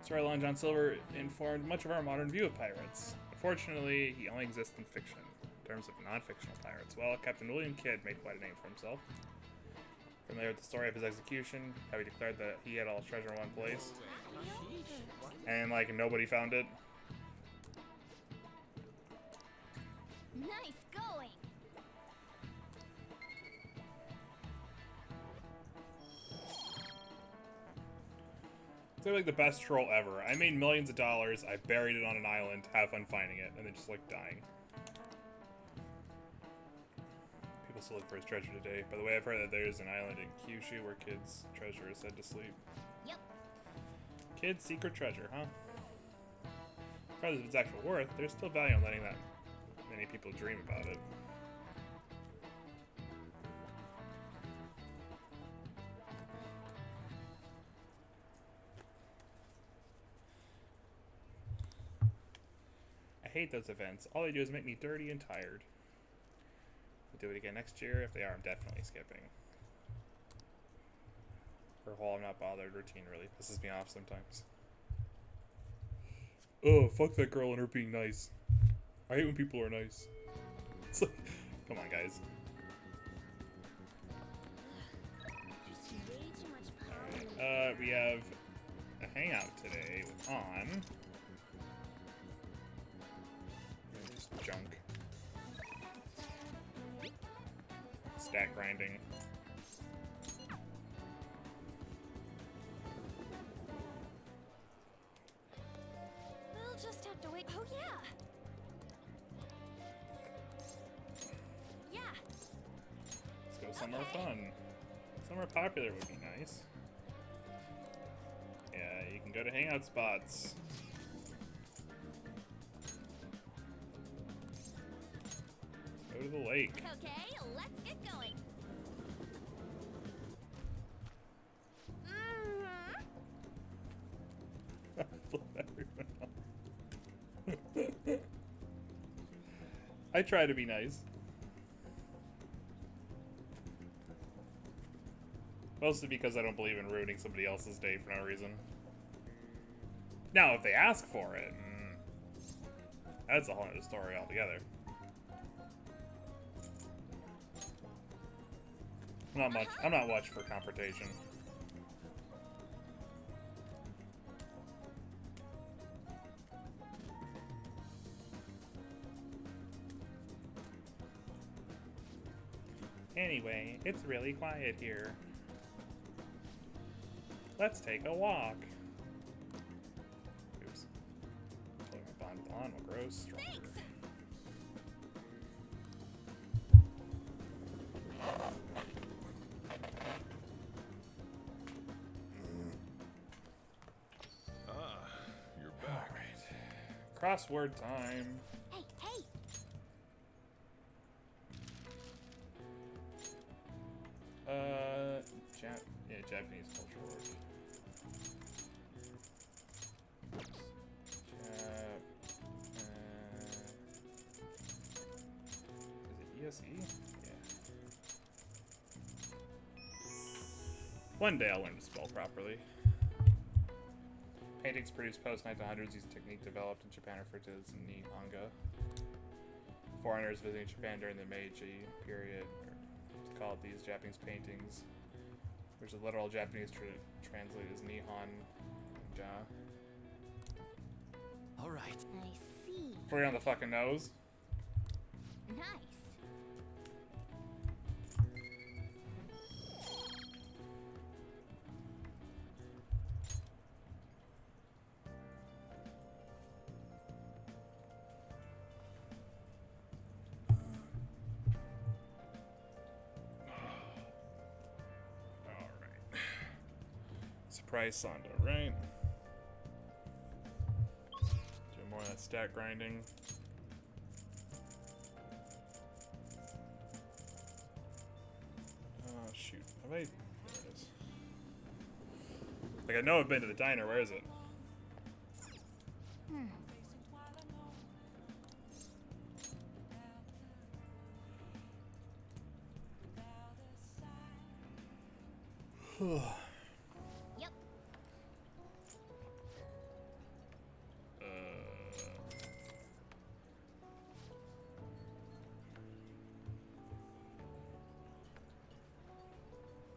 Story Long John Silver informed much of our modern view of pirates. Unfortunately, he only exists in fiction. In terms of non-fictional pirates, well, Captain William Kidd made quite a name for himself. Familiar with the story of his execution, how he declared that he had all his treasure in one place. And, like, nobody found it. Nice going. They're like the best troll ever. I made millions of dollars, I buried it on an island, have fun finding it, and then just like dying. People still look for his treasure today. By the way, I've heard that there's an island in Kyushu where Kidd's treasure is said to sleep. Yep. Kidd's secret treasure, huh? Regardless of its actual worth, there's still value in letting that many people dream about it. I hate those events. All they do is make me dirty and tired. We'll do it again next year. If they are, I'm definitely skipping. Her whole I'm not bothered routine really pisses me off sometimes. Oh, fuck that girl and her being nice. I hate when people are nice. It's like, come on, guys. Alright, we have a hangout today with On. Just junk. Stat grinding. We'll just have to wait. Oh, yeah. Yeah. Let's go somewhere fun. Somewhere popular would be nice. Yeah, you can go to hangout spots. Go to the lake. Okay, let's get going. I try to be nice. Mostly because I don't believe in ruining somebody else's day for no reason. Now, if they ask for it, that's a whole other story altogether. I'm not much for confrontation. Anyway, it's really quiet here. Let's take a walk. Oops. Taking my bond with On will grow stronger. You're back. Alright. Crossword time. Hey, hey. Japanese culture work. Is it ESE? Yeah. One day I'll learn to spell properly. Paintings produced post-1900s use a technique developed in Japan referred to as Nihonga. Foreigners visiting Japan during the Meiji period called these Japanese paintings, which is literal Japanese translated as Nihon-ga. All right. I see. Right on the fucking nose. Nice. price onto, right? Do more of that stat grinding. Oh shoot. Have I? There it is. Like I know I've been to the diner, where is it? Yep.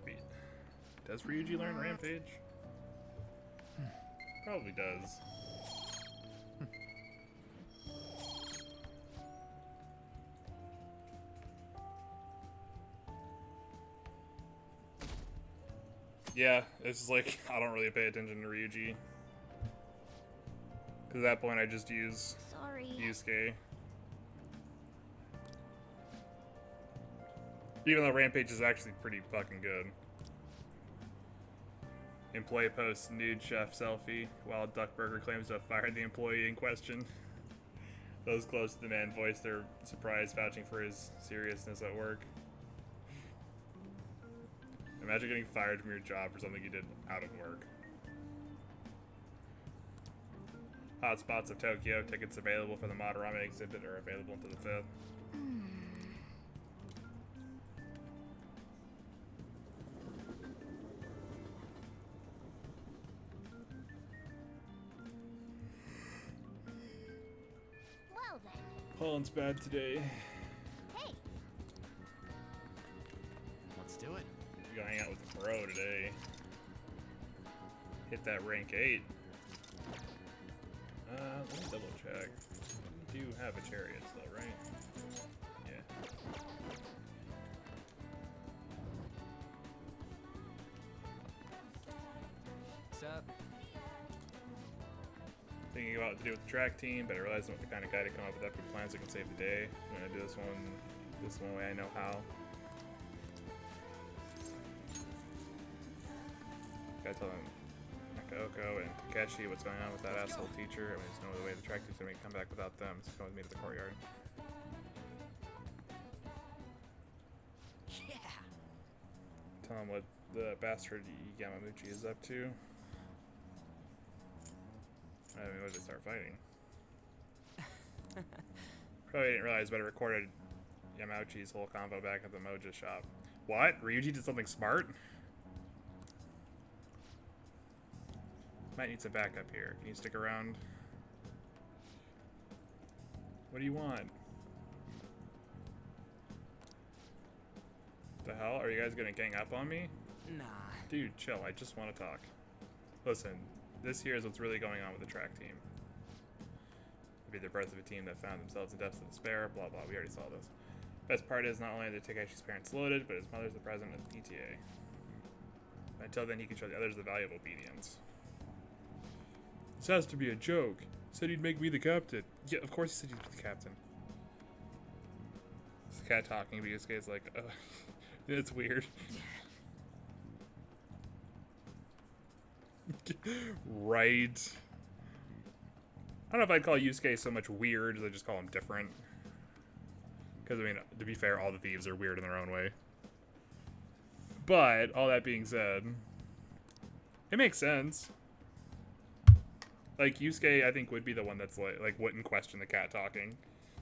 Wait. Does Ryuji learn Rampage? Probably does. Yeah, it's just like, I don't really pay attention to Ryuji. Because at that point I just use Yusuke. Even though Rampage is actually pretty fucking good. Employee posts nude chef selfie while Duckburger claims to have fired the employee in question. Those close to the man voiced their surprise, vouching for his seriousness at work. Imagine getting fired from your job for something you did out of work. Hotspots of Tokyo. Tickets available for the Madarame exhibit are available until the 5th. Well then. Pollen's bad today. Hey. Let's do it. We gotta hang out with the bro today. Hit that rank 8. Let me double check. We do have a chariot still, right? Yeah. What's up? Thinking about what to do with the track team, but I realized I'm not the kind of guy to come up with epic plans that can save the day. I'm gonna do this one way I know how. Gotta tell them Nakaoko and Takeshi what's going on with that asshole teacher. I mean, there's no other way the track team's gonna come back without them. So come with me to the courtyard. Yeah. Tell him what the bastard Yamamuchi is up to. I mean, what did they start fighting? Probably didn't realize, but I recorded Yamauchi's whole convo back at the Moja shop. What? Ryuji did something smart? Might need some backup here. Can you stick around? What do you want? The hell? Are you guys gonna gang up on me? Nah. Dude, chill. I just want to talk. Listen, this here is what's really going on with the track team. It'd be the birth of a team that found themselves in depths of despair, blah blah, we already saw this. Best part is not only did Takeshi's parents loaded, but his mother's the president of the PTA. Until then, he can show the others the value of obedience. This has to be a joke. Said he'd make me the captain. Yeah, of course he said he'd be the captain. This cat talking, but Yusuke's like, it's weird. Right. I don't know if I'd call Yusuke so much weird as I just call him different. Because, I mean, to be fair, all the thieves are weird in their own way. But, all that being said, it makes sense. Like, Yusuke, I think, would be the one that's, like wouldn't question the cat talking.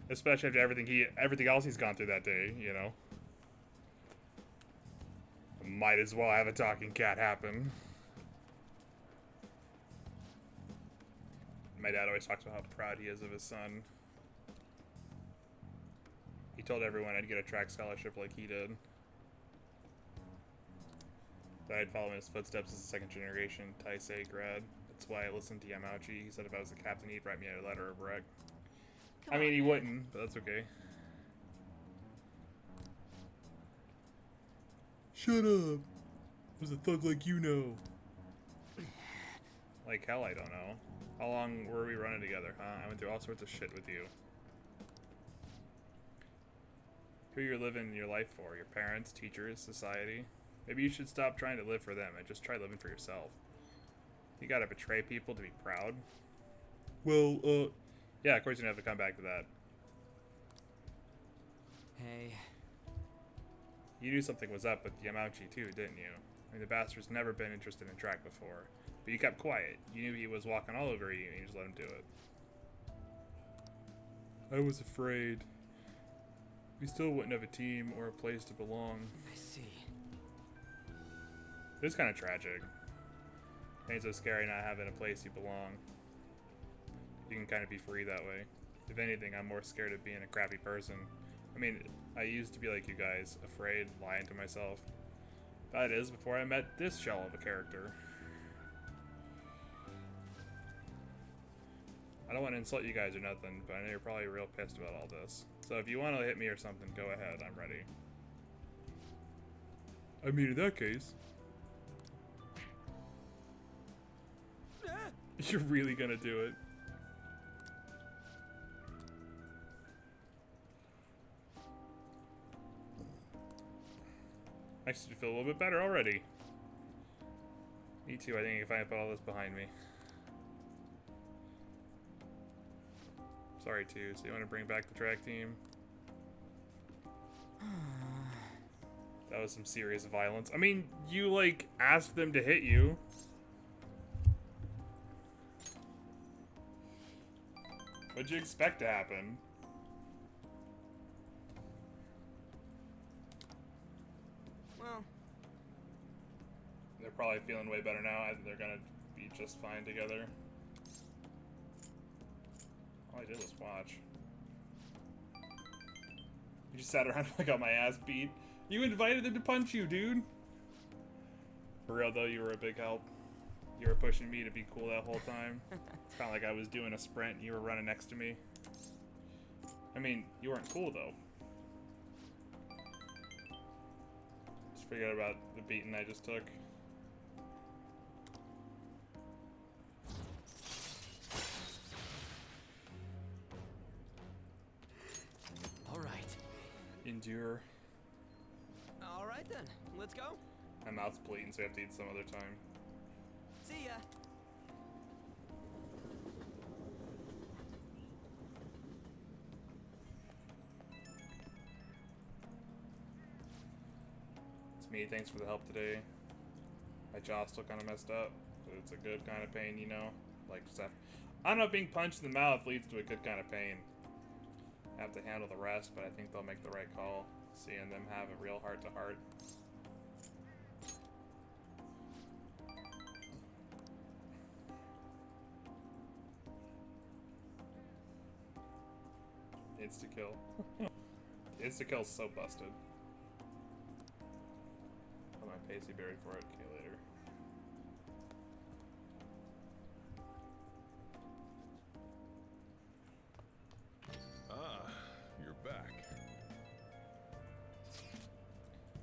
Especially after everything else he's gone through that day, you know? Might as well have a talking cat happen. My dad always talks about how proud he is of his son. He told everyone I'd get a track scholarship like he did. That I'd follow in his footsteps as a second generation Taisei grad. That's why I listened to Yamauchi. He said if I was the captain, he'd write me a letter of rec. I mean, he wouldn't, but that's okay. Shut up. Who's a thug like you know? Like hell, I don't know. How long were we running together, huh? I went through all sorts of shit with you. Who you're living your life for? Your parents, teachers, society? Maybe you should stop trying to live for them and just try living for yourself. You gotta betray people to be proud. Well, yeah, of course you have to come back to that. Hey. You knew something was up with Yamauchi too, didn't you? I mean, the bastard's never been interested in track before. But you kept quiet. You knew he was walking all over you, and you just let him do it. I was afraid. We still wouldn't have a team or a place to belong. I see. It's kind of tragic. It ain't so scary not having a place you belong. You can kind of be free that way. If anything, I'm more scared of being a crappy person. I mean, I used to be like you guys, afraid, lying to myself. That is, before I met this shell of a character. I don't want to insult you guys or nothing, but I know you're probably real pissed about all this. So if you want to hit me or something, go ahead, I'm ready. I mean, in that case... You're really gonna do it. Makes you feel a little bit better already. Me too, I think if I put all this behind me. Sorry too, so you want to bring back the track team? That was some serious violence. I mean, you like asked them to hit you. What'd you expect to happen? Well, they're probably feeling way better now. I think they're gonna be just fine together. All I did was watch. You just sat around and I got my ass beat. You invited them to punch you, dude. For real though, you were a big help. You were pushing me to be cool that whole time. It's kind of like I was doing a sprint and you were running next to me. I mean, you weren't cool though. Just forget about the beating I just took. All right. Endure. All right then, let's go. My mouth's bleeding, so I have to eat some other time. See ya. It's me, thanks for the help today. My jaw's still kind of messed up, but it's a good kind of pain, you know? Like, just have... I don't know if being punched in the mouth leads to a good kind of pain. I have to handle the rest, but I think they'll make the right call. Seeing them have a real heart-to-heart. Insta-kill. Insta-kill's so busted. Oh, my Pixie buried for it. Okay, later. Ah, you're back.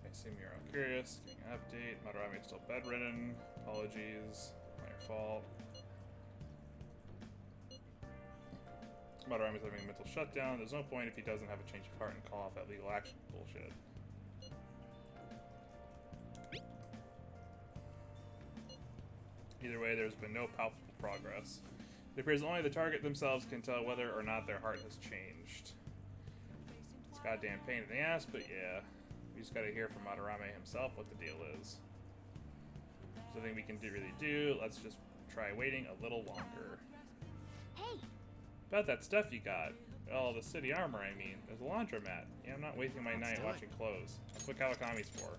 I assume you're all curious. Getting an update. Madarame is still bedridden. Apologies. My fault. Madarame is having a mental shutdown. There's no point if he doesn't have a change of heart and call off that legal action bullshit. Either way, there's been no palpable progress. It appears only the target themselves can tell whether or not their heart has changed. It's a goddamn pain in the ass, but yeah. We just gotta hear from Madarame himself what the deal is. There's nothing we can really do. Let's just try waiting a little longer. Hey! About that stuff you got. Oh, the city armor, I mean. There's a laundromat. Yeah, I'm not wasting my night watching clothes. That's what Kawakami's for.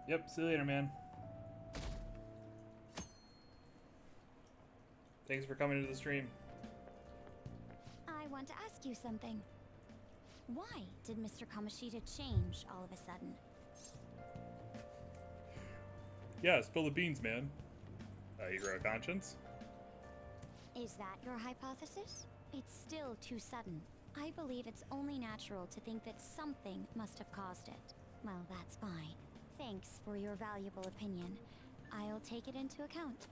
Yep, see you later, man. Thanks for coming into the stream. I want to ask you something. Why did Mr. Kamoshida change all of a sudden? Yeah, spill the beans, man. You grow a conscience? Is that your hypothesis? It's still too sudden. I believe it's only natural to think that something must have caused it. Well, that's fine. Thanks for your valuable opinion. I'll take it into account.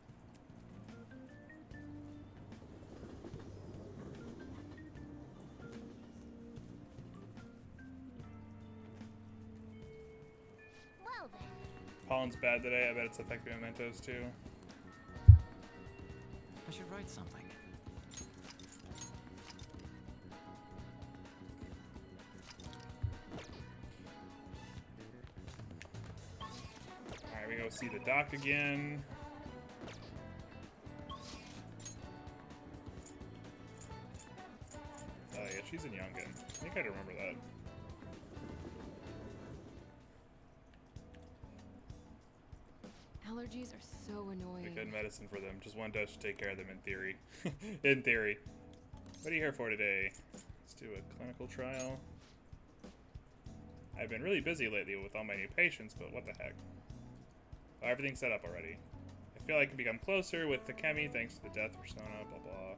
Well then. Pollen's bad today. I bet it's affecting mementos too. I should write something. Alright, we go see the doc again. Oh yeah, she's in Youngin. I think I remember that. Allergies are so annoying. A good medicine for them. Just one dose should take care of them in theory. In theory. What are you here for today? Let's do a clinical trial. I've been really busy lately with all my new patients, but what the heck. Oh, everything's set up already. I feel I can become closer with Takemi thanks to the death persona, blah blah.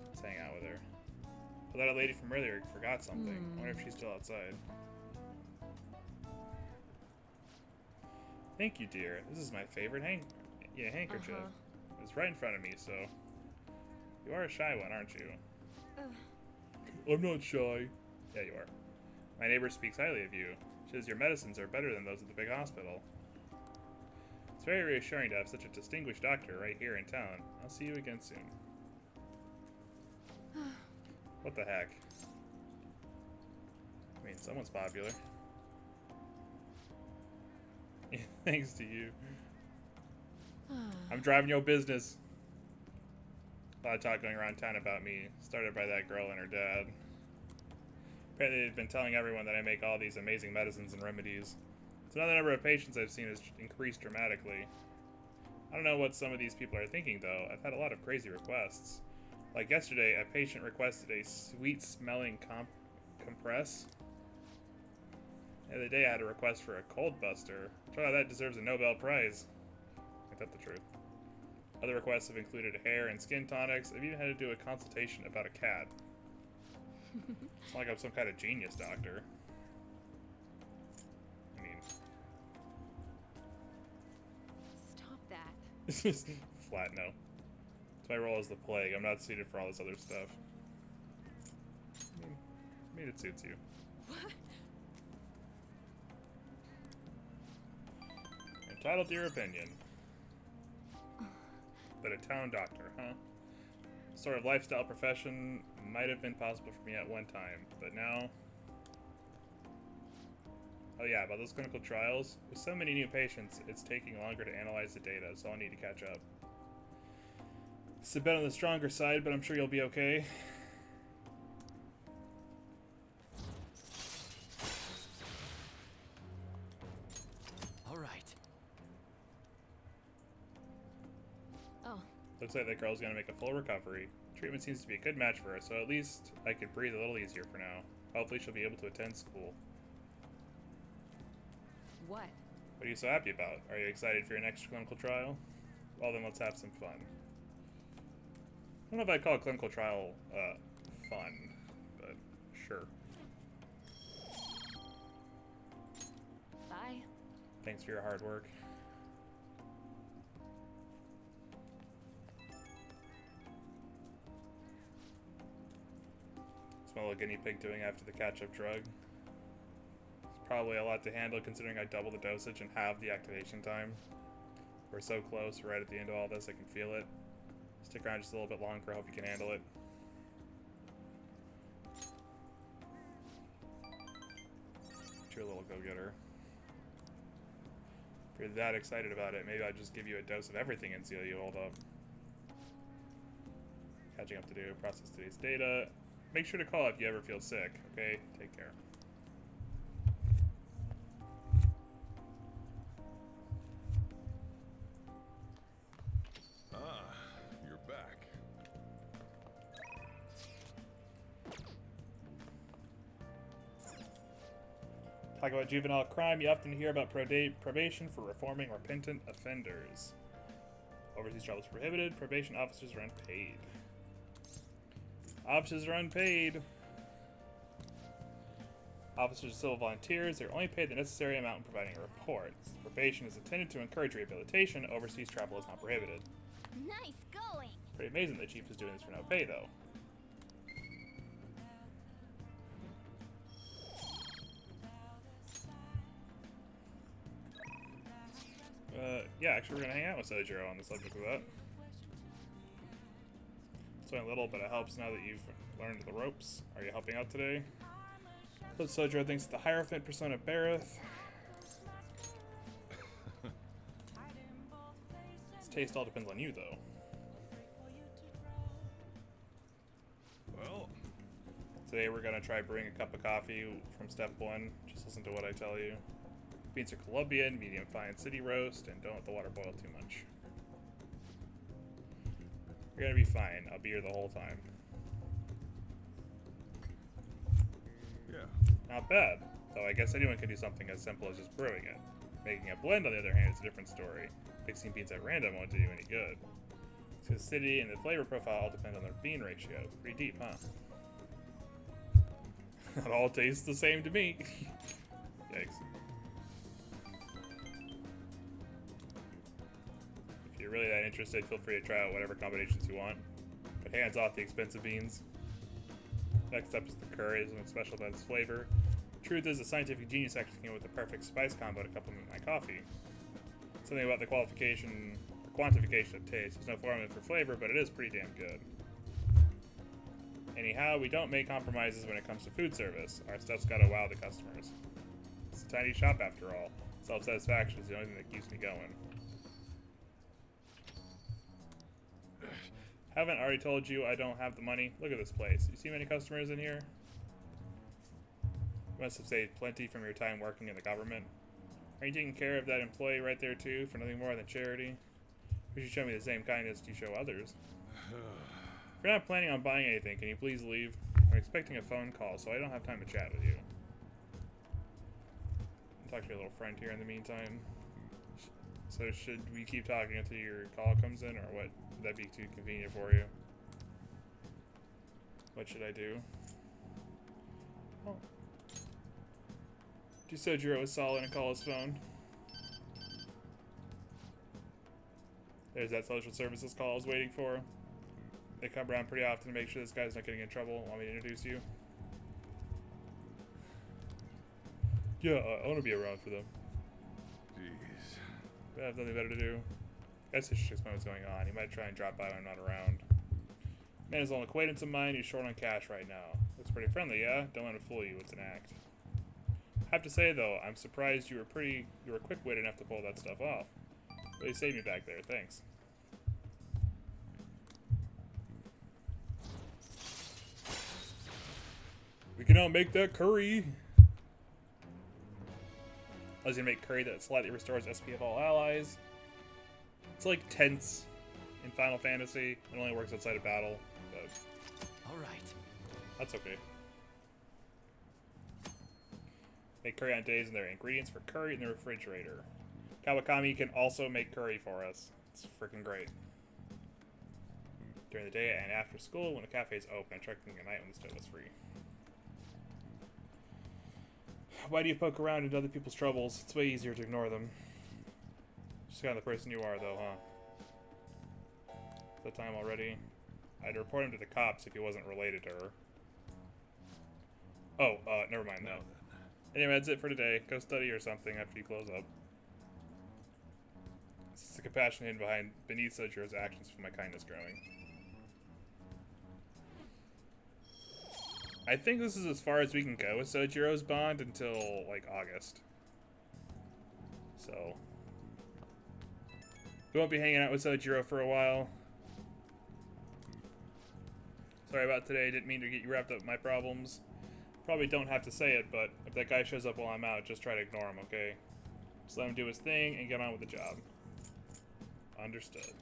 Let's hang out with her. Oh, that lady from earlier forgot something. I wonder if she's still outside. Thank you, dear. This is my favorite handkerchief. It's right in front of me, so... You are a shy one, aren't you? I'm not shy. Yeah, you are. My neighbor speaks highly of you. She says your medicines are better than those at the big hospital. It's very reassuring to have such a distinguished doctor right here in town. I'll see you again soon. What the heck? I mean, someone's popular. Thanks to you. I'm driving your business. A lot of talk going around town about me, started by that girl and her dad. Apparently they've been telling everyone that I make all these amazing medicines and remedies. So now the number of patients I've seen has increased dramatically. I don't know what some of these people are thinking though. I've had a lot of crazy requests. Like yesterday, a patient requested a sweet-smelling compress. The other day I had a request for a cold buster. Wow, that deserves a Nobel Prize. Ain't that the truth? Other requests have included hair and skin tonics. I've even had to do a consultation about a cat. It's not like I'm some kind of genius doctor. I mean... Stop that. It's just flat no. It's my role as the plague. I'm not suited for all this other stuff. I mean it suits you. What? Entitled to your opinion. But a town doctor, huh? Sort of lifestyle profession might have been possible for me at one time, but now... Oh yeah, about those clinical trials. With so many new patients, it's taking longer to analyze the data, so I'll need to catch up. It's a bit on the stronger side, but I'm sure you'll be okay. Looks like that girl's gonna make a full recovery. Treatment seems to be a good match for her, so at least I can breathe a little easier for now. Hopefully she'll be able to attend school. What? What are you so happy about? Are you excited for your next clinical trial? Well then, let's have some fun. I don't know if I'd call a clinical trial, fun, but sure. Bye. Thanks for your hard work. Smell a guinea pig doing after the catch-up drug. It's probably a lot to handle considering I double the dosage and halve the activation time. We're so close, right at the end of all this, I can feel it. Stick around just a little bit longer, I hope you can handle it. You're a little go-getter. If you're that excited about it, maybe I'll just give you a dose of everything and seal you hold up. Catching up to do, process today's data. Make sure to call if you ever feel sick, okay? Take care. Talk about juvenile crime. You often hear about probation for reforming repentant offenders. Overseas travel is prohibited. Probation officers are unpaid. Officers are unpaid. Officers are civil volunteers. They're only paid the necessary amount in providing reports. Probation is intended to encourage rehabilitation. Overseas travel is not prohibited. Nice going. Pretty amazing the chief is doing this for no pay, though. Yeah, actually, we're gonna hang out with Sojiro on the subject of that. It's only a little, but it helps now that you've learned the ropes. Are you helping out today? But Sojiro thinks the Hierophant persona Bareth. His taste all depends on you, though. Well, today we're gonna try brewing a cup of coffee from step 1. Just listen to what I tell you. Beans are Colombian, medium fine city roast, and don't let the water boil too much. You're gonna be fine. I'll be here the whole time. Yeah. Not bad. Though I guess anyone can do something as simple as just brewing it. Making a blend, on the other hand, is a different story. Mixing beans at random won't do you any good. So the acidity and the flavor profile all depend on their bean ratio. Pretty deep, huh? It all tastes the same to me. Yikes. If you're really that interested, feel free to try out whatever combinations you want. But hands off the expensive beans. Next up is the curry, something special about its flavor. Truth is, the scientific genius actually came up with the perfect spice combo to complement my coffee. Something about the quantification of taste. There's no formula for flavor, but it is pretty damn good. Anyhow, we don't make compromises when it comes to food service. Our stuff's gotta wow the customers. It's a tiny shop after all. Self-satisfaction is the only thing that keeps me going. Haven't already told you I don't have the money? Look at this place. You see many customers in here? You must have saved plenty from your time working in the government. Are you taking care of that employee right there too, for nothing more than charity? You should show me the same kindness you show others. If you're not planning on buying anything, can you please leave? I'm expecting a phone call, so I don't have time to chat with you. I'll talk to your little friend here in the meantime. So should we keep talking until your call comes in, or what? Would that be too convenient for you? What should I do? Oh. Sojiro was solid and call his phone. There's that social services call I was waiting for. They come around pretty often to make sure this guy's not getting in trouble. Want me to introduce you? Yeah, I want to be around for them. Jeez. I have nothing better to do. Guess I should explain what's going on. He might try and drop by when I'm not around. Man is an old acquaintance of mine. He's short on cash right now. Looks pretty friendly, yeah? Don't let him fool you. It's an act. I have to say though, I'm surprised you were quick-witted enough to pull that stuff off. Really saved me back there. Thanks. We can now make that curry. I was gonna make curry that slightly restores SP of all allies. It's like tense in Final Fantasy. It only works outside of battle, but Alright. that's okay. Make curry on days and there are ingredients for curry in the refrigerator. Kawakami can also make curry for us. It's freaking great. During the day and after school, when the cafe is open, I try cooking at night when the stove is free. Why do you poke around into other people's troubles? It's way easier to ignore them. Just kind of the person you are, though, huh? Is that time already? I'd report him to the cops if he wasn't related to her. Oh, never mind that. Anyway, that's it for today. Go study or something after you close up. This is the compassion hidden beneath Sojiro's actions for my kindness growing. I think this is as far as we can go with Sojiro's bond until, like, August. So we won't be hanging out with Sojiro for a while. Sorry about today. Didn't mean to get you wrapped up in my problems. Probably don't have to say it, but if that guy shows up while I'm out, just try to ignore him, okay? Just let him do his thing and get on with the job. Understood.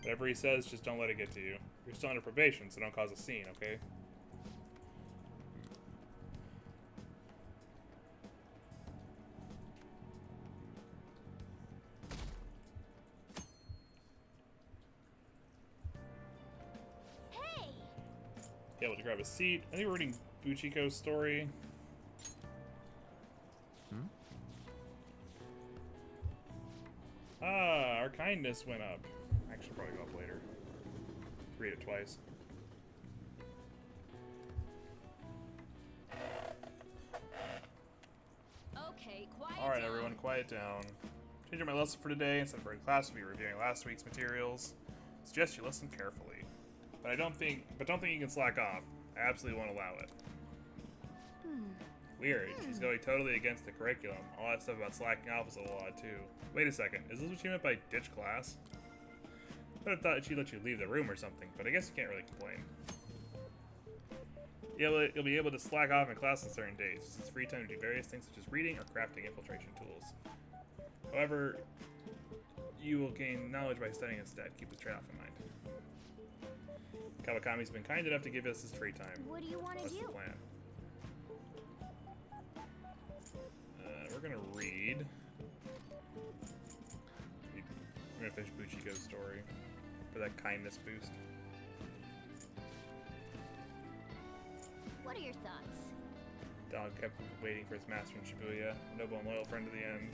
Whatever he says, just don't let it get to you. You're still under probation, so don't cause a scene, okay? able to grab a seat. I think we're reading Buchiko's story. Ah, our kindness went up. Actually, probably go up later. Read it twice. Okay, quiet Alright, down. everyone, quiet down. Changing my lesson for today. Instead of in class, we'll be reviewing last week's materials. Suggest you listen carefully. But don't think you can slack off. I absolutely won't allow it. Weird. She's going totally against the curriculum. All that stuff about slacking off is a little odd too. Wait a second. Is this what she meant by ditch class? I would have thought she'd let you leave the room or something, but I guess you can't really complain. You'll be able to slack off in class on certain days. This is free time to do various things such as reading or crafting infiltration tools. However, you will gain knowledge by studying instead. Keep this trade-off in mind. Kawakami's been kind enough to give us his free time. What do you want to What's do? the plan? We're gonna read. We're gonna finish Buchiko's story for that kindness boost. What are your thoughts? Dog kept waiting for his master in Shibuya. A noble and loyal friend to the end.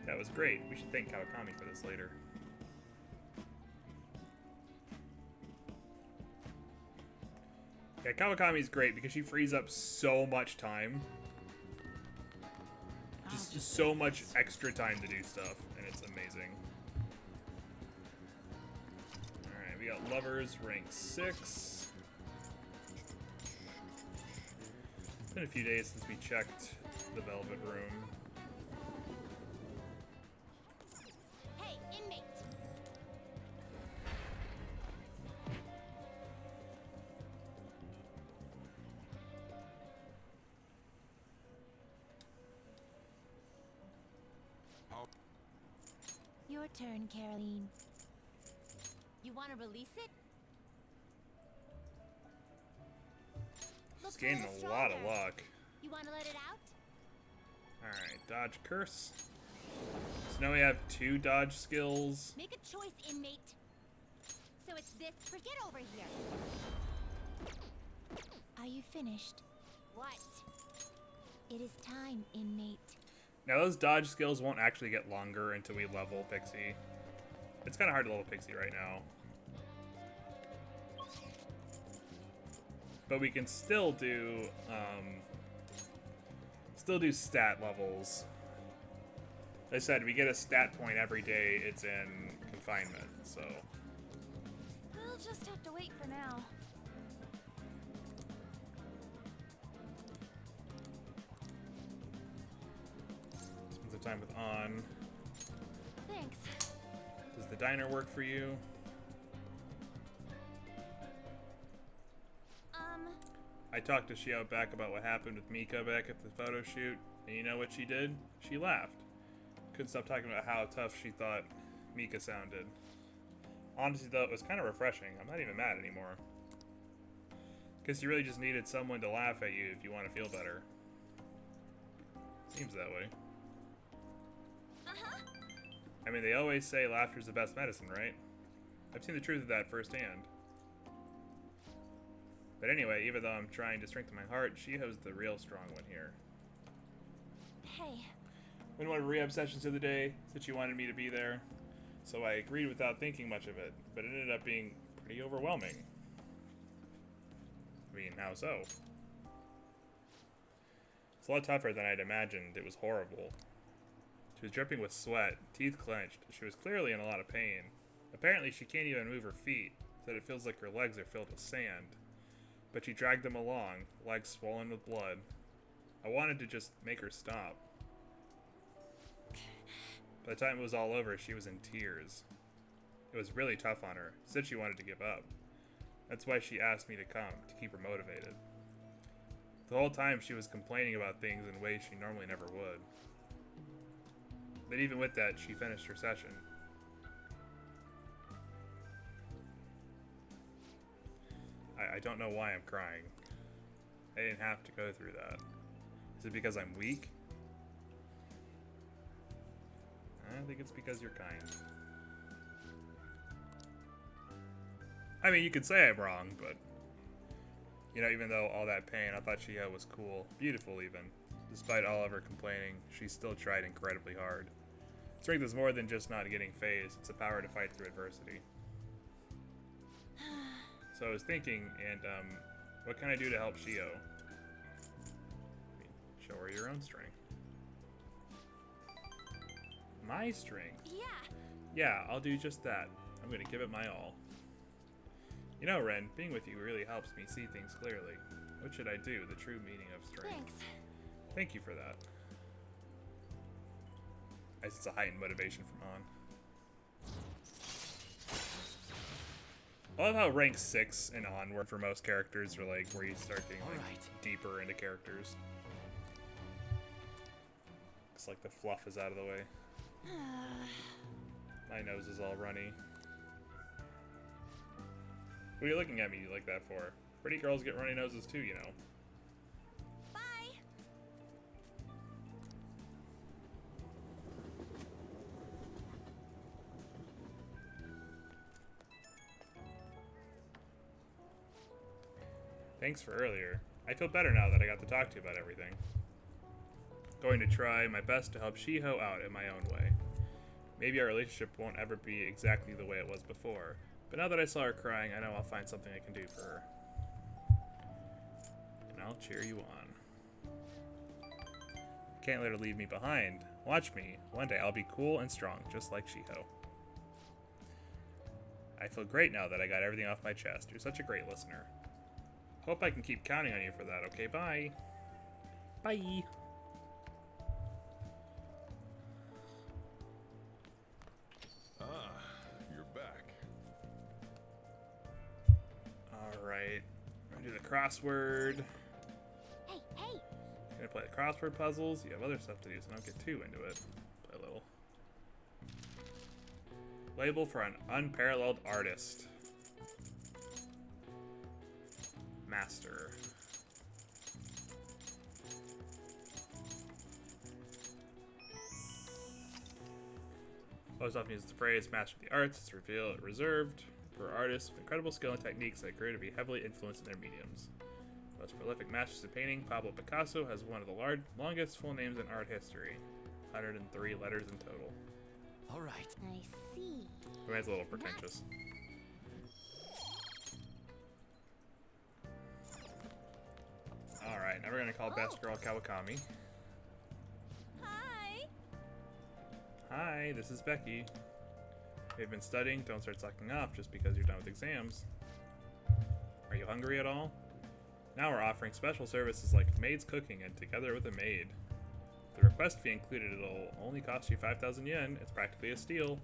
That was great. We should thank Kawakami for this later. Yeah, Kawakami's great because she frees up so much time. Just so much extra time to do stuff, and it's amazing. Alright, we got lovers, rank 6. It's been a few days since we checked the Velvet Room. Hey, inmate! Your turn, Caroline. You want to release it? She's gaining a lot of luck. You want to let it out? Alright, dodge curse. So now we have 2 dodge skills. Make a choice, inmate. So it's this. Forget over here. Are you finished? What? It is time, inmate. Now those dodge skills won't actually get longer until we level Pixie. It's kind of hard to level Pixie right now. But we can still do stat levels. Like I said, we get a stat point every day it's in confinement, so. We'll just have to wait for now. Spend some time with On. Thanks. Does the diner work for you? I talked to Xiao back about what happened with Mika back at the photo shoot, and you know what she did? She laughed. Couldn't stop talking about how tough she thought Mika sounded. Honestly, though, it was kind of refreshing. I'm not even mad anymore. Because you really just needed someone to laugh at you if you want to feel better. Seems that way. I mean, they always say laughter's the best medicine, right? I've seen the truth of that firsthand. But anyway, even though I'm trying to strengthen my heart, Shiho's the real strong one here. Hey. Went to one of her rehab sessions the other day, said she wanted me to be there. So I agreed without thinking much of it, but it ended up being pretty overwhelming. I mean, how so? It's a lot tougher than I'd imagined. It was horrible. She was dripping with sweat, teeth clenched. She was clearly in a lot of pain. Apparently she can't even move her feet, said it feels like her legs are filled with sand. But she dragged them along, legs swollen with blood. I wanted to just make her stop. By the time it was all over, she was in tears. It was really tough on her. Said she wanted to give up. That's why she asked me to come, to keep her motivated. The whole time she was complaining about things in ways she normally never would. But even with that, she finished her session. I don't know why I'm crying. I didn't have to go through that. Is it because I'm weak? I think it's because you're kind. I mean, you could say I'm wrong, but... You know, even though all that pain, I thought Shiho was cool. Beautiful, even. Despite all of her complaining, she still tried incredibly hard. Strength is more than just not getting phased. It's a power to fight through adversity. So I was thinking, and, what can I do to help Shiho? Show her your own strength. My strength? Yeah. Yeah, I'll do just that. I'm gonna give it my all. You know, Ren, being with you really helps me see things clearly. What should I do? The true meaning of strength. Thanks. Thank you for that. As it's a heightened motivation from On. I love how rank 6 and onward for most characters are like where you start getting like deeper into characters. Looks like the fluff is out of the way. My nose is all runny. What are you looking at me like that for? Pretty girls get runny noses too, you know. Bye. Thanks for earlier. I feel better now that I got to talk to you about everything. Going to try my best to help Shiho out in my own way. Maybe our relationship won't ever be exactly the way it was before, but now that I saw her crying, I know I'll find something I can do for her. And I'll cheer you on. Can't let her leave me behind. Watch me. One day I'll be cool and strong, just like Shiho. I feel great now that I got everything off my chest. You're such a great listener. Hope I can keep counting on you for that, okay? Bye. Bye. Ah, you're back. Alright. I'm gonna do the crossword. Hey, hey! Gonna play the crossword puzzles. You have other stuff to do, so don't get too into it. Play a little. Label for an unparalleled artist. Master. Most often uses the phrase master of the arts. It's reserved for artists with incredible skill and techniques that appear to be heavily influenced in their mediums. Most prolific masters of painting, Pablo Picasso has one of the longest full names in art history. 103 letters in total. All right. I see. That's a little pretentious. Alright, now we're gonna call Best Girl Kawakami. Hi. Hi, this is Becky. We've been studying, don't start sucking off just because you're done with exams. Are you hungry at all? Now we're offering special services like maid's cooking and together with a maid. The request fee included, it'll only cost you 5,000 yen. It's practically a steal.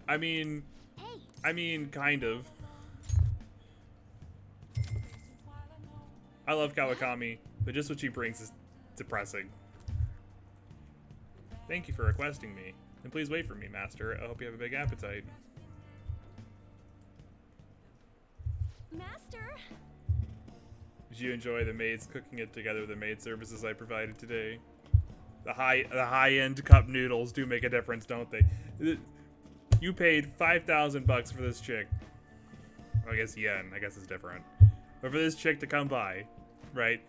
I mean, kind of. I love Kawakami, but just what she brings is depressing. Thank you for requesting me. And please wait for me, Master. I hope you have a big appetite. Master? Did you enjoy the maids cooking it together with the maid services I provided today? The high-end cup noodles do make a difference, don't they? You paid 5,000 bucks for this chick. Well, I guess yen. I guess it's different. But for this chick to come by, right,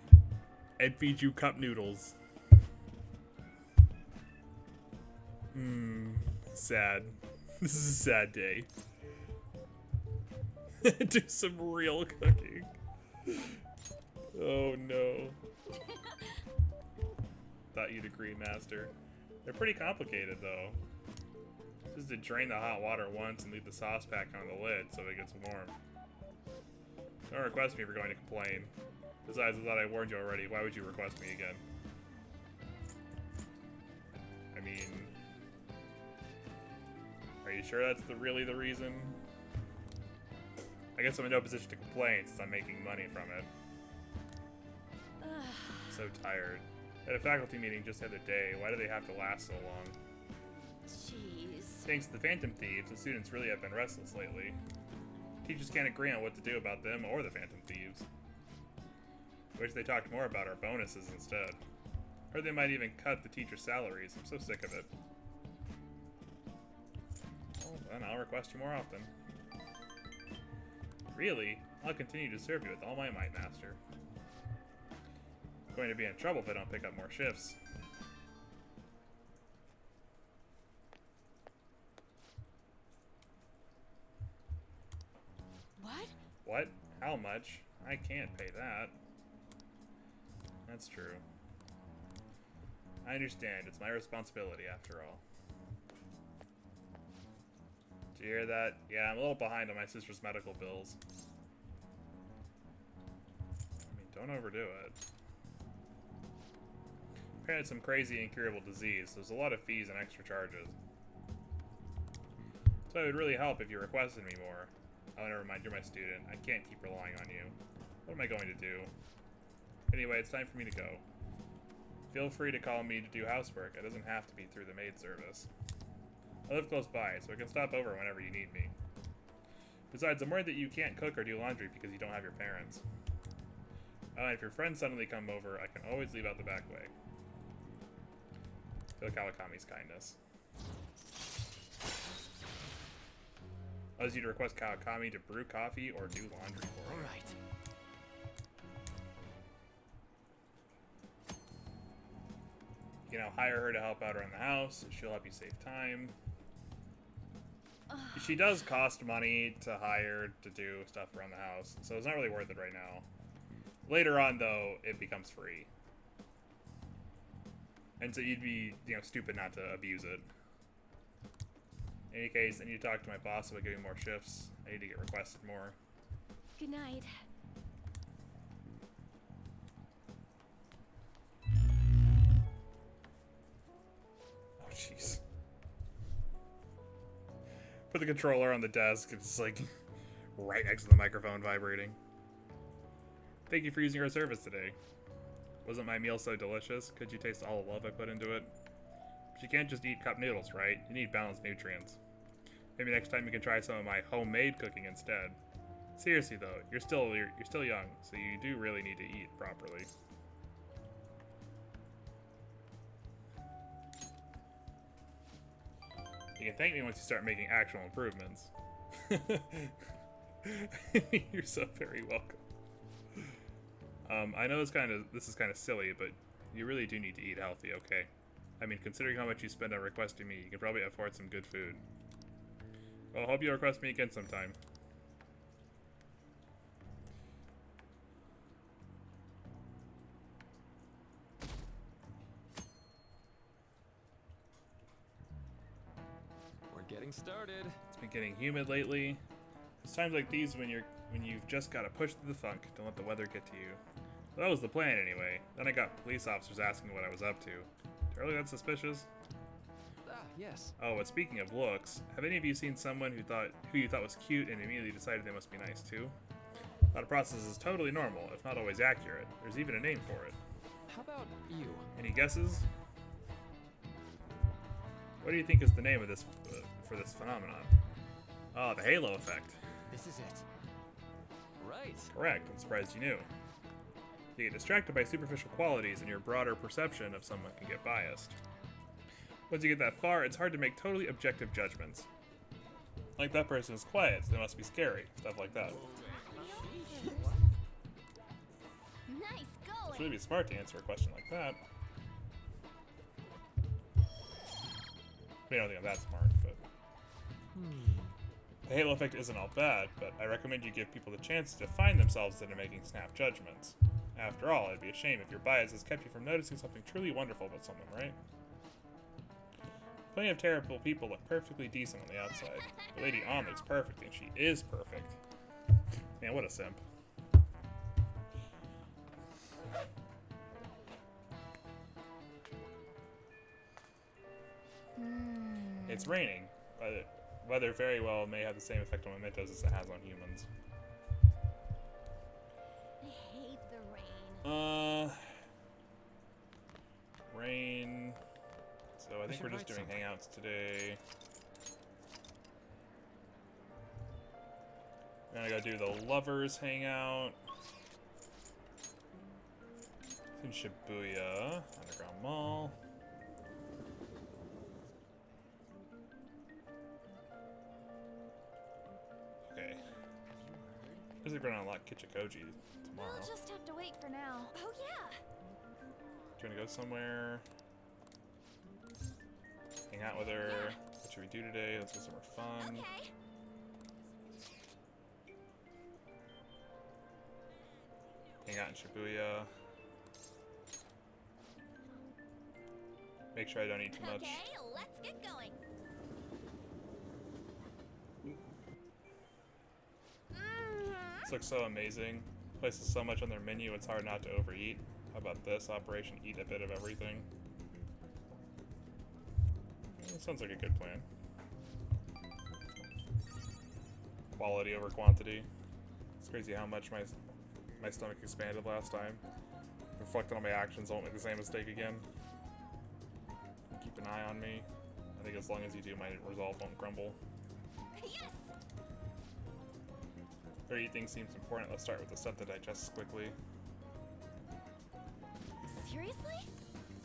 and feed you cup noodles. Sad. This is a sad day. Do some real cooking. Oh no. Thought you'd agree, Master. They're pretty complicated though. Just to drain the hot water once and leave the sauce pack on the lid so it gets warm. Don't request me for going to complain. Besides, I thought I warned you already. Why would you request me again? I mean... Are you sure that's really the reason? I guess I'm in no position to complain since I'm making money from it. So tired. At a faculty meeting just the other day, why do they have to last so long? Jeez. Thanks to the Phantom Thieves, the students really have been restless lately. Teachers can't agree on what to do about them or the Phantom Thieves. Wish they talked more about our bonuses instead. Or they might even cut the teacher's salaries. I'm so sick of it. Well, then I'll request you more often. Really? I'll continue to serve you with all my might, Master. I'm going to be in trouble if I don't pick up more shifts. What? What? How much? I can't pay that. That's true. I understand. It's my responsibility, after all. Did you hear that? Yeah, I'm a little behind on my sister's medical bills. I mean, don't overdo it. Apparently it's some crazy incurable disease. There's a lot of fees and extra charges. So it would really help if you requested me more. Oh, never mind. You're my student. I can't keep relying on you. What am I going to do? Anyway, it's time for me to go. Feel free to call me to do housework. It doesn't have to be through the maid service. I live close by, so I can stop over whenever you need me. Besides, I'm worried that you can't cook or do laundry because you don't have your parents. And if your friends suddenly come over, I can always leave out the back way. Feel Kawakami's kindness. Allows you to request Kawakami to brew coffee or do laundry for you. Alright. You know, hire her to help out around the house. She'll help you save time. She does cost money to hire to do stuff around the house, so it's not really worth it right now. Later on, though, it becomes free. And so you'd be, stupid not to abuse it. In any case, I need to talk to my boss about giving more shifts. I need to get requested more. Good night. Oh, jeez. Put the controller on the desk. It's like right next to the microphone vibrating. Thank you for using our service today. Wasn't my meal so delicious? Could you taste all the love I put into it? But you can't just eat cup noodles, right? You need balanced nutrients. Maybe next time you can try some of my homemade cooking instead. Seriously though, you're still young, so you do really need to eat properly. You can thank me once you start making actual improvements. You're so very welcome. I know this is kind of silly, but you really do need to eat healthy, okay? I mean, considering how much you spend on requesting me, you can probably afford some good food. Well, I hope you'll request me again sometime. We're getting started. It's been getting humid lately. It's times like these when you've just got to push through the funk. Don't let the weather get to you. Well, that was the plan anyway. Then I got police officers asking what I was up to. Totally that suspicious? Yes. Oh, but speaking of looks, have any of you seen someone who you thought was cute and immediately decided they must be nice too? Thought process is totally normal, if not always accurate. There's even a name for it. How about you? Any guesses? What do you think is the name of this for this phenomenon? Oh, the halo effect. This is it. Right. Correct. I'm surprised you knew. You get distracted by superficial qualities, and your broader perception of someone can get biased. Once you get that far, it's hard to make totally objective judgments. Like, that person is quiet, so they must be scary. Stuff like that. Nice going. It's really smart to answer a question like that. I mean, I don't think I'm that smart, but... The halo effect isn't all bad, but I recommend you give people the chance to find themselves into making snap judgments. After all, it'd be a shame if your bias has kept you from noticing something truly wonderful about someone, right? Plenty of terrible people look perfectly decent on the outside, but Lady Ann looks perfect, and she is perfect. Man, what a simp. It's raining, but weather very well may have the same effect on mementos as it has on humans. I hate the rain. Rain. So I think we're just doing hangouts today. We're gonna go do the lovers hangout. Seems In Shibuya, Underground Mall. Okay. Is it gonna unlock Kichikoji tomorrow? We'll just have to wait for now. Oh yeah. Do you wanna go somewhere? Hang out with her. Yeah. What should we do today? Let's go somewhere fun. Okay. Hang out in Shibuya. Make sure I don't eat too much. Okay, let's get going. This looks so amazing. Places so much on their menu, it's hard not to overeat. How about this? Operation Eat a Bit of Everything. That sounds like a good plan. Quality over quantity. It's crazy how much my stomach expanded last time. Reflecting on my actions, I won't make the same mistake again. Keep an eye on me. I think as long as you do, my resolve won't crumble. Yes. 30 things seems important. Let's start with the stuff that digests quickly. Seriously?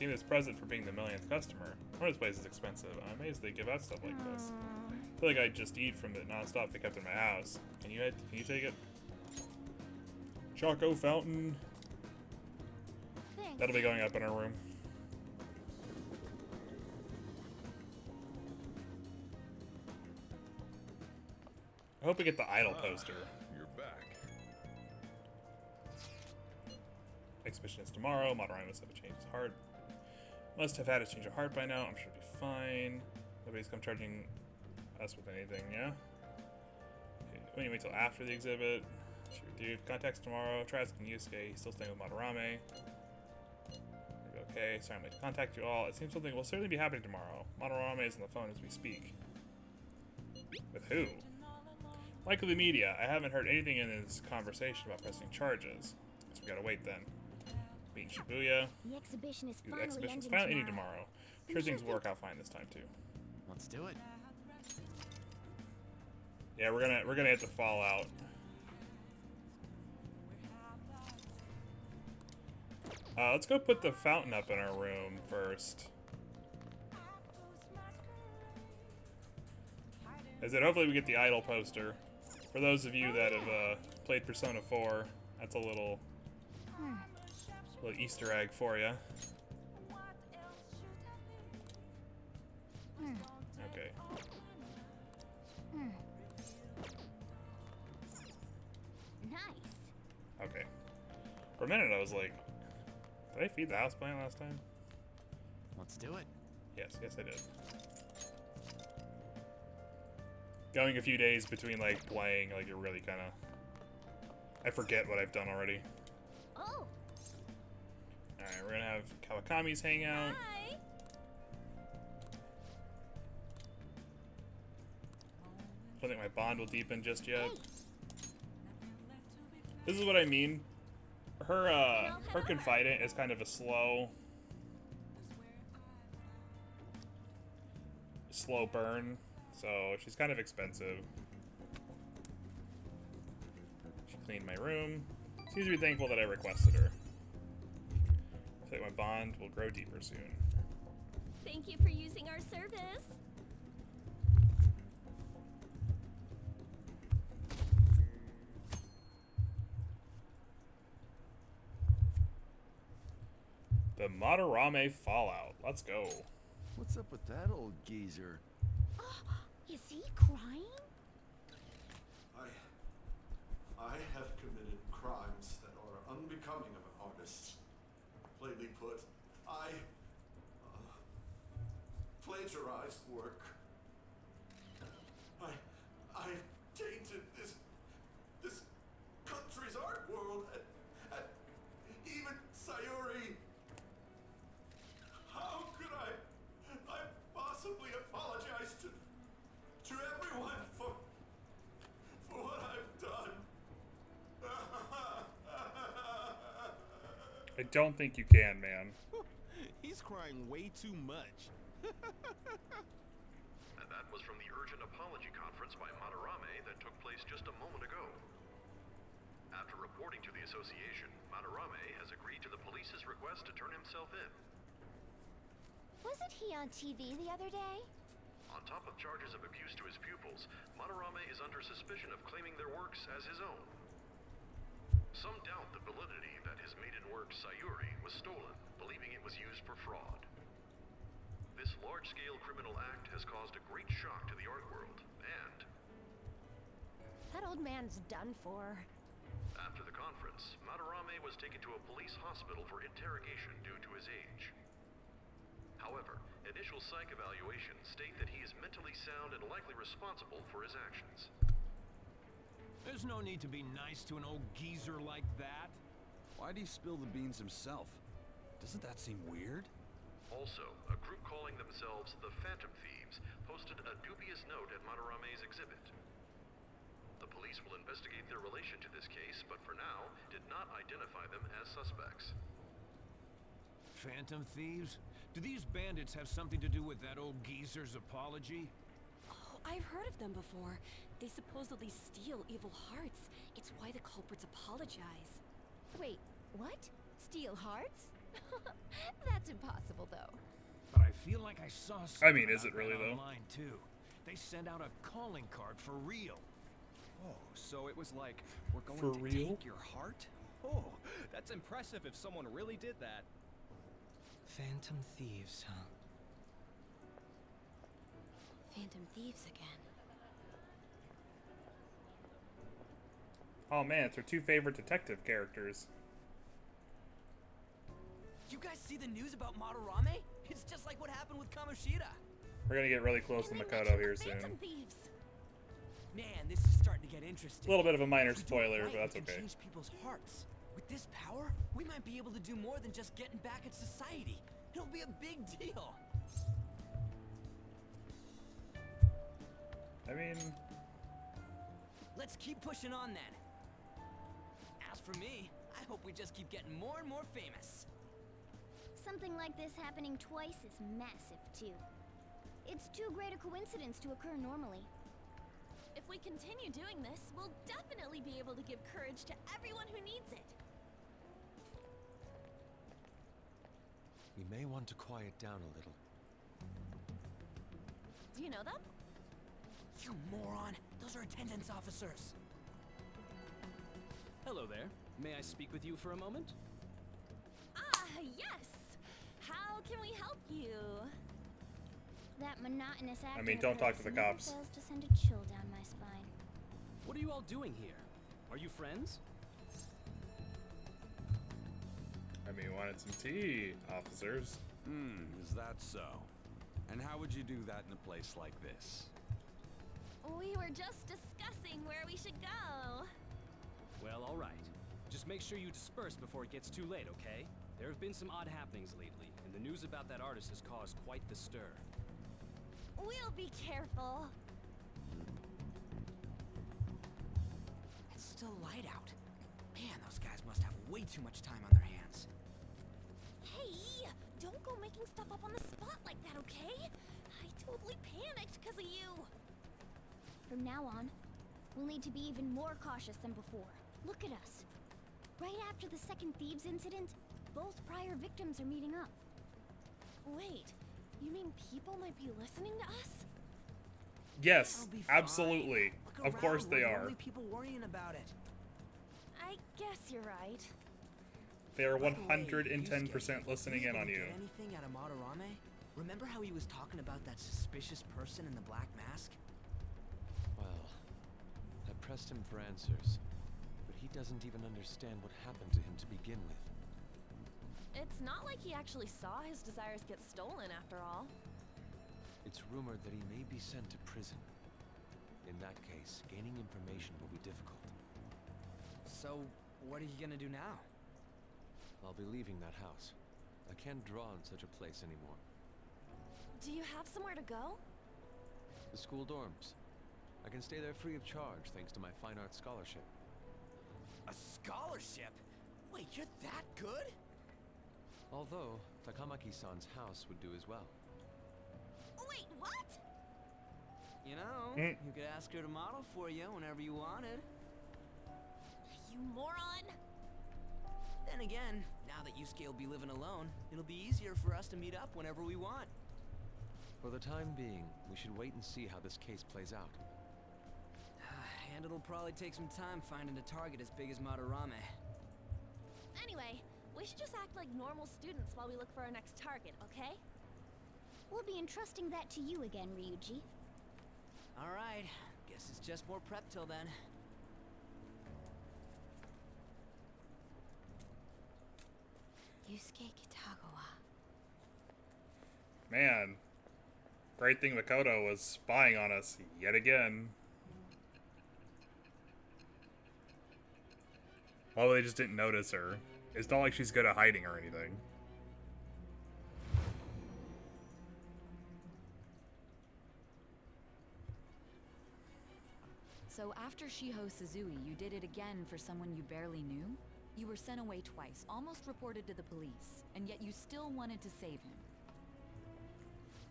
Team is present for being the millionth customer. One of this place is expensive. I'm amazed they give out stuff like this. I feel like I just eat from it non-stop they kept in my house. Can you take it? Choco fountain. Thanks. That'll be going up in our room. I hope we get the idol poster. You're back. Exhibition is tomorrow. Madarame must have a change his heart. Must have had a change of heart by now. I'm sure it'll be fine. Nobody's come charging us with anything, yeah? Okay, we need to wait till after the exhibit. Sure, dude. Contacts tomorrow. Try asking Yusuke. He's still staying with Madarame. Okay, sorry, I'm late to contact you all. It seems something will certainly be happening tomorrow. Madarame is on the phone as we speak. With who? Likely the media. I haven't heard anything in this conversation about pressing charges. Guess we gotta wait then. Meet in Shibuya. The exhibition is The exhibition's finally ending tomorrow. Sure things will work out fine this time too. Let's do it. Yeah, we're gonna hit the Fallout. Let's go put the fountain up in our room first. As in, hopefully we get the idol poster. For those of you that have played Persona 4, that's a little Easter egg for you. Okay. Nice. Okay. For a minute I was like, did I feed the houseplant last time? Let's do it. Yes, I did. Going a few days between like playing, like it really kind of, I forget what I've done already. Oh. Alright, we're gonna have Kawakami's hang out. Hi. Don't think my bond will deepen just yet. This is what I mean. Her confidant is kind of a slow burn, so she's kind of expensive. She cleaned my room. Seems to be thankful that I requested her. I feel like my bond will grow deeper soon. Thank you for using our service. The Madarame Fallout. Let's go. What's up with that old geezer? Is he crying? I have committed crimes that are unbecoming of an artist. Plainly put, I plagiarized work. I tainted this country's art world and even Sayuri. How could I possibly apologize to everyone for what I've done? I don't think you can, man. He's crying way too much. And that was from the urgent apology conference by Madarame that took place just a moment ago. After reporting to the association, Madarame has agreed to the police's request to turn himself in. Wasn't he on TV the other day? On top of charges of abuse to his pupils, Madarame is under suspicion of claiming their works as his own. Some doubt the validity that his maiden work, Sayuri, was stolen, believing it was used for fraud. This large-scale criminal act has caused a great shock to the art world, and That old man's done for. after the conference, Madarame was taken to a police hospital for interrogation due to his age. However, initial psych evaluations state that he is mentally sound and likely responsible for his actions. There's no need to be nice to an old geezer like that. Why'd he spill the beans himself? Doesn't that seem weird? Also, a group calling themselves the Phantom Thieves posted a dubious note at Madarame's exhibit. The police will investigate their relation to this case, but for now, did not identify them as suspects. Phantom thieves? Do these bandits have something to do with that old geezer's apology? Oh, I've heard of them before. They supposedly steal evil hearts. It's why the culprits apologize. Wait, what? Steal hearts? That's impossible, though. But I feel like I saw something I mean, is it about really, that though? online too. They sent out a calling card for real. Oh, so it was like, we're going For to real? take your heart? Oh, that's impressive if someone really did that. Phantom thieves, huh? Phantom thieves again. Oh man, it's our two favorite detective characters. You guys see the news about Madarame? It's just like what happened with Kamoshida. We're gonna get really close to Makoto here soon. Phantom thieves. Man, this is starting to get interesting. A little bit of a minor If we do it spoiler, right, but that's we can okay. change people's hearts. With this power, we might be able to do more than just getting back at society. It'll be a big deal. I mean, Let's keep pushing on then. As for me, I hope we just keep getting more and more famous. Something like this happening twice is massive, too. It's too great a coincidence to occur normally. If we continue doing this, we'll definitely be able to give courage to everyone who needs it. We may want to quiet down a little. Do you know them? You moron! Those are attendance officers. Hello there. May I speak with you for a moment? Ah, yes! How can we help you? That monotonous acting I mean, don't of talk hers to the never cops. fails to send a chill down my spine. What are you all doing here? Are you friends? I mean, wanted some tea, officers. Is that so? And how would you do that in a place like this? We were just discussing where we should go. Well, all right. Just make sure you disperse before it gets too late, okay? There have been some odd happenings lately, and the news about that artist has caused quite the stir. We'll be careful. It's still light out. Man, those guys must have way too much time on their hands. Hey, don't go making stuff up on the spot like that, okay? I totally panicked because of you. From now on, we'll need to be even more cautious than before. Look at us. Right after the second Thieves incident, both prior victims are meeting up. Wait, you mean people might be listening to us? Yes, That'll be fine. absolutely. Look Of course around, they we're the are. only people worrying about it. I guess you're right. They are By the way, 110% listening in on you. Get anything out of Madarame? Remember how he was talking about that suspicious person in the black mask? Well, I pressed him for answers, but he doesn't even understand what happened to him to begin with. It's not like he actually saw his desires get stolen after all. It's rumored that he may be sent to prison. In that case, gaining information will be difficult. So, what are you gonna do now? I'll be leaving that house. I can't draw in such a place anymore. Do you have somewhere to go? The school dorms. I can stay there free of charge thanks to my fine arts scholarship. A scholarship? Wait, you're that good? Although, Takamaki-san's house would do as well. Wait, what? You know, you could ask her to model for you whenever you wanted. you moron! Then again, now that Yusuke will be living alone, it'll be easier for us to meet up whenever we want. For the time being, we should wait and see how this case plays out. And it'll probably take some time finding a target as big as Madarame. Anyway, we should just act like normal students while we look for our next target, okay? We'll be entrusting that to you again, Ryuji. Alright, guess it's just more prep till then. Yusuke Kitagawa. Man, great thing Makoto was spying on us yet again. Oh, they just didn't notice her. It's not like she's good at hiding or anything. So after Shiho Suzui, you did it again for someone you barely knew? You were sent away twice, almost reported to the police, and yet you still wanted to save him.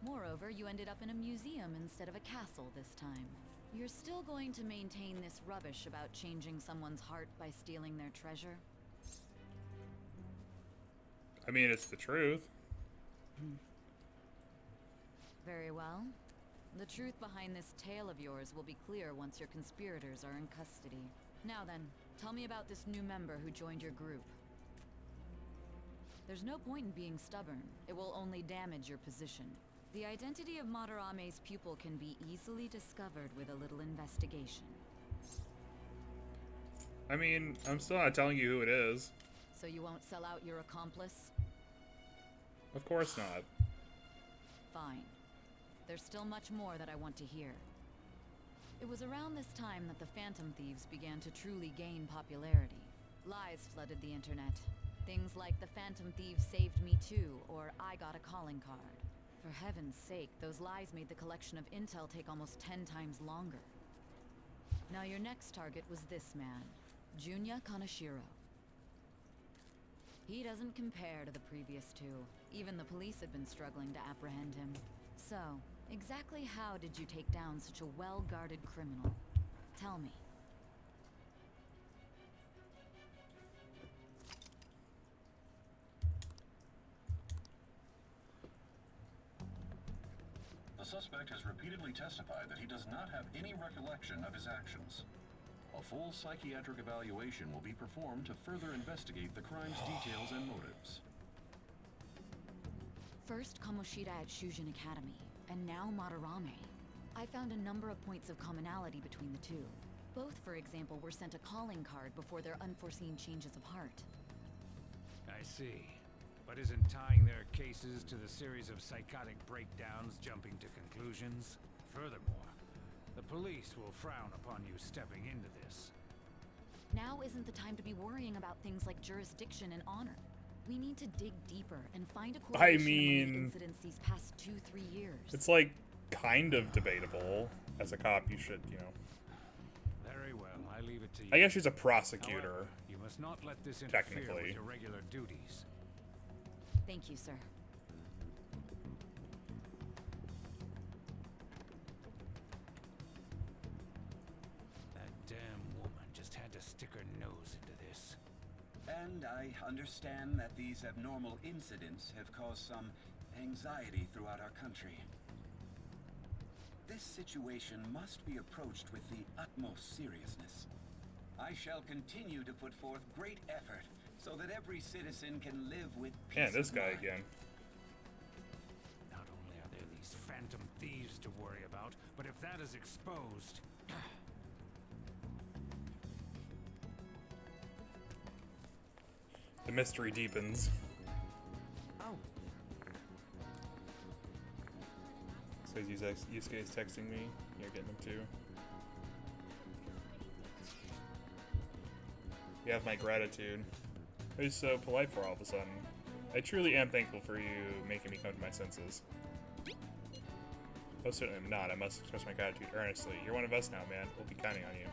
Moreover, you ended up in a museum instead of a castle this time. You're still going to maintain this rubbish about changing someone's heart by stealing their treasure? I mean, it's the truth. Very well. The truth behind this tale of yours will be clear once your conspirators are in custody. Now then, tell me about this new member who joined your group. There's no point in being stubborn. It will only damage your position. The identity of Madarame's pupil can be easily discovered with a little investigation. I mean, I'm still not telling you who it is. So you won't sell out your accomplice? Of course not. Fine. There's still much more that I want to hear. It was around this time that the Phantom Thieves began to truly gain popularity. Lies flooded the internet. Things like the Phantom Thieves saved me too, or I got a calling card. For heaven's sake, those lies made the collection of intel take almost 10 times longer. Now your next target was this man, Junya Kaneshiro. He doesn't compare to the previous two. Even the police had been struggling to apprehend him. So, exactly how did you take down such a well-guarded criminal? Tell me. The suspect has repeatedly testified that he does not have any recollection of his actions. A full psychiatric evaluation will be performed to further investigate the crime's details and motives. First Kamoshida at Shujin Academy, and now Madarame. I found a number of points of commonality between the two. Both, for example, were sent a calling card before their unforeseen changes of heart. I see. But isn't tying their cases to the series of psychotic breakdowns jumping to conclusions? Furthermore, the police will frown upon you stepping into this. Now isn't the time to be worrying about things like jurisdiction and honor. We need to dig deeper and find a correlation among the incidents these past 2-3 years. It's like kind of debatable. As a cop, you should, you know. Very well, I leave it to you. I guess she's a prosecutor. However, you must not let this interfere with your regular duties. Thank you, sir. That damn woman just had to stick her nose into this. And I understand that these abnormal incidents have caused some anxiety throughout our country. This situation must be approached with the utmost seriousness. I shall continue to put forth great effort so that every citizen can live with peace. Yeah, this guy of mind. again. Not only are there these phantom thieves to worry about, but if that is exposed... The mystery deepens. Oh. Says Yusuke is texting me. You're getting him too. You have my gratitude. Who's so polite for all of a sudden? I truly am thankful for you making me come to my senses. Oh, certainly am not. I must express my gratitude earnestly. You're one of us now, man. We'll be counting on you.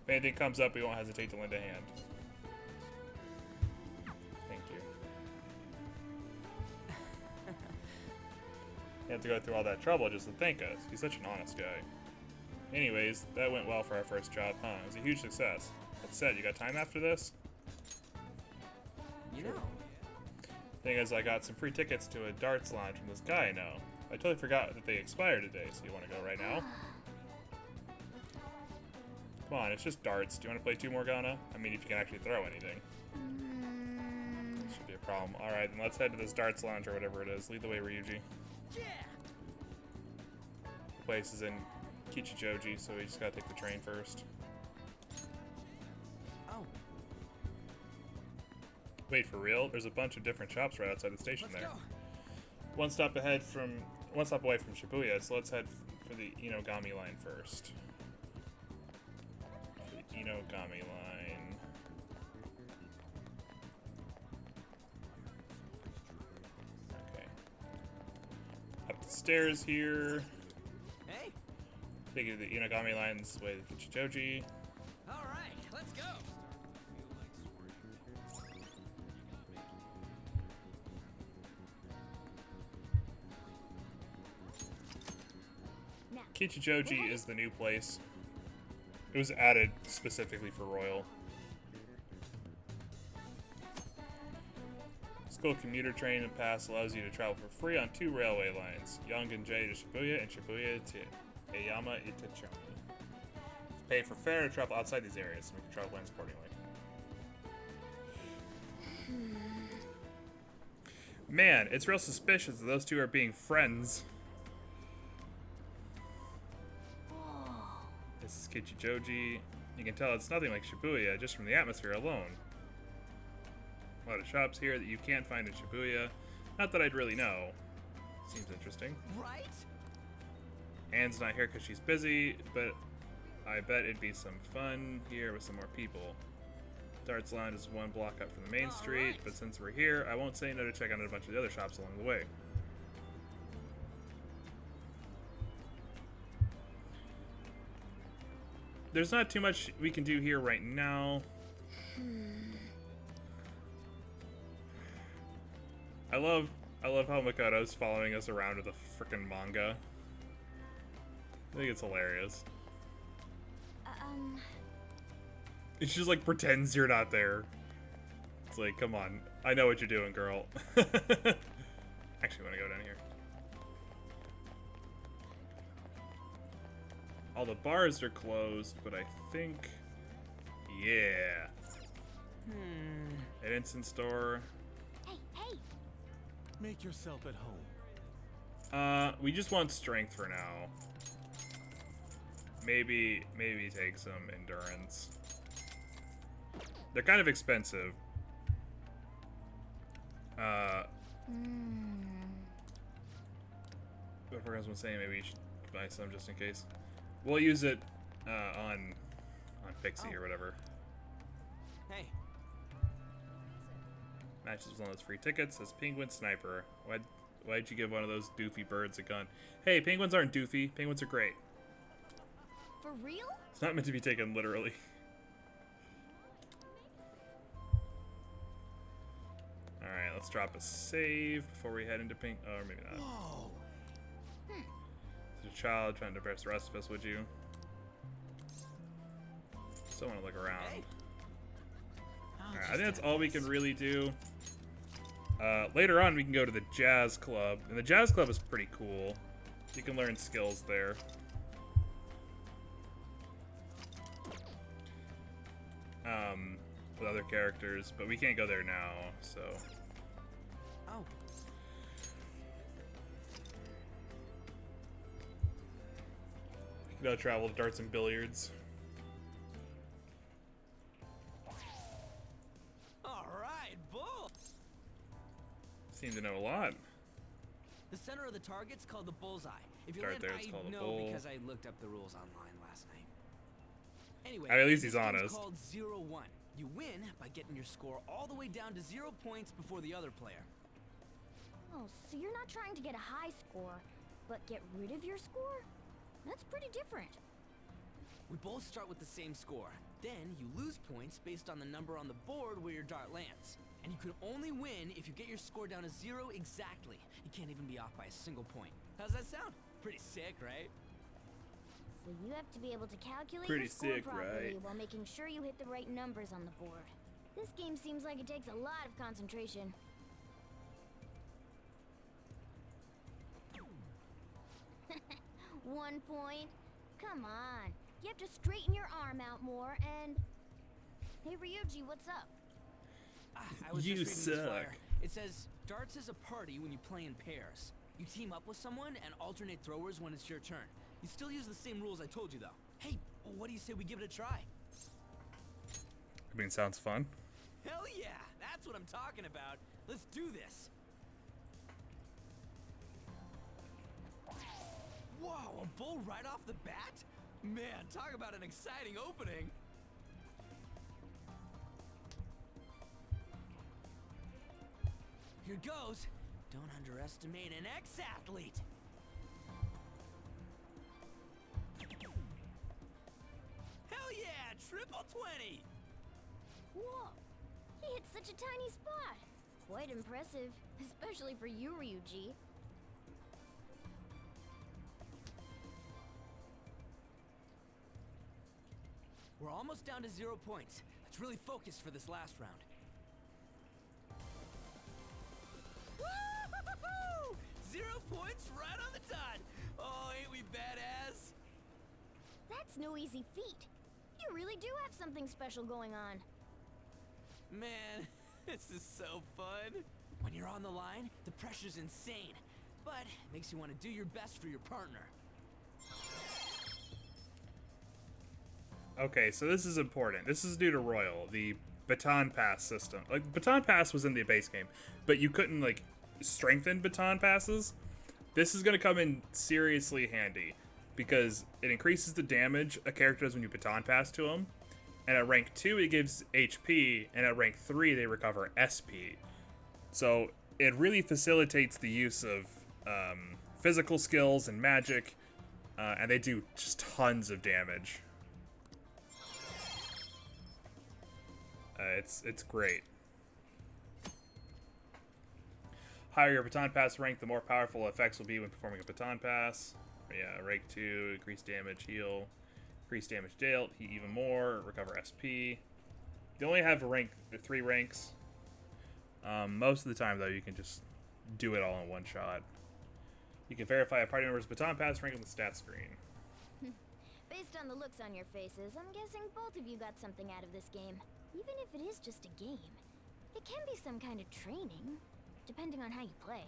If anything comes up, we won't hesitate to lend a hand. Thank you. You have to go through all that trouble just to thank us. He's such an honest guy. Anyways, that went well for our first job, huh? It was a huge success. That said, you got time after this? You know. Thing is, I got some free tickets to a darts lounge from this guy I know. I totally forgot that they expire today, so you want to go right now? Come on, it's just darts. Do you want to play 2 more, Ghana? I mean, if you can actually throw anything. Should be a problem. Alright, then let's head to this darts lounge or whatever it is. Lead the way, Ryuji. Yeah. The place is in Kichijoji, so we just gotta take the train first. Oh. Wait, for real? There's a bunch of different shops right outside the station Let's there. go. One stop away from Shibuya, so let's head for the Inogami line first. The Inogami line. Okay. Up the stairs here. Hey. Take you to the Inogami line's way to Kichijoji. All right, let's go. Kichijoji is the new place. It was added specifically for Royal. School commuter train and pass allows you to travel for free on 2 railway lines, Yongan-J to Shibuya and Shibuya to Eyama Itachami. Pay for fare to travel outside these areas, so we can travel plans accordingly. Man, it's real suspicious that those 2 are being friends. This is Kichijoji. You can tell it's nothing like Shibuya just from the atmosphere alone. A lot of shops here that you can't find in Shibuya. Not that I'd really know. Seems interesting. Right? Anne's not here because she's busy, but I bet it'd be some fun here with some more people. Darts Lounge is 1 block up from the main street, but since we're here, I won't say no to check out a bunch of the other shops along the way. There's not too much we can do here right now. I love how Makoto's following us around with a frickin' manga. I think it's hilarious. It just like pretends you're not there. It's like, come on, I know what you're doing, girl. Actually, I want to go down here. All the bars are closed, but I think, yeah. An instant store. Hey. Make yourself at home. We just want strength for now. Maybe take some endurance. They're kind of expensive. But for guys, was saying maybe you should buy some just in case. We'll use it on Pixie or whatever. Hey. Matches with one of those free tickets. Says Penguin Sniper. Why'd you give one of those doofy birds a gun? Hey, penguins aren't doofy. Penguins are great. For real? It's not meant to be taken literally. Alright, let's drop a save before we head into pink. Oh, or maybe not. Whoa. As a child trying to impress the rest of us, would you? Still want to look around. Alright, I think that's all we can really do. Later on, we can go to the Jazz Club. And the Jazz Club is pretty cool. You can learn skills there. With other characters, but we can't go there now, so. Oh. We can go travel to darts and billiards. Alright, bull! Seem to know a lot. The center of the target's called the bullseye. If you Start land, there, it's called a know bull. because I looked up the rules online last night. Anyway, I mean, at least he's this game's honest. called 0-1. You win by getting your score all the way down to 0 points before the other player. Oh, so you're not trying to get a high score, but get rid of your score? That's pretty different. We both start with the same score. Then you lose points based on the number on the board where your dart lands. And you can only win if you get your score down to 0 exactly. You can't even be off by a single point. How's that sound? Pretty sick, right? So you have to be able to calculate Pretty your score sick, properly right? while making sure you hit the right numbers on the board. This game seems like it takes a lot of concentration. One point? Come on. You have to straighten your arm out more and... Hey Ryuji, what's up? I was You just reading this suck. flyer. It says, darts is a party when you play in pairs. You team up with someone and alternate throwers when it's your turn. You still use the same rules I told you, though. Hey, what do you say we give it a try? I mean, sounds fun. Hell yeah! That's what I'm talking about. Let's do this. Whoa, a bull right off the bat? Man, talk about an exciting opening. Here goes. Don't underestimate an ex-athlete. Hell yeah, triple 20. Whoa! He hit such a tiny spot. Quite impressive, especially for you, Ryuji. We're almost down to 0 points. Let's really focus for this last round. Woo-hoo-hoo-hoo! 0 points right on the dot. Oh, ain't we badass? That's no easy feat. You really do have something special going on. Man, this is so fun. When you're on the line, the pressure's insane, but it makes you want to do your best for your partner. Okay, so this is important. This is due to Royal, the baton pass system. Like, baton pass was in the base game, but you couldn't, like, strengthen baton passes. This is going to come in seriously handy because it increases the damage a character does when you baton pass to them. And at rank 2, it gives HP, and at rank 3, they recover SP. So it really facilitates the use of physical skills and magic, and they do just tons of damage. It's great. Higher your baton pass rank, the more powerful effects will be when performing a baton pass. Yeah, rank 2, increased damage, heal, increased damage dealt, heal even more, recover SP. They only have 3 ranks. Most of the time, though, you can just do it all in one shot. You can verify a party member's baton pass rank on the stat screen. Based on the looks on your faces, I'm guessing both of you got something out of this game. Even if it is just a game, it can be some kind of training, depending on how you play.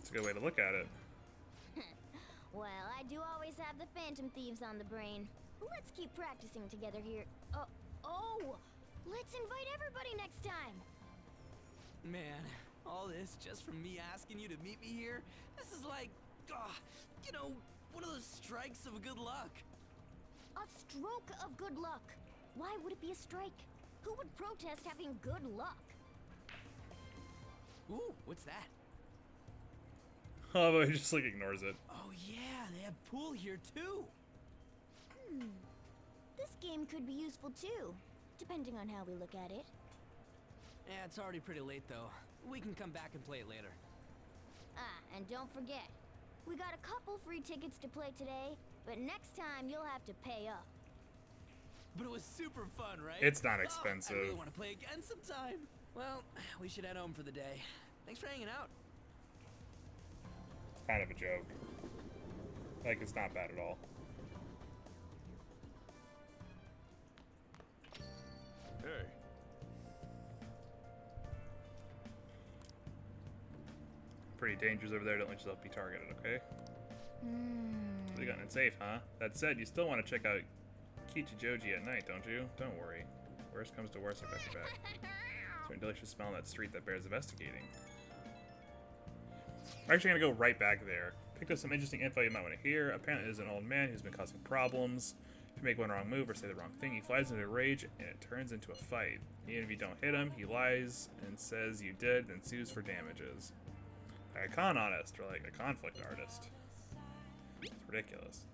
It's a good way to look at it. Well, I do always have the Phantom Thieves on the brain. Let's keep practicing together here. Oh! Let's invite everybody next time! Man, all this just from me asking you to meet me here? This is like, you know, one of those strikes of good luck. A stroke of good luck. Why would it be a strike? Who would protest having good luck? Ooh, what's that? Oh, but he just like ignores it. Oh yeah, they have pool here too. This game could be useful too, depending on how we look at it. Yeah, it's already pretty late though. We can come back and play it later. And don't forget, we got a couple free tickets to play today, but next time you'll have to pay up. But it was super fun, right? It's not expensive. I really want to play again sometime. Well, we should head home for the day. Thanks for hanging out. It's kind of a joke. Like, it's not bad at all. Hey. Pretty dangerous over there. Don't let yourself be targeted, okay? Really gotten it safe, huh? That said, you still want to check out Kichijoji at night, don't you? Don't worry. Worst comes to worst, I got your back. Certain delicious smell on that street that bears investigating. We're actually gonna go right back there. Picked up some interesting info you might want to hear. Apparently there's an old man who's been causing problems. If you make one wrong move or say the wrong thing, he flies into a rage and it turns into a fight. Even if you don't hit him, he lies and says you did, then sues for damages. Like a con artist, or like a conflict artist. It's ridiculous.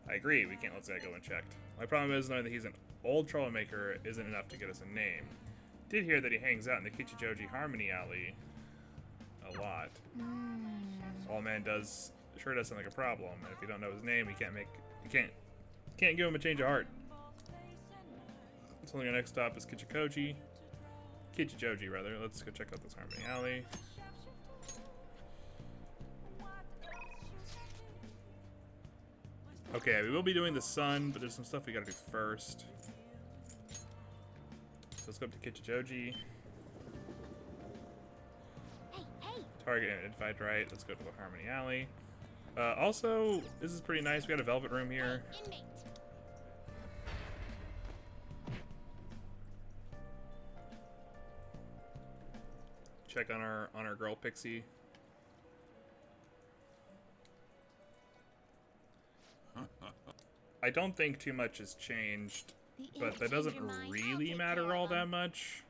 I agree, we can't let this guy go unchecked. My problem is knowing that he's an old troublemaker isn't enough to get us a name. Did hear that he hangs out in the Kichijoji Harmony Alley a lot. All man does sure does sound like a problem. And if you don't know his name, you can't give him a change of heart. So our next stop is Kichijoji, rather. Let's go check out this Harmony Alley. Okay, we will be doing the sun, but there's some stuff we gotta do first. So let's go up to Kichijoji. Target identified right. Let's go to the Harmony Alley. Also, this is pretty nice. We got a velvet room here. Check on our girl Pixie. I don't think too much has changed, but that doesn't really matter all that much.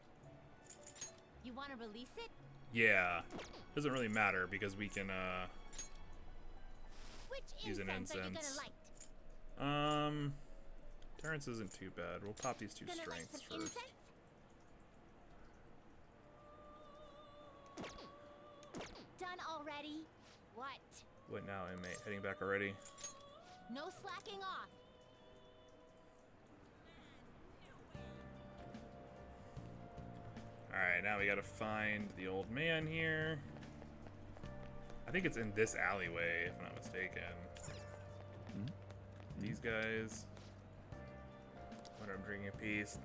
You want to release it? Yeah, doesn't really matter because we can use an incense. Terrence isn't too bad. We'll pop these two strengths first. Done already? What? What now, inmate? Heading back already? No slacking off. Alright, now we gotta find the old man here. I think it's in this alleyway, if I'm not mistaken. These guys. When I'm drinking a piece.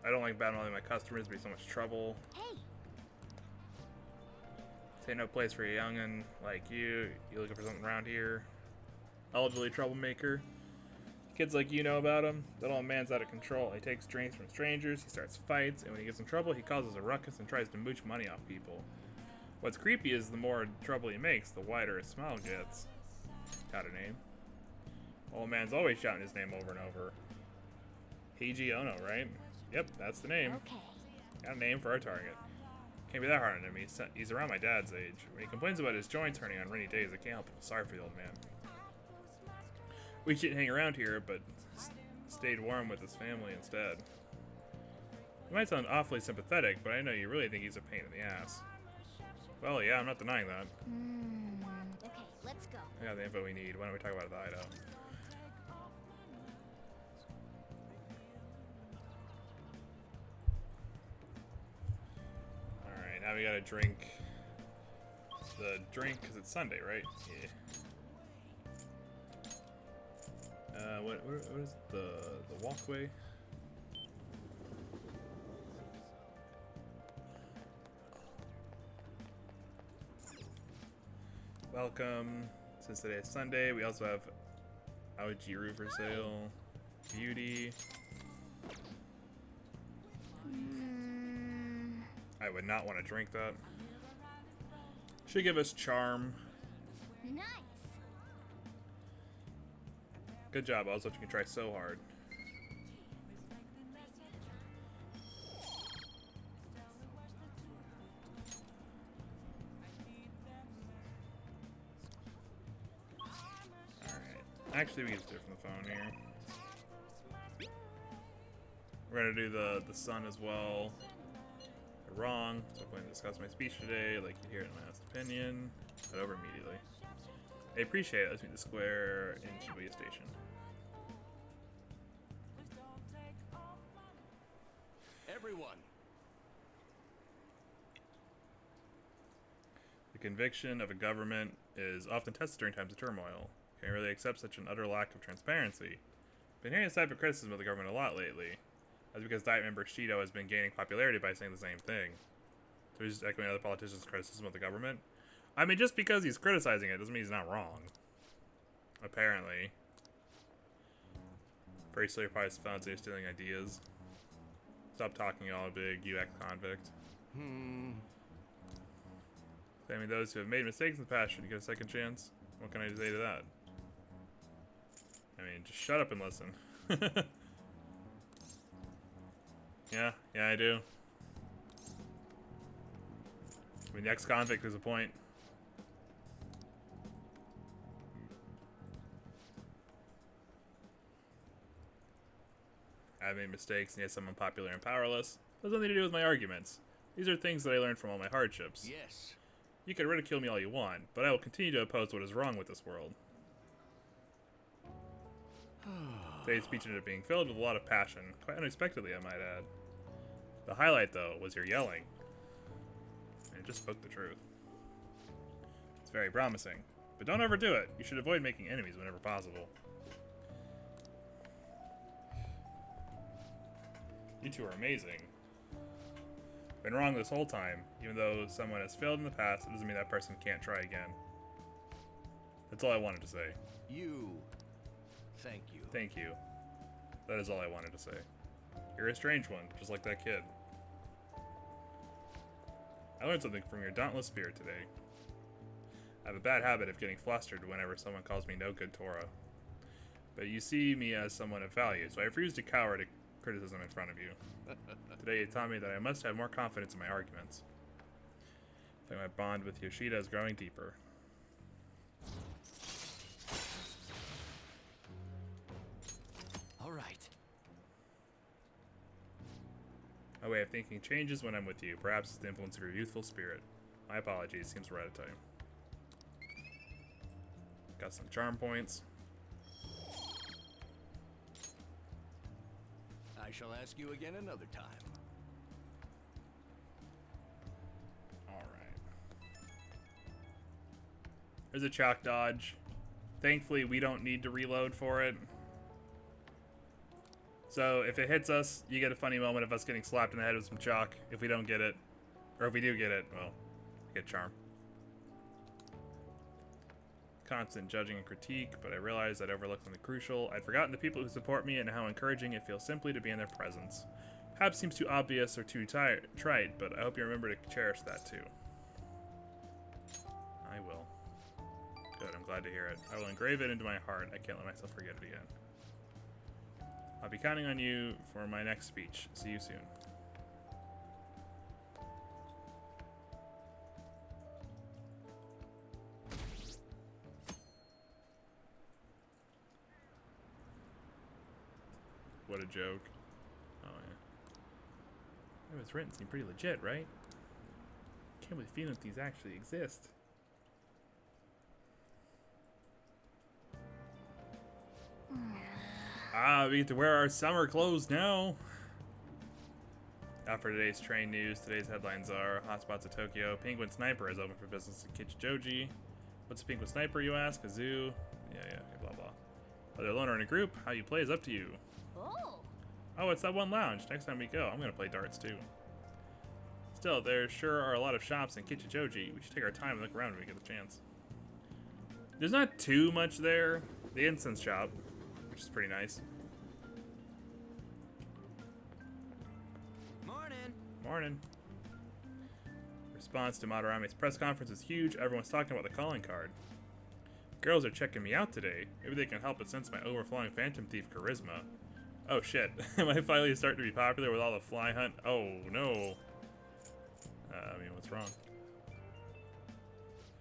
I don't like battling my customers, be so much trouble. Hey. This ain't no place for a youngin' like you. You looking for something around here? Elderly troublemaker. Kids like you know about him. That old man's out of control. He takes drinks from strangers, he starts fights, and when he gets in trouble, he causes a ruckus and tries to mooch money off people. What's creepy is the more trouble he makes, the wider his smile gets. Got a name. Old man's always shouting his name over and over. Heiji Ono, right? Yep, that's the name. Okay. Got a name for our target. Can't be that hard on him. He's around my dad's age. When he complains about his joints hurting on rainy days, I can't help but feel sorry for the old man. We shouldn't hang around here, but stayed warm with his family instead. You might sound awfully sympathetic, but I know you really think he's a pain in the ass. Well, yeah, I'm not denying that. Okay, let's go. I got the info we need. Why don't we talk about it at the hideout? Alright, now we gotta drink the drink, because it's Sunday, right? Yeah. What is the walkway? Welcome. Since today is Sunday, we also have Aojiru for sale. Beauty. I would not want to drink that. Should give us charm. Nice. Good job, Oz. You can try so hard. Alright. Actually, we can just do it from the phone here. We're gonna do the sun as well. You're wrong. So I'm going to discuss my speech today. Like you hear it in my honest opinion. Head over immediately. I appreciate it. Let's meet the square in Shibuya Station. Everyone. The conviction of a government is often tested during times of turmoil. Can you really accept such an utter lack of transparency? Been hearing this type of criticism of the government a lot lately. That's because Diet member Shido has been gaining popularity by saying the same thing. So he's just echoing other politicians' criticism of the government. I mean, just because he's criticizing it doesn't mean he's not wrong. Apparently. Pretty sure you're probably found you're stealing ideas. Stop talking all big, you ex-convict. I mean, those who have made mistakes in the past should get a second chance. What can I say to that? I mean, just shut up and listen. Yeah, I do. I mean, the ex-convict is a point. I've made mistakes, and yes, I'm unpopular and powerless. That has nothing to do with my arguments. These are things that I learned from all my hardships. Yes. You can ridicule me all you want, but I will continue to oppose what is wrong with this world. Today's speech ended up being filled with a lot of passion, quite unexpectedly, I might add. The highlight, though, was your yelling. And it just spoke the truth. It's very promising, but don't overdo it. You should avoid making enemies whenever possible. You two are amazing. Been wrong this whole time. Even though someone has failed in the past, it doesn't mean that person can't try again. That's all I wanted to say. Thank you. Thank you. That is all I wanted to say. You're a strange one, just like that kid. I learned something from your dauntless spirit today. I have a bad habit of getting flustered whenever someone calls me no good Torah. But you see me as someone of value, so I refuse to cower to criticism in front of you. Today you taught me that I must have more confidence in my arguments. I think my bond with Yoshida is growing deeper. All right. My way of thinking changes when I'm with you. Perhaps it's the influence of your youthful spirit. My apologies, seems we're out of time. Got some charm points. I shall ask you again another time. Alright. There's a chalk dodge. Thankfully, we don't need to reload for it. So, if it hits us, you get a funny moment of us getting slapped in the head with some chalk. If we don't get it, or if we do get it, well, get charm. Constant judging and critique, but I realized I'd overlooked something crucial. I'd forgotten the people who support me and how encouraging it feels simply to be in their presence. Perhaps seems too obvious or too trite, but I hope you remember to cherish that too. I will. Good, I'm glad to hear it. I will engrave it into my heart. I can't let myself forget it again. I'll be counting on you for my next speech. See you soon. What a joke. Oh, yeah. It was written seemed pretty legit, right? Can't believe feeling these actually exist. We get to wear our summer clothes now. After today's train news, today's headlines are hotspots of Tokyo. Penguin Sniper is open for business in Kichijoji. What's a Penguin Sniper, you ask? A zoo? Yeah, okay, blah, blah. Whether alone or in a group, how you play is up to you. Oh, it's that one lounge. Next time we go, I'm going to play darts too. Still, there sure are a lot of shops in Kichijoji. We should take our time and look around when we get the chance. There's not too much there. The incense shop, which is pretty nice. Morning. Response to Madarame's press conference was huge. Everyone's talking about the calling card. Girls are checking me out today. Maybe they can help but sense my overflowing Phantom Thief charisma. Oh shit. Am I finally starting to be popular with all the fly hunt? Oh no. What's wrong?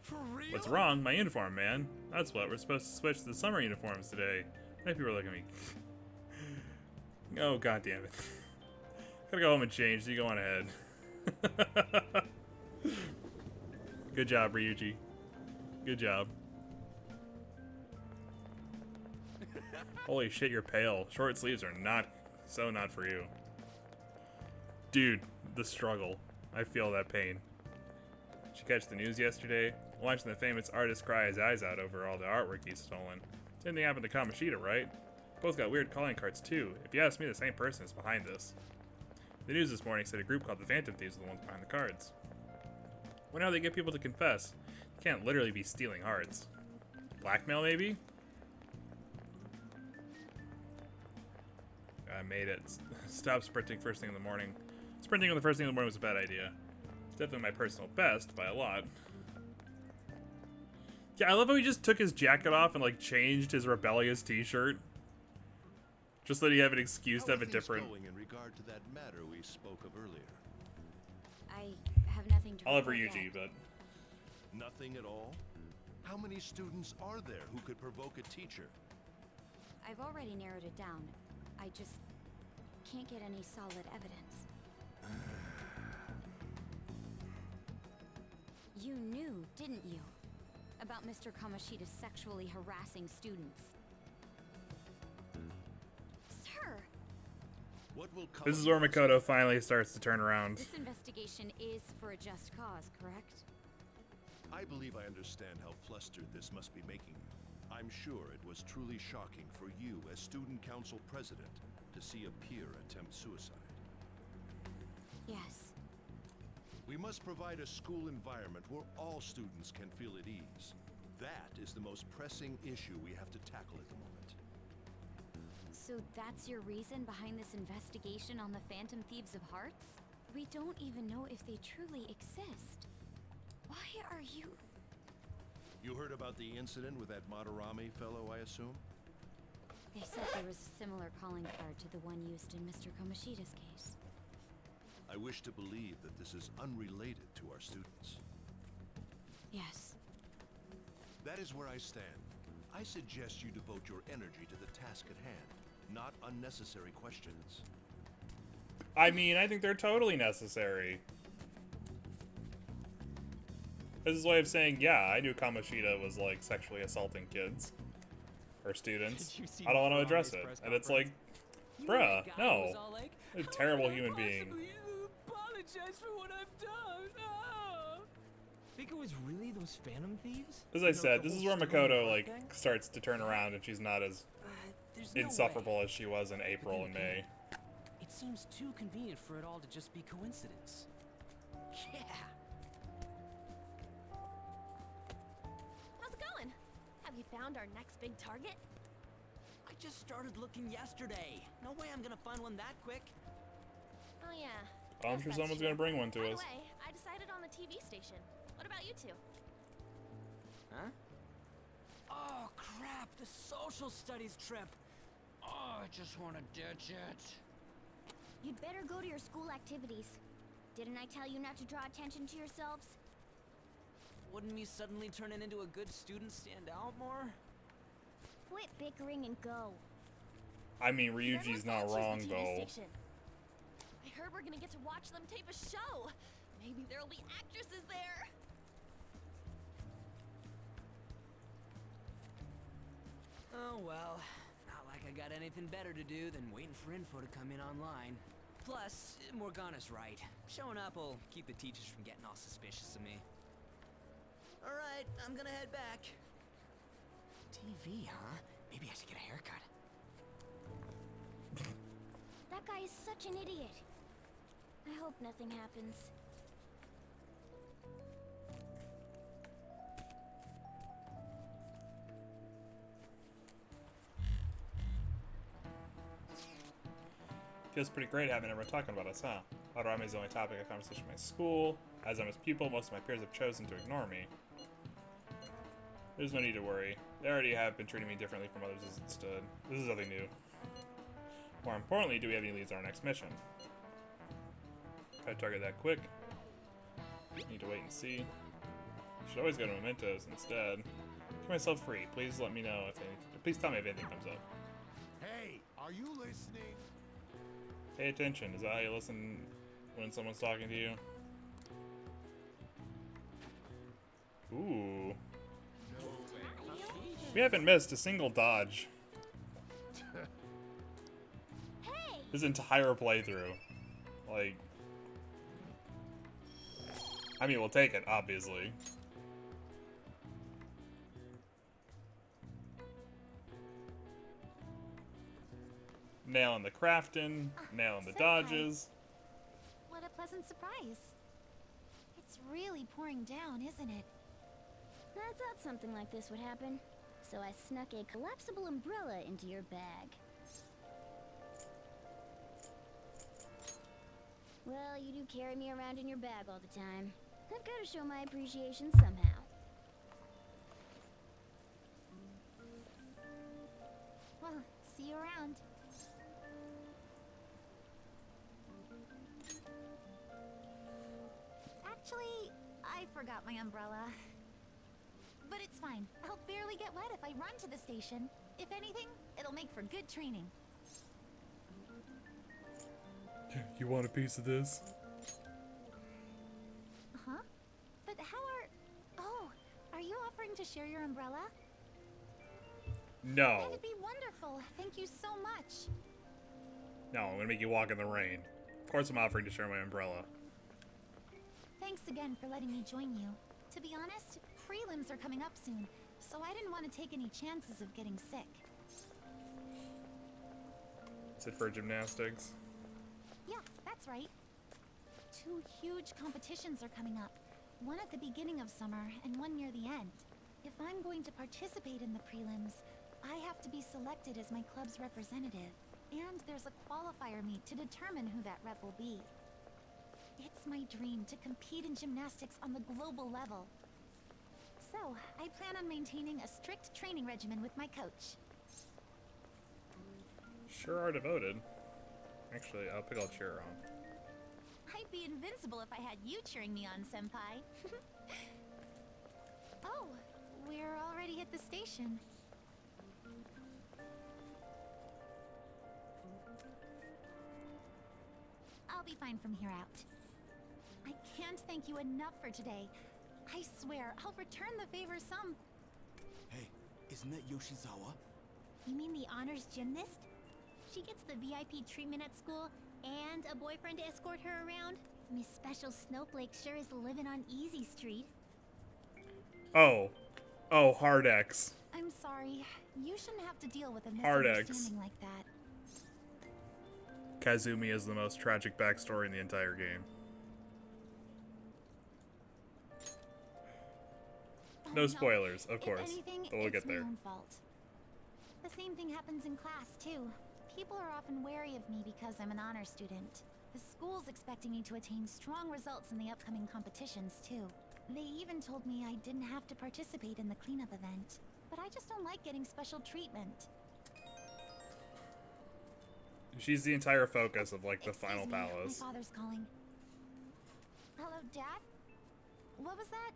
For real? What's wrong? My uniform, man. That's what. We're supposed to switch to the summer uniforms today. Many people are looking at me. Oh, god damn it. Gotta go home and change, so you go on ahead. Good job, Ryuji. Good job. Holy shit, you're pale. Short sleeves are not for you. Dude, the struggle. I feel that pain. Did you catch the news yesterday? Watching the famous artist cry his eyes out over all the artwork he's stolen. Same thing happened to Kamoshida, right? Both got weird calling cards too. If you ask me, the same person is behind this. The news this morning said a group called the Phantom Thieves are the ones behind the cards. Wonder how they get people to confess. You can't literally be stealing hearts. Blackmail, maybe? I made it. Stop sprinting first thing in the morning. Sprinting on the first thing in the morning was a bad idea. It's definitely my personal best, by a lot. Yeah, I love how he just took his jacket off and, like, changed his rebellious t-shirt. Just so that he have an excuse to have a different... Going in regard to that matter we spoke of earlier? I have nothing to Oliver report Yuji, yet. but... Nothing at all? How many students are there who could provoke a teacher? I've already narrowed it down. I just can't get any solid evidence. You knew too, didn't you? About Mr. Kamoshida sexually harassing students. Sir! What will come This is where Makoto finally starts to turn around. This investigation is for a just cause, correct? I believe I understand how flustered this must be making you. I'm sure it was truly shocking for you as student council president to see a peer attempt suicide. Yes. We must provide a school environment where all students can feel at ease. That is the most pressing issue we have to tackle at the moment. So that's your reason behind this investigation on the Phantom Thieves of Hearts? We don't even know if they truly exist. Why are you... You heard about the incident with that Madarame fellow, I assume? They said there was a similar calling card to the one used in Mr. Kamoshida's case. I wish to believe that this is unrelated to our students. Yes. That is where I stand. I suggest you devote your energy to the task at hand, not unnecessary questions. I mean, I think they're totally necessary. This is a way of saying, yeah, I knew Kamoshida was, like, sexually assaulting kids. Or students. I don't want to address it. And it's like, bruh, no. You're a terrible human being. Apologize for what I've done. Oh. Think it was really those Phantom Thieves? As I said, this is where Makoto, like, starts to turn around and she's not as insufferable as she was in April and May. It seems too convenient for it all to just be coincidence. Yeah. How's it going? Have you found our next big target? I just started looking yesterday. No way I'm gonna find one that quick. Oh yeah. I'm sure someone's gonna bring one to By us. the way, I decided on the TV station. What about you two? Huh? Oh crap, the social studies trip. Oh, I just want to ditch it. You'd better go to your school activities. Didn't I tell you not to draw attention to yourselves? Wouldn't me suddenly turning into a good student stand out more? Quit bickering and go. I mean, Ryuji's not wrong, though. I heard we're gonna get to watch them tape a show. Maybe there'll be actresses there. Oh well, not like I got anything better to do than waiting for info to come in online. Plus, Morgana's right. Showing up will keep the teachers from getting all suspicious of me. Alright, I'm gonna head back. TV, huh? Maybe I should get a haircut. That guy is such an idiot. I hope nothing happens. Feels pretty great having everyone talking about us, huh? Madarame is the only topic of conversation in my school. As I'm his pupil, most of my peers have chosen to ignore me. There's no need to worry. They already have been treating me differently from others as it stood. This is nothing new. More importantly, do we have any leads on our next mission? Try to target that quick. Need to wait and see. Should always go to mementos instead. Keep myself free. Please let me know if anything. Please tell me if anything comes up. Hey, are you listening? Pay attention. Is that how you listen when someone's talking to you? Ooh. We haven't missed a single dodge. This entire playthrough. Like... I mean, we'll take it, obviously. Nailing the crafting, nailing the dodges. What a pleasant surprise. It's really pouring down, isn't it? I thought something like this would happen. So I snuck a collapsible umbrella into your bag. Well, you do carry me around in your bag all the time. I've got to show my appreciation somehow. Well, see you around. Actually, I forgot my umbrella. But it's fine. I'll barely get wet if I run to the station. If anything, it'll make for good training. You want a piece of this? Huh? But how are... Oh, to share your umbrella? No. That'd be wonderful. Thank you so much. No, I'm gonna make you walk in the rain. Of course I'm offering to share my umbrella. Thanks again for letting me join you. To be honest, prelims are coming up soon, so I didn't want to take any chances of getting sick. Is it for gymnastics? Yeah, that's right. 2 huge competitions are coming up. One at the beginning of summer and one near the end. If I'm going to participate in the prelims, I have to be selected as my club's representative. And there's a qualifier meet to determine who that rep will be. It's my dream to compete in gymnastics on the global level. So, I plan on maintaining a strict training regimen with my coach. Sure are devoted. Actually, I'll pick all cheer on. I'd be invincible if I had you cheering me on, Senpai. Oh, we're already at the station. I'll be fine from here out. I can't thank you enough for today. I swear, I'll return the favor some. Hey, isn't that Yoshizawa? You mean the honors gymnast? She gets the VIP treatment at school and a boyfriend to escort her around? Miss Special Snowflake sure is living on Easy Street. Oh. Oh, Hard X. I'm sorry. You shouldn't have to deal with a Hard X. misunderstanding like that. Kazumi is the most tragic backstory in the entire game. No spoilers, of course. Anything, but we'll it's get there. my own fault. The same thing happens in class, too. People are often wary of me because I'm an honor student. The school's expecting me to attain strong results in the upcoming competitions, too. They even told me I didn't have to participate in the cleanup event. But I just don't like getting special treatment. She's the entire focus of, like, the final Excuse me, palace. My father's calling. Hello, Dad? What was that?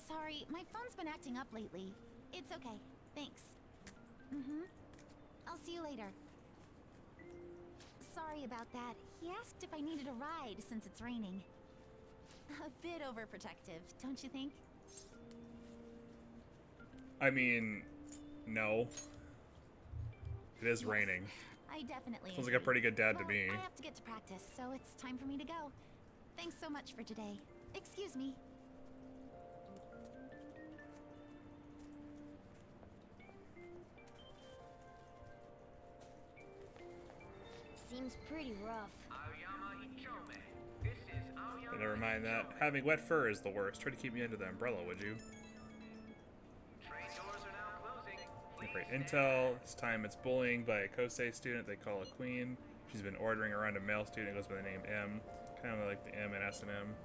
Sorry, my phone's been acting up lately. It's okay. Thanks. I'll see you later. Sorry about that. He asked if I needed a ride since it's raining. A bit overprotective, don't you think? I mean, no. It is raining. I definitely Sounds like a pretty good dad to me. I have to get to practice, so it's time for me to go. Thanks so much for today. Excuse me. Seems pretty rough. But never mind that. Having wet fur is the worst. Try to keep me under the umbrella, would you? Great intel. This time it's bullying by a Kosei student they call a queen. She's been ordering around a male student who goes by the name M. Kind of like the M in S&M.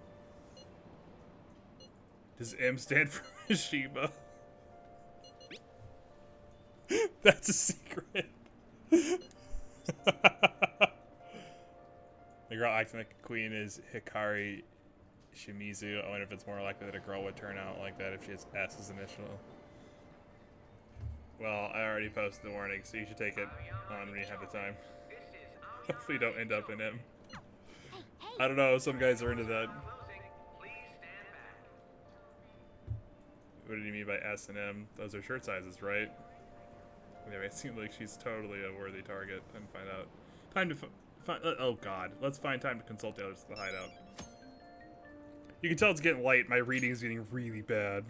Does M stand for Mishiba? That's a secret. The girl acting like a queen is Hikari Shimizu. I wonder if it's more likely that a girl would turn out like that if she has S as initial. Well, I already posted the warning, so you should take it on when you have the time. Hopefully you don't end up in him. I don't know, some guys are into that. What did you mean by S and M? Those are shirt sizes, right? Anyway, it seems like she's totally a worthy target. Time to find out. Time to find. Oh god. Let's find time to consult the others at the hideout. You can tell it's getting light. My reading's getting really bad.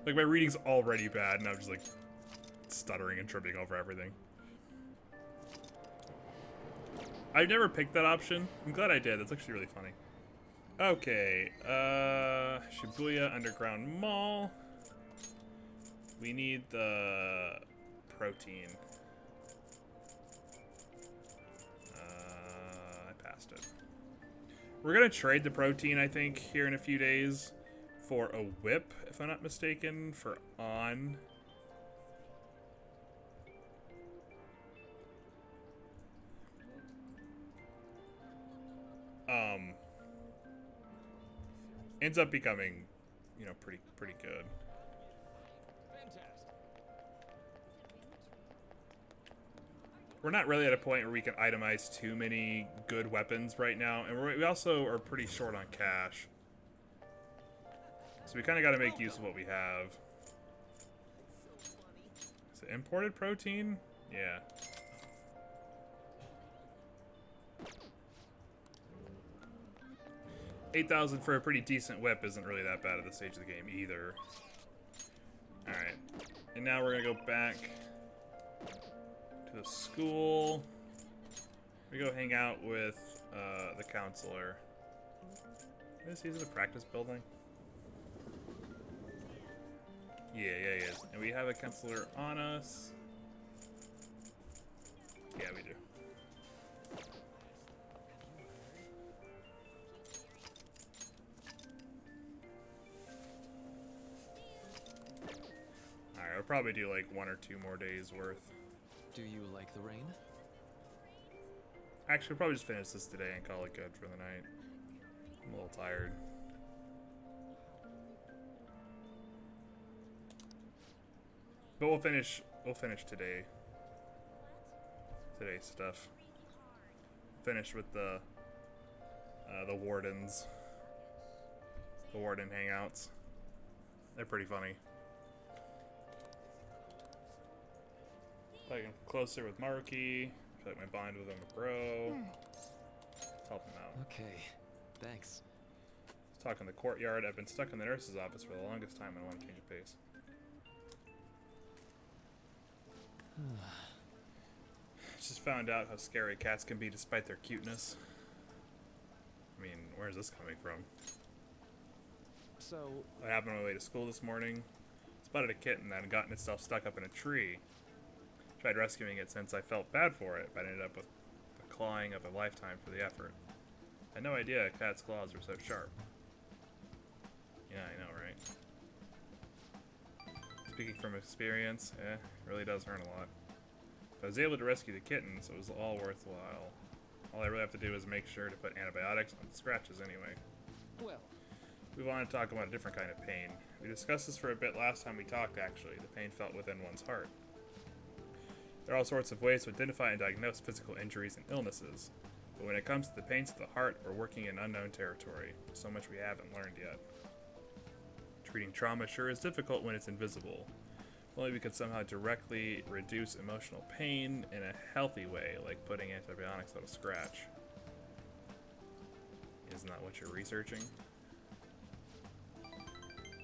Like, my reading's already bad, and I'm just, like, stuttering and tripping over everything. I've never picked that option. I'm glad I did. That's actually really funny. Okay. Shibuya Underground Mall. We need the protein. I passed it. We're gonna trade the protein, I think, here in a few days for a whip, if I'm not mistaken, for On. Ends up becoming, you know, pretty good. We're not really at a point where we can itemize too many good weapons right now, and we also are pretty short on cash. So So we kind of got to make use of what we have. Is it imported protein? Yeah. $8,000 for a pretty decent whip isn't really that bad at this stage of the game either. Alright. And now we're gonna go back to the school. We go hang out with the counselor. Is he in the practice building? Yeah, he is. And we have a counselor on us. Yeah, we do. Alright, I'll probably do like 1 or 2 more days worth. Do you like the rain? Actually, we'll probably just finish this today and call it good for the night. I'm a little tired. But we'll finish today. Today's stuff. Finish with the wardens. The warden hangouts. They're pretty funny. Like I'm closer with Maruki. I feel like my bond with him will grow. Let's help him out. Okay, thanks. Let's talk in the courtyard. I've been stuck in the nurse's office for the longest time and I want to change of pace. Just found out how scary cats can be despite their cuteness. I mean, where's this coming from? So, I happened on my way to school this morning. Spotted a kitten that had gotten itself stuck up in a tree. Tried rescuing it since I felt bad for it, but ended up with the clawing of a lifetime for the effort. I had no idea a cat's claws were so sharp. Yeah, I know, right? Speaking from experience, it really does hurt a lot. But I was able to rescue the kitten, so it was all worthwhile. All I really have to do is make sure to put antibiotics on the scratches anyway. well, We want to talk about a different kind of pain. We discussed this for a bit last time we talked, actually. The pain felt within one's heart. There are all sorts of ways to identify and diagnose physical injuries and illnesses. But when it comes to the pains of the heart, we're working in unknown territory. So much we haven't learned yet. Treating trauma sure is difficult when it's invisible. Only we could somehow directly reduce emotional pain in a healthy way, like putting antibiotics on a scratch. Isn't that what you're researching?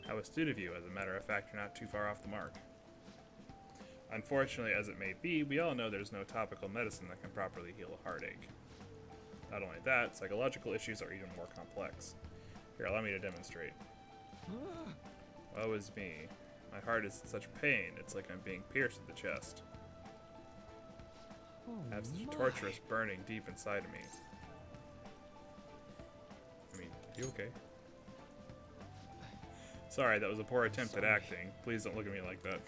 How astute of you. As a matter of fact, you're not too far off the mark. Unfortunately, as it may be, we all know there's no topical medicine that can properly heal a heartache. Not only that, psychological issues are even more complex. Here, allow me to demonstrate. Woe is me. My heart is in such pain, it's like I'm being pierced at the chest. I have such a torturous burning deep inside of me. I mean, you okay? Sorry, that was a poor attempt at acting. Please don't look at me like that.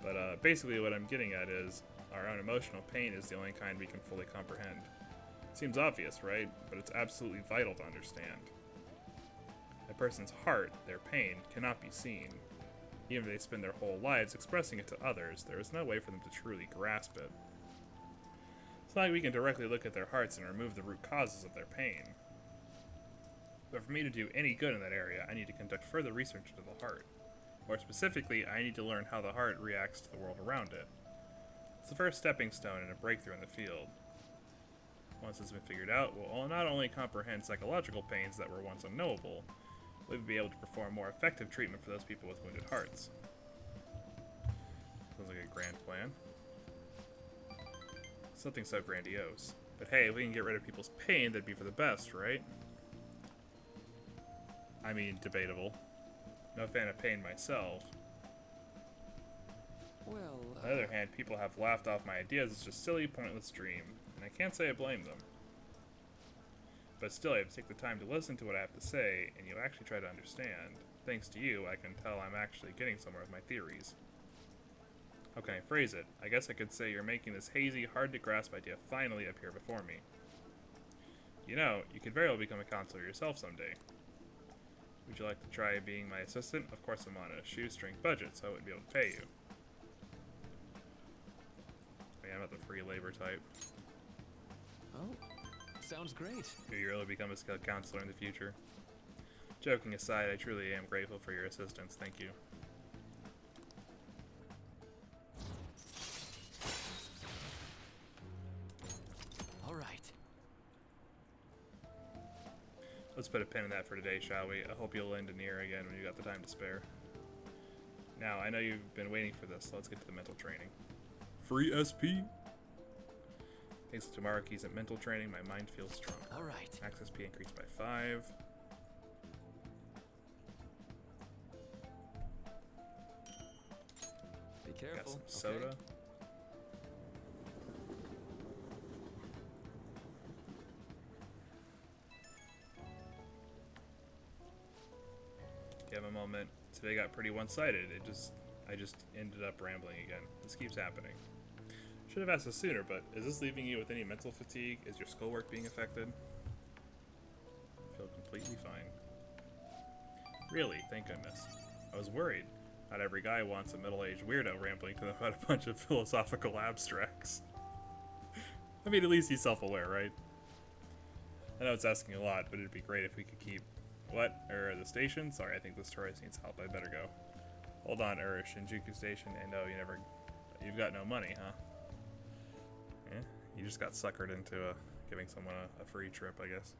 But basically what I'm getting at is, our own emotional pain is the only kind we can fully comprehend. Seems obvious, right? But it's absolutely vital to understand. A person's heart, their pain, cannot be seen. Even if they spend their whole lives expressing it to others, there is no way for them to truly grasp it. It's not like we can directly look at their hearts and remove the root causes of their pain. But for me to do any good in that area, I need to conduct further research into the heart. More specifically, I need to learn how the heart reacts to the world around it. It's the first stepping stone in a breakthrough in the field. Once it's been figured out, we'll not only comprehend psychological pains that were once unknowable, we'll be able to perform more effective treatment for those people with wounded hearts. Sounds like a grand plan. Something so grandiose. But hey, if we can get rid of people's pain, that'd be for the best, right? I mean, debatable. No fan of pain myself. well, On the other hand, people have laughed off my ideas as just silly, pointless dream, and I can't say I blame them. But still, you have to take the time to listen to what I have to say, and you actually try to understand. Thanks to you, I can tell I'm actually getting somewhere with my theories. How can I phrase it? I guess I could say you're making this hazy, hard-to-grasp idea finally appear before me. You know, you could very well become a counselor yourself someday. Would you like to try being my assistant? Of course, I'm on a shoestring budget, so I wouldn't be able to pay you. I am not the free labor type. oh, sounds great. Could you really become a skilled counselor in the future? Joking aside, I truly am grateful for your assistance. Thank you. All right. Let's put a pin in that for today, shall we? I hope you'll lend an ear again when you got the time to spare. Now, I know you've been waiting for this, so let's get to the mental training. Free SP? Thanks to Maruki's at mental training, my mind feels strong. All right. Max SP increased by 5. Be careful. Got some soda. Okay. Give a moment. Today got pretty one-sided. I just ended up rambling again. This keeps happening. Should have asked this sooner, but is this leaving you with any mental fatigue? Is your schoolwork being affected? I feel completely fine. Really, thank goodness. I was worried. Not every guy wants a middle-aged weirdo rambling to them about a bunch of philosophical abstracts. I mean, at least he's self-aware, right? I know it's asking a lot, but it'd be great if we could keep... What? The station? Sorry, I think this tourist needs help. I better go. Hold on, Shinjuku Station. And no, you've got no money, huh? Yeah, you just got suckered into giving someone a free trip, I guess.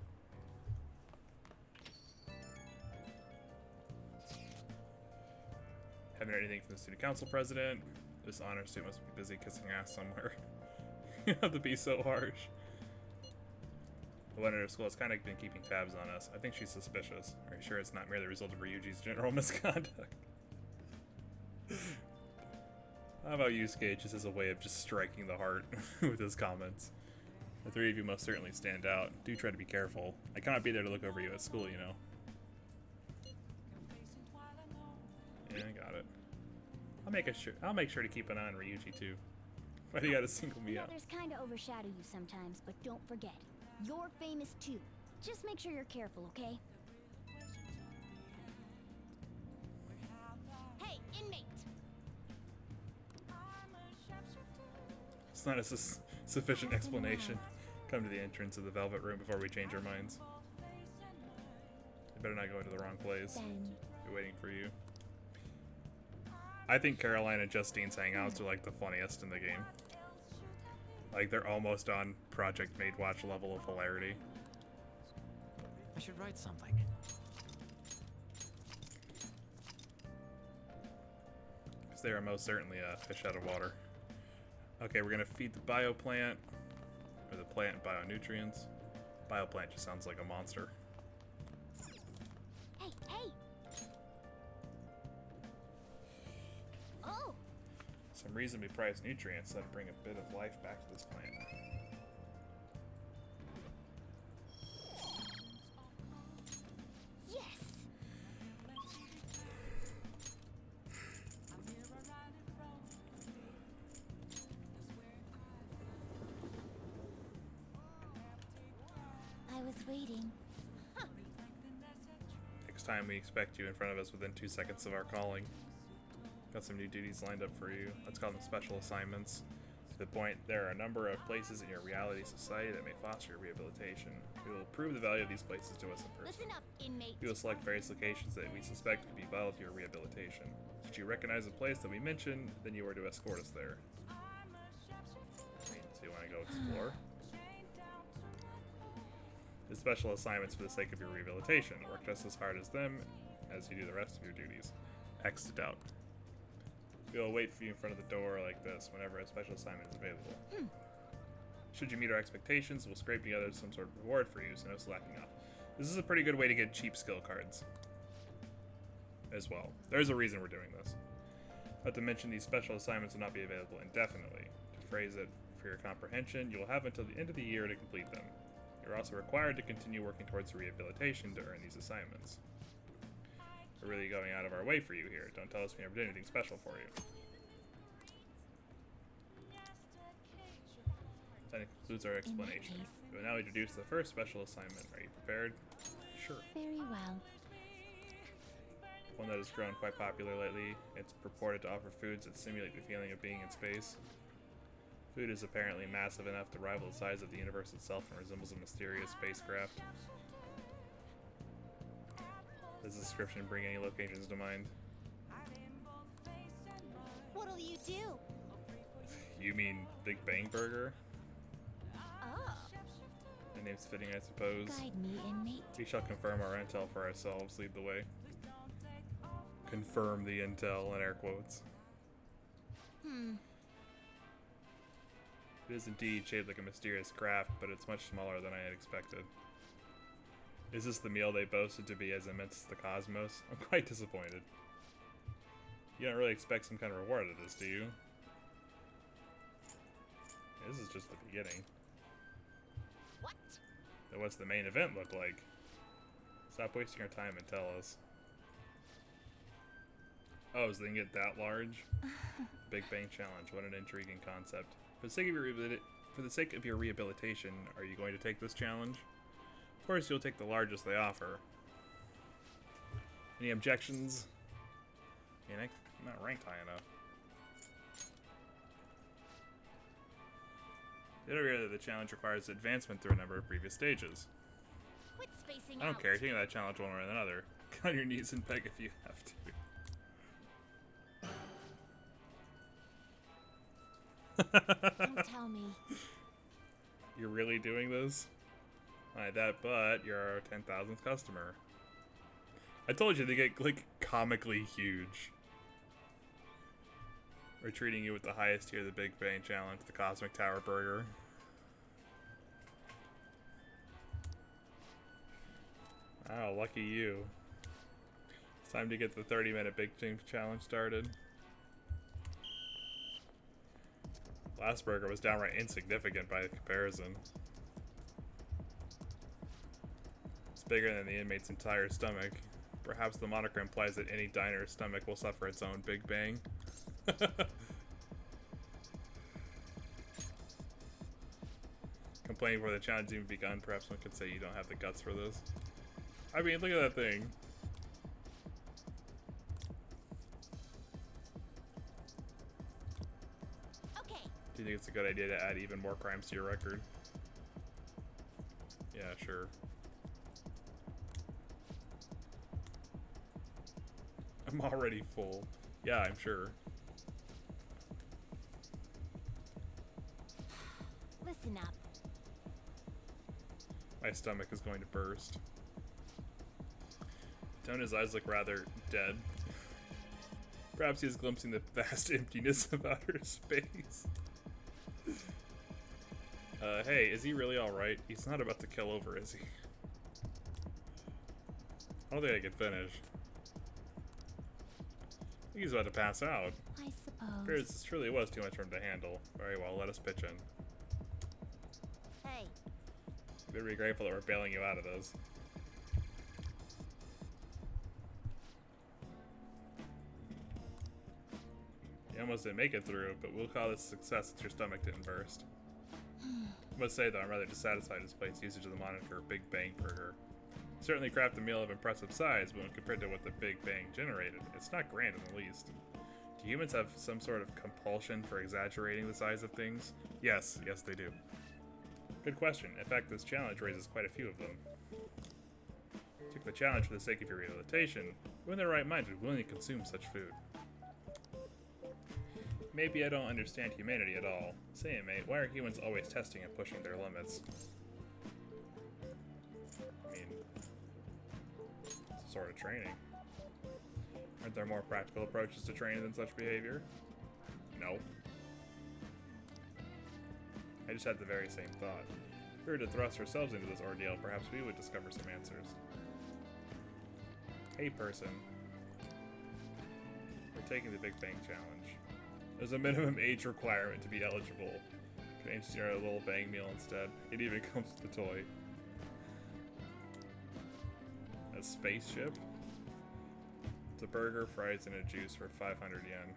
Haven't heard anything from the student council president. This honor student must be busy kissing ass somewhere. You have to be so harsh. The one at her school has kind of been keeping tabs on us. I think she's suspicious. Are you sure it's not merely the result of Ryuji's general misconduct? How about Yusuke just as a way of just striking the heart with his comments? The three of you most certainly stand out. Do try to be careful. I cannot be there to look over you at school, you know. Yeah, I got it. I'll make sure to keep an eye on Ryuji too. Why do you gotta single me The out? others kind of overshadow you sometimes, but don't forget, you're famous too. Just make sure you're careful, okay? Hey, inmate! It's not a sufficient explanation. Come to the entrance of the Velvet Room before we change our minds. I better not go into the wrong place. Be waiting for you. I think Caroline and Justine's hangouts are like the funniest in the game. Like they're almost on Project Made Watch level of hilarity. I should write something. Because they are most certainly a fish out of water. Okay, we're gonna feed the bio plant, or the plant bionutrients. Bio plant just sounds like a monster. Hey, hey! Oh! Some reasonably priced nutrients that bring a bit of life back to this plant. Yes! I was waiting. Next time we expect you in front of us within 2 seconds of our calling. Got some new duties lined up for you. Let's call them special assignments. To the point, there are a number of places in your reality society that may foster your rehabilitation. We will prove the value of these places to us in person. Listen up, inmate. We will select various locations that we suspect could be vital to your rehabilitation. Should you recognize a place that we mentioned, then you are to escort us there. So you want to go explore? The special assignments for the sake of your rehabilitation. Work just as hard as them as you do the rest of your duties. X'd out. We will wait for you in front of the door like this whenever a special assignment is available. Should you meet our expectations, we'll scrape together some sort of reward for you, so no slacking off. This is a pretty good way to get cheap skill cards as well. There's a reason we're doing this. Not to mention these special assignments will not be available indefinitely. To phrase it for your comprehension, you will have until the end of the year to complete them. You're also required to continue working towards rehabilitation to earn these assignments. We're really going out of our way for you here. Don't tell us we never did anything special for you. That concludes our explanation. We will now introduce the first special assignment. Are you prepared? Sure. Very well. One that has grown quite popular lately. It's purported to offer foods that simulate the feeling of being in space. Food is apparently massive enough to rival the size of the universe itself and resembles a mysterious spacecraft. Does the description bring any locations to mind? What'll you do? You mean Big Bang Burger? Oh. The name's fitting, I suppose. Guide me, inmate. We shall confirm our intel for ourselves. Lead the way. Confirm the intel in air quotes. It is indeed shaped like a mysterious craft, but it's much smaller than I had expected. Is this the meal they boasted to be as immense as the cosmos? I'm quite disappointed. You don't really expect some kind of reward out of this, do you? This is just the beginning. What? Then what's the main event look like? Stop wasting our time and tell us. Oh, so they can get that large? Big Bang Challenge. What an intriguing concept. For the sake of your rehabilitation, are you going to take this challenge? Of course, you'll take the largest they offer. Any objections? Man, I'm not ranked high enough. Did I hear that the challenge requires advancement through a number of previous stages? Quit spacing I don't out. care. Taking that challenge one way or another. Get on your knees and beg if you have to. Don't tell me. You're really doing this? Alright, that, but you're our 10,000th customer. I told you they get, like, comically huge. We're treating you with the highest tier of the Big Bang Challenge, the Cosmic Tower Burger. Wow, lucky you. It's time to get the 30-minute Big Bang Challenge started. Last burger was downright insignificant by comparison. It's bigger than the inmate's entire stomach. Perhaps the moniker implies that any diner's stomach will suffer its own Big Bang. Complaining before the challenge even begun, perhaps one could say you don't have the guts for this. I mean, look at that thing. Okay. Do you think it's a good idea to add even more crimes to your record? Yeah, sure. I'm already full. Yeah, I'm sure. Listen up. My stomach is going to burst. Tona's eyes look rather dead. Perhaps he is glimpsing the vast emptiness of outer space. Hey, is he really alright? He's not about to kill over, is he? I don't think I can finish. I think he's about to pass out. I suppose. This truly was too much for him to handle. Very well, let us pitch in. Hey. You better be grateful that we're bailing you out of this. You almost didn't make it through, but we'll call this a success since your stomach didn't burst. I must say, though, I'm rather dissatisfied with this place's usage of the moniker Big Bang Burger. Certainly craft a meal of impressive size, but when compared to what the Big Bang generated, it's not grand in the least. Do humans have some sort of compulsion for exaggerating the size of things? Yes, they do. Good question. In fact, this challenge raises quite a few of them. Took the challenge for the sake of your rehabilitation, who in their right mind would willingly consume such food? Maybe I don't understand humanity at all. Say, mate, why are humans always testing and pushing their limits? I mean, it's a sort of training. Aren't there more practical approaches to training than such behavior? No. I just had the very same thought. If we were to thrust ourselves into this ordeal, perhaps we would discover some answers. Hey, person. We're taking the Big Bang Challenge. There's a minimum age requirement to be eligible. Can I engineer a little bang meal instead? It even comes with the toy. A spaceship? It's a burger, fries, and a juice for 500 yen.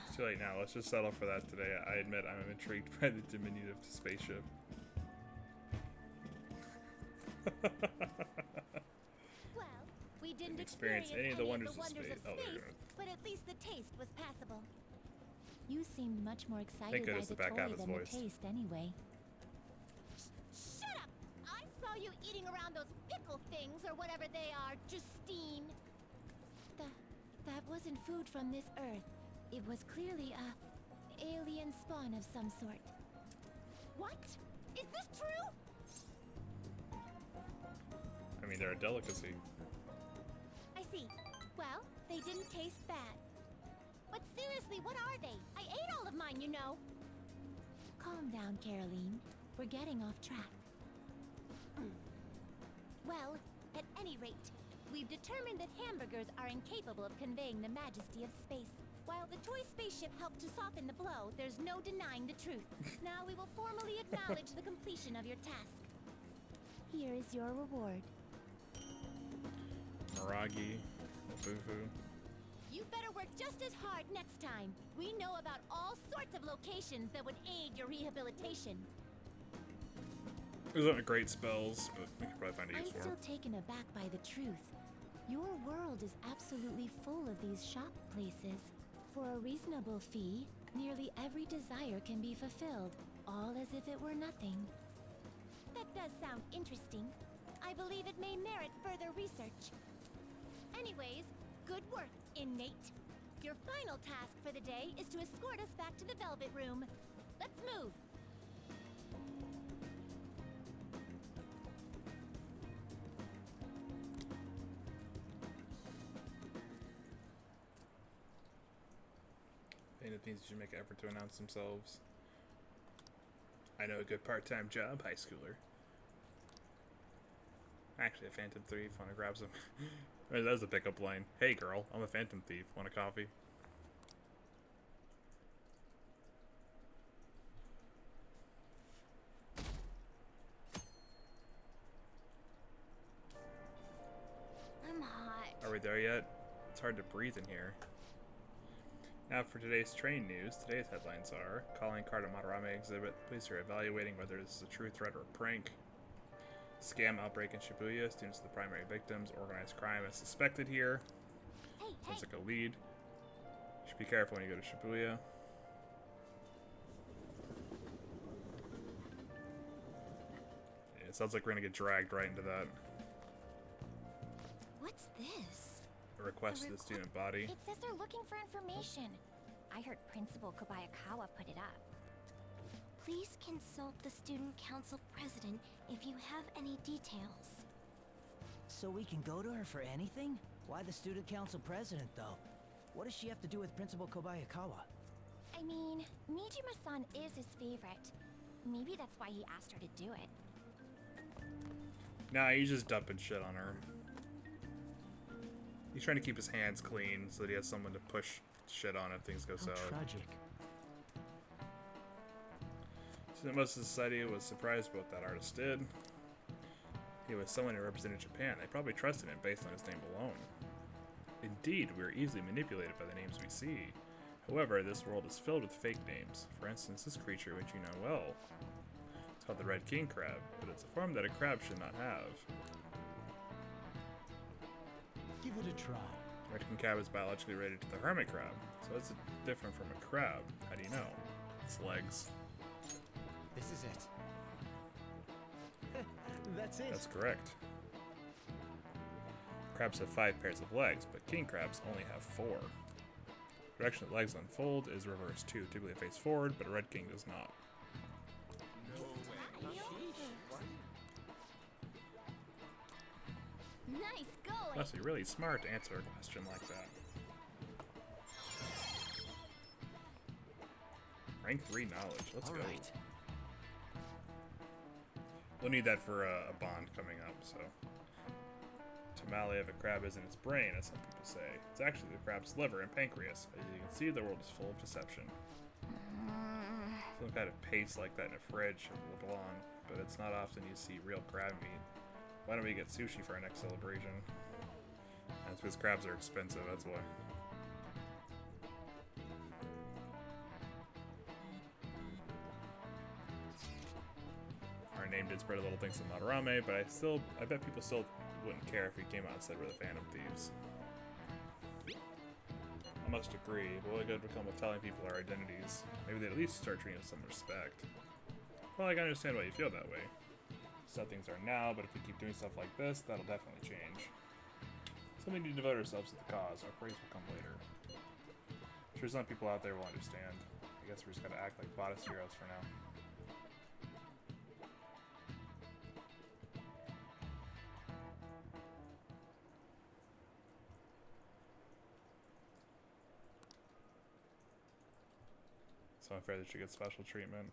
It's too late now. Let's just settle for that today. I admit I'm intrigued by the diminutive spaceship. We didn't experience any of the wonders of space. But at least the taste was passable. You seemed much more excited Thank by goodness the the back toy half is than the voiced. taste anyway. Shut up! I saw you eating eating around those pickle things or whatever they are, Justine. That wasn't food from this Earth. It was clearly a alien spawn of some sort. What? Is this true? I mean, they're a delicacy. I see. Well, they didn't taste bad. But seriously, what are they? I ate all of mine, you know. Calm down, Caroline. We're getting off track. Well, at any rate, we've determined that hamburgers are incapable of conveying the majesty of space. While the toy spaceship helped to soften the blow, there's no denying the truth. Now we will formally acknowledge the completion of your task. Here is your reward. Miragi, Boo-Foo. You better work just as hard next time. We know about all sorts of locations that would aid your rehabilitation. Those aren't great spells, but we could probably find a use for I'm them. still taken aback by the truth. Your world is absolutely full of these shop places. For a reasonable fee, nearly every desire can be fulfilled, all as if it were nothing. That does sound interesting. I believe it may merit further research. Anyways, good work, inmate. Your final task for the day is to escort us back to the Velvet Room. Let's move. Painted means you should make an effort to announce themselves. I know a good part-time job, high schooler. Actually, a phantom thief. Wanna grab some? That was a pickup line. Hey, girl, I'm a phantom thief. Want a coffee? I'm hot. Are we there yet? It's hard to breathe in here. Now for today's train news. Today's headlines are: calling card at Madarame exhibit. Police are evaluating whether this is a true threat or a prank. Scam outbreak in Shibuya. Students are the primary victims. Organized crime is suspected here. Sounds like a lead. You should be careful when you go to Shibuya. Yeah, it sounds like we're gonna get dragged right into that. What's this? A request to the student body. It says they're looking for information. I heard Principal Kobayakawa put it up. Please consult the Student Council President if you have any details. So we can go to her for anything? Why the Student Council President, though? What does she have to do with Principal Kobayakawa? I mean, Nijima-san is his favorite. Maybe that's why he asked her to do it. Nah, he's just dumping shit on her. He's trying to keep his hands clean so that he has someone to push shit on if things go sour. Tragic. So most of society was surprised by what that artist did. He was someone who represented Japan. They probably trusted him based on his name alone. Indeed, we are easily manipulated by the names we see. However, this world is filled with fake names. For instance, this creature which you know well. It's called the Red King Crab, but it's a form that a crab should not have. Give it a try. Red King Crab is biologically related to the hermit crab, so it's different from a crab. How do you know? Its legs. This is it. That's it. That's correct. Crabs have 5 pairs of legs, but king crabs only have 4. The direction that legs unfold is reversed too. Typically they face forward, but a red king does not. Nice going. Must be really smart to answer a question like that. Rank 3 knowledge. Let's go. We'll need that for a bond coming up, so. Tamale of a crab isn't its brain, as some people say. It's actually the crab's liver and pancreas. As you can see, the world is full of deception. Some kind of paste like that in a fridge will belong, but it's not often you see real crab meat. Why don't we get sushi for our next celebration? That's because crabs are expensive, that's why. Our name did spread a little thanks to Madarame, but I bet people still wouldn't care if we came out and said we're the Phantom Thieves. I must agree, what good would come with telling people our identities? Maybe they'd at least start treating us with some respect. Well, I can understand why you feel that way. just how things are now, but if we keep doing stuff like this, that'll definitely change. So we need to devote ourselves to the cause. Our praise will come later. I'm sure some people out there will understand. I guess we're just gotta act like bodice heroes for now. So unfair that she gets special treatment.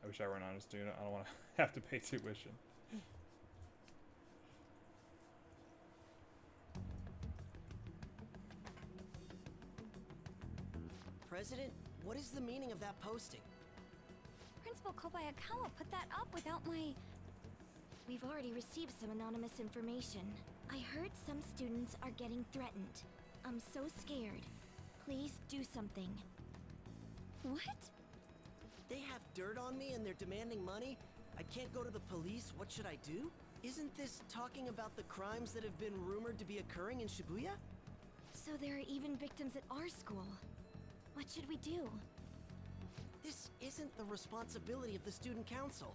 I wish I were an honest student. I don't want to have to pay tuition. President, what is the meaning of that posting? Principal Kobayakawa put that up without my... We've already received some anonymous information. I heard some students are getting threatened. I'm so scared. Please do something. What? They have dirt on me and they're demanding money? I can't go to the police, what should I do? Isn't this talking about the crimes that have been rumored to be occurring in Shibuya? So there are even victims at our school. What should we do? This isn't the responsibility of the student council.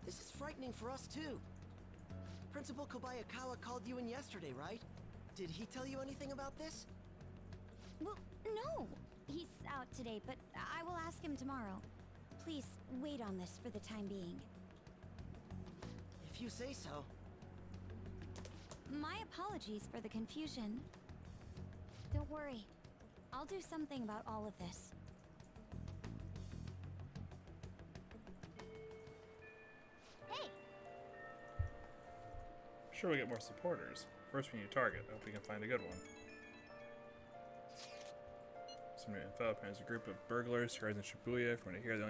This is frightening for us too. Principal Kobayakawa called you in yesterday, right? Did he tell you anything about this? Well, no. He's out today, but I will ask him tomorrow. Please wait on this for the time being. If you say so. My apologies for the confusion. Don't worry. I'll do something about all of this. Hey! I'm sure we'll get more supporters. First we need a target. I hope we can find a good one. Some new info. Apparently there's a group of burglars who are in Shibuya. From what I hear, they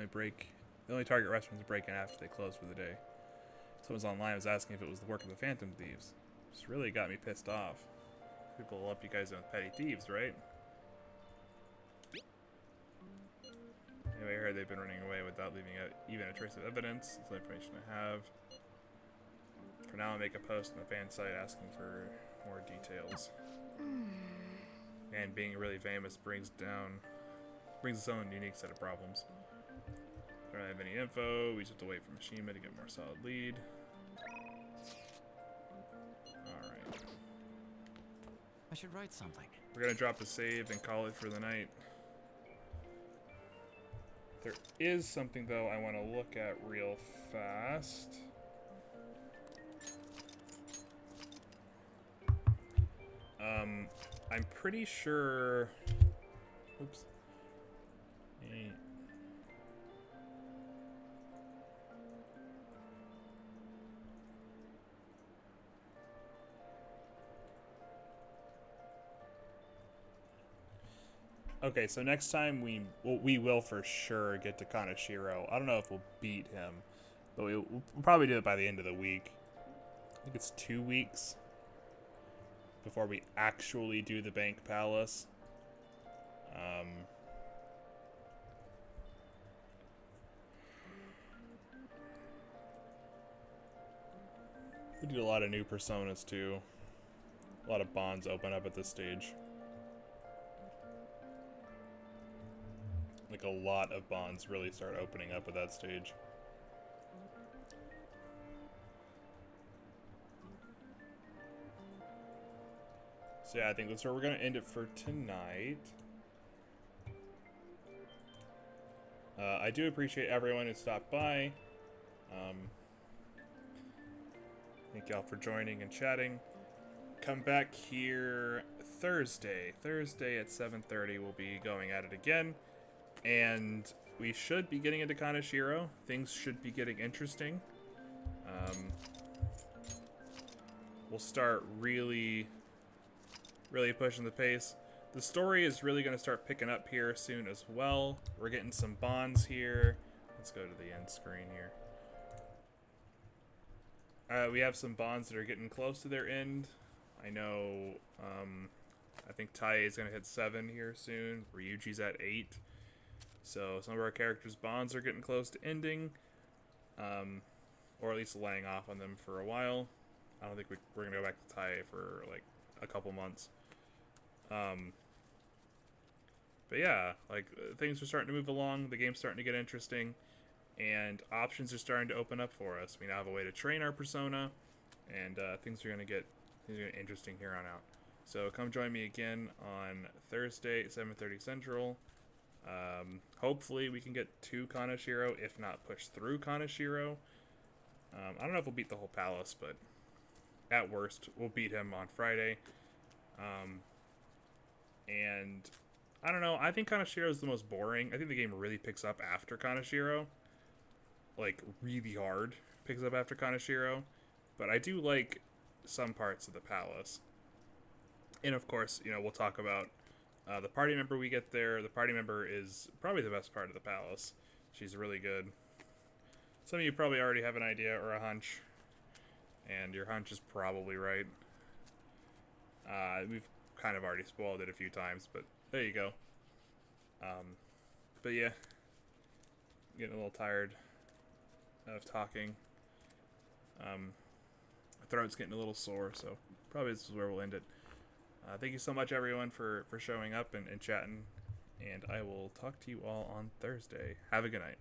only target restaurants to break in after they close for the day. Someone's online was asking if it was the work of the Phantom Thieves. Just really got me pissed off. People will lump you guys in with petty thieves, right? Anyway, I heard they've been running away without leaving out even a trace of evidence. That's the information I have. For now, I'll make a post on the fan site asking for more details. And being really famous brings its own unique set of problems. Don't have any info. We just have to wait for Mishima to get a more solid lead. Alright. I should write something. We're gonna drop a save and call it for the night. There is something though I want to look at real fast. I'm pretty sure. Oops. Hey. Okay, so next time we will for sure get to Kaneshiro. I don't know if we'll beat him, but we'll probably do it by the end of the week. I think it's 2 weeks before we actually do the Bank Palace. We did a lot of new personas too. A lot of bonds open up at this stage. Like a lot of bonds really start opening up at that stage. So yeah, I think that's where we're gonna end it for tonight. I do appreciate everyone who stopped by. Thank y'all for joining and chatting. Come back here Thursday. Thursday at 7:30 we'll be going at it again. And we should be getting into Kaneshiro. Things should be getting interesting. We'll start really pushing the pace. The story is really going to start picking up here soon as well. We're getting some bonds here. Let's go to the end screen here. We have some bonds that are getting close to their end. I know, I think Tai is going to hit 7 here soon. Ryuji's at 8. So some of our characters' bonds are getting close to ending. Or at least laying off on them for a while. I don't think we're going to go back to Tai for like a couple months. But yeah, like things are starting to move along. The game's starting to get interesting. and options are starting to open up for us. We now have a way to train our persona, and things are gonna get interesting here on out. So come join me again on Thursday, 7:30 Central. Hopefully we can get to Kaneshiro, if not push through Kaneshiro. I don't know if we'll beat the whole palace, but at worst, we'll beat him on Friday. And I don't know, I think Kaneshiro is the most boring. I think the game really picks up after Kaneshiro. Like, really hard picks up after Kaneshiro. But I do like some parts of the palace. And of course, you know, we'll talk about the party member we get there. The party member is probably the best part of the palace. She's really good. Some of you probably already have an idea or a hunch. And your hunch is probably right. We've kind of already spoiled it a few times, but there you go. But yeah, getting a little tired of talking. My throat's getting a little sore, so probably this is where we'll end it. Thank you so much, everyone, for showing up and chatting, and I will talk to you all on Thursday. Have a good night.